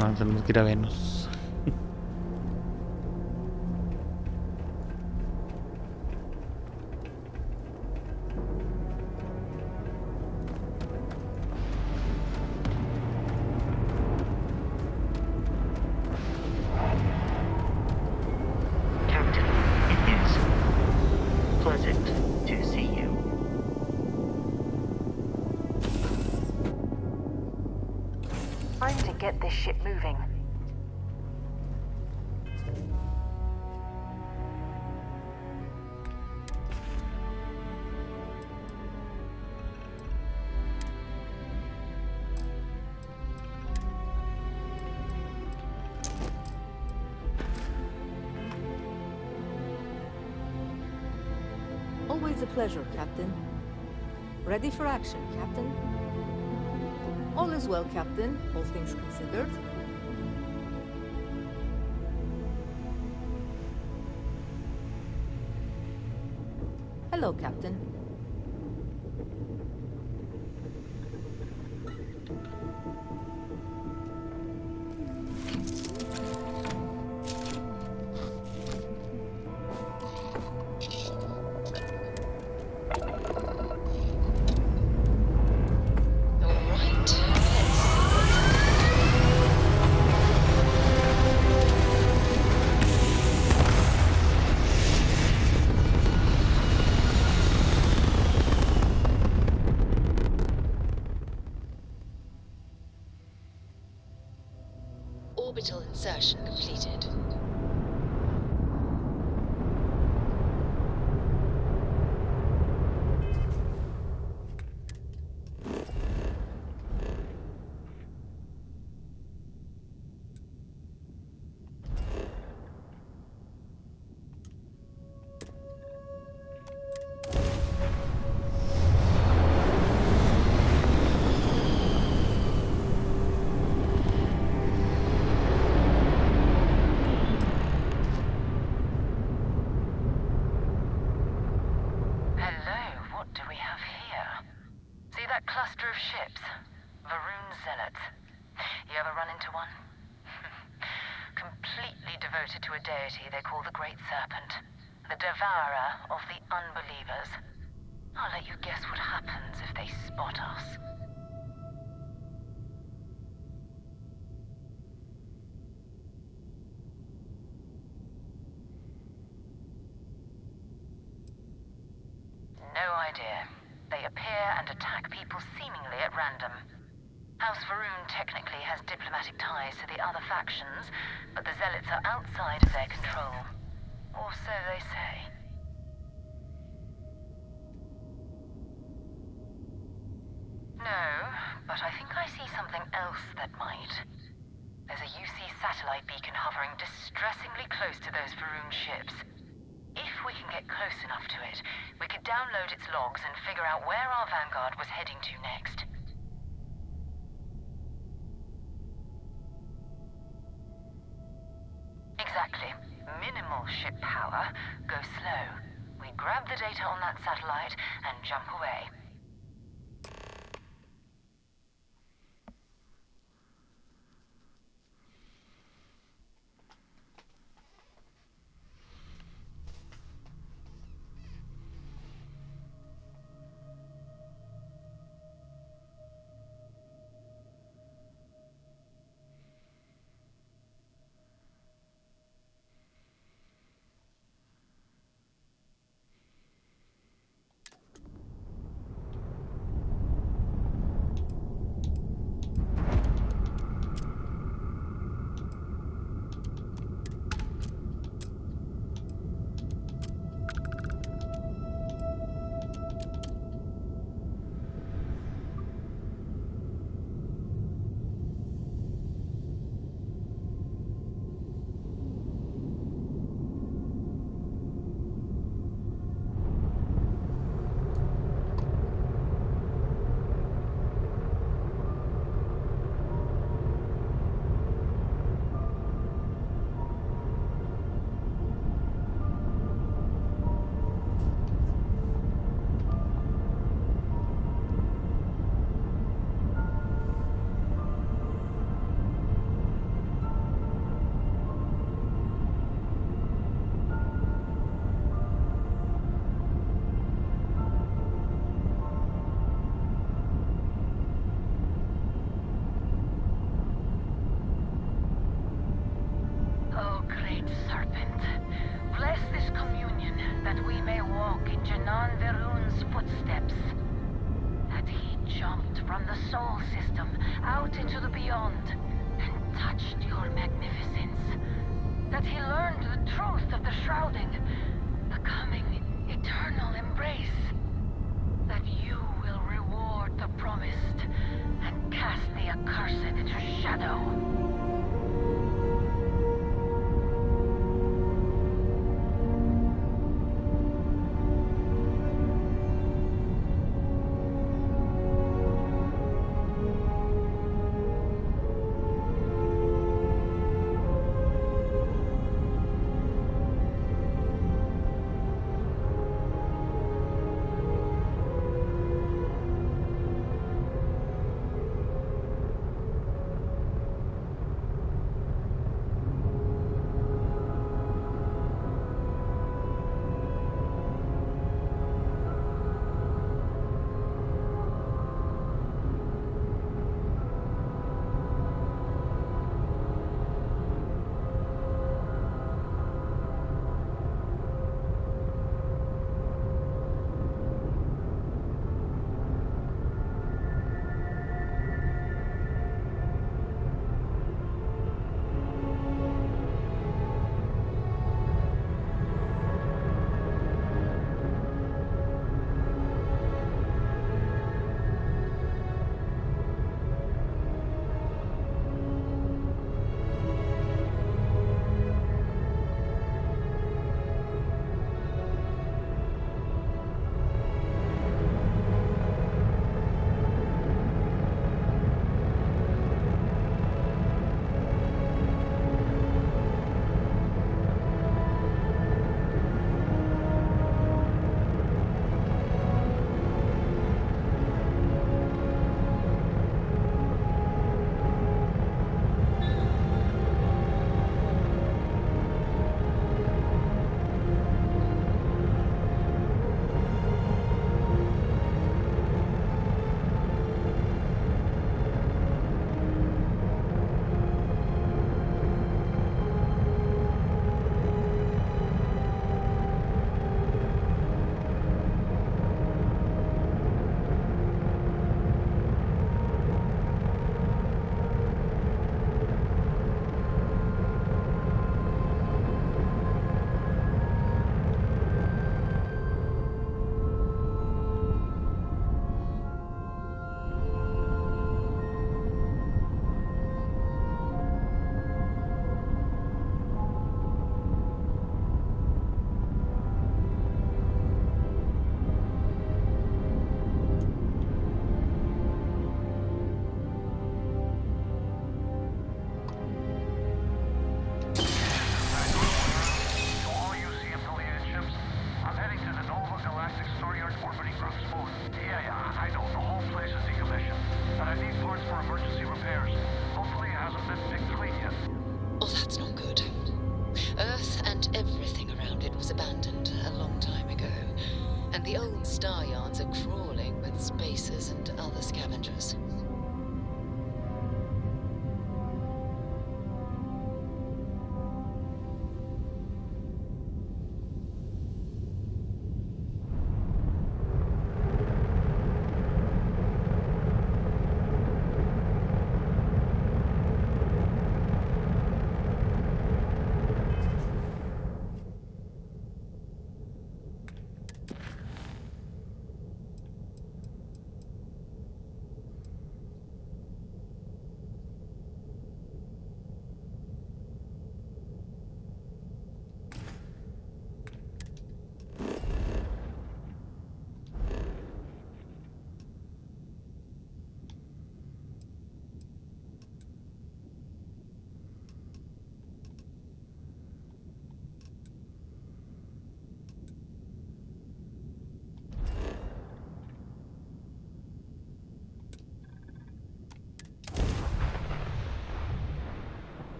S1: No, tenemos que ir a Venus.
S8: Captain, it is pleasant to see you.
S15: Time to get this ship moving.
S21: Always a pleasure, Captain. Ready for action, Captain? All is well, Captain, all things considered. Hello, Captain.
S5: Orbital insertion completed.
S15: Devoted to a deity they call the Great Serpent, the devourer of the unbelievers. I'll let you guess what happens if they spot us. No idea. They appear and attack people seemingly at random. House Varun technically has diplomatic ties to the other factions, but the Zealots are outside of their control. Or so they say. No, but I think I see something else that might. There's a UC satellite beacon hovering distressingly close to those Varun ships. If we can get close enough to it, we could download its logs and figure out where our vanguard was heading to next. Exactly. Minimal ship power. Go slow. We grab the data on that satellite and jump away. non-Veroon's footsteps. That he jumped from the Soul System out into the beyond and touched your magnificence. That he learned the truth of the shrouding, the coming eternal embrace. That you will reward the promised and cast the accursed into shadow.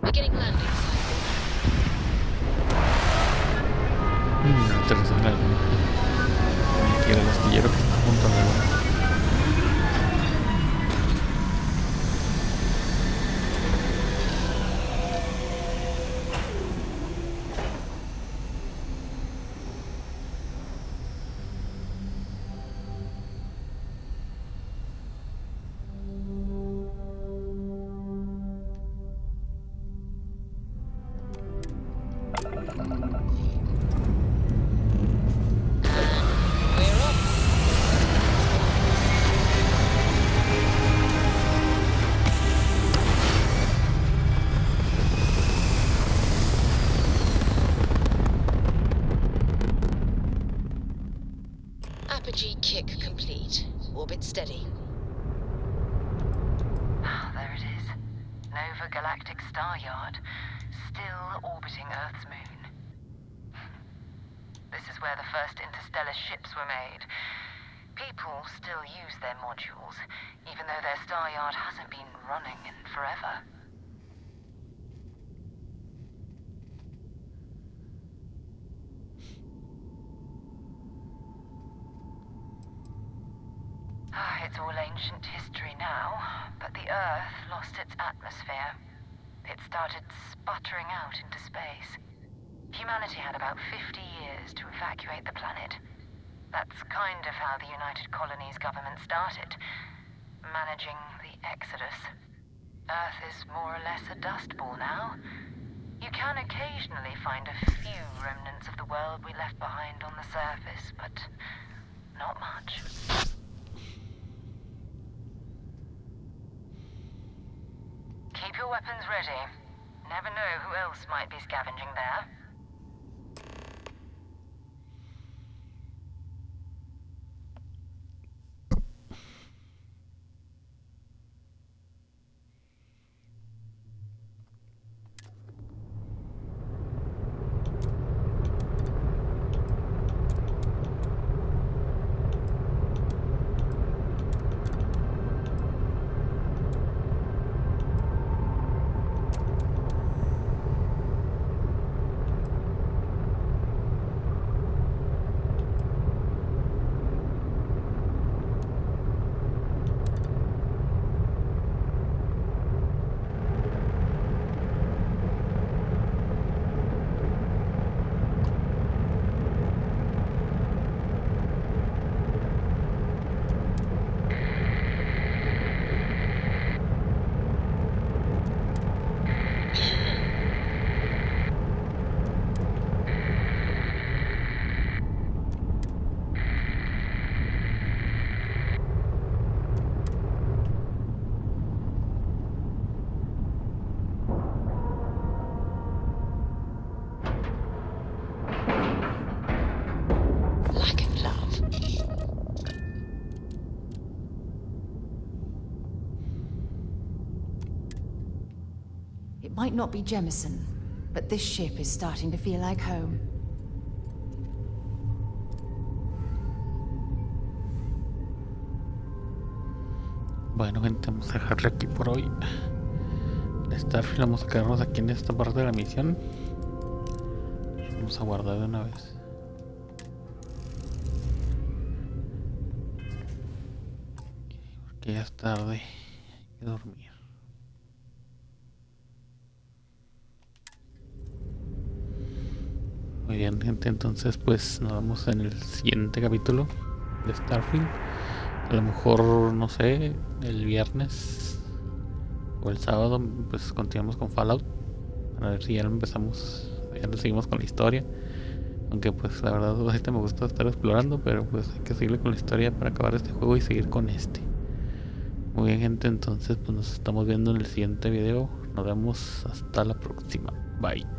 S15: Beginning landing cycle.
S1: Aterrizar la luna. Aquí el astillero que está junto a la luna.
S5: Apogee kick complete. Orbit steady.
S15: There it is. Nova Galactic Star Yard, still orbiting Earth's moon. This is where the first interstellar ships were made. People still use their modules, even though their star yard hasn't been running in forever. It's all ancient history now, but the Earth lost its atmosphere. It started sputtering out into space. Humanity had about 50 years to evacuate the planet. That's kind of how the United Colonies government started, managing the exodus. Earth is more or less a dust ball now. You can occasionally find a few remnants of the world we left behind on the surface, but not much. Keep your weapons ready. Never know who else might be scavenging there.
S11: It might not be Jemison, but this ship is starting to feel like home.
S1: Bueno, gente, vamos a dejarle aquí por hoy. StarField, vamos a quedarnos aquí en esta parte de la misión. Vamos a guardar de una vez. Porque ya es tarde, hay que dormir. Muy bien, gente, entonces pues nos vemos en el siguiente capítulo de StarField. A lo mejor, no sé, el viernes o el sábado pues continuamos con Fallout. A ver si ya lo empezamos, ya lo seguimos con la historia. Aunque pues la verdad ahorita me gusta estar explorando, pero pues hay que seguirle con la historia para acabar este juego y seguir con este. Muy bien, gente, entonces pues nos estamos viendo en el siguiente video. Nos vemos hasta la próxima. Bye.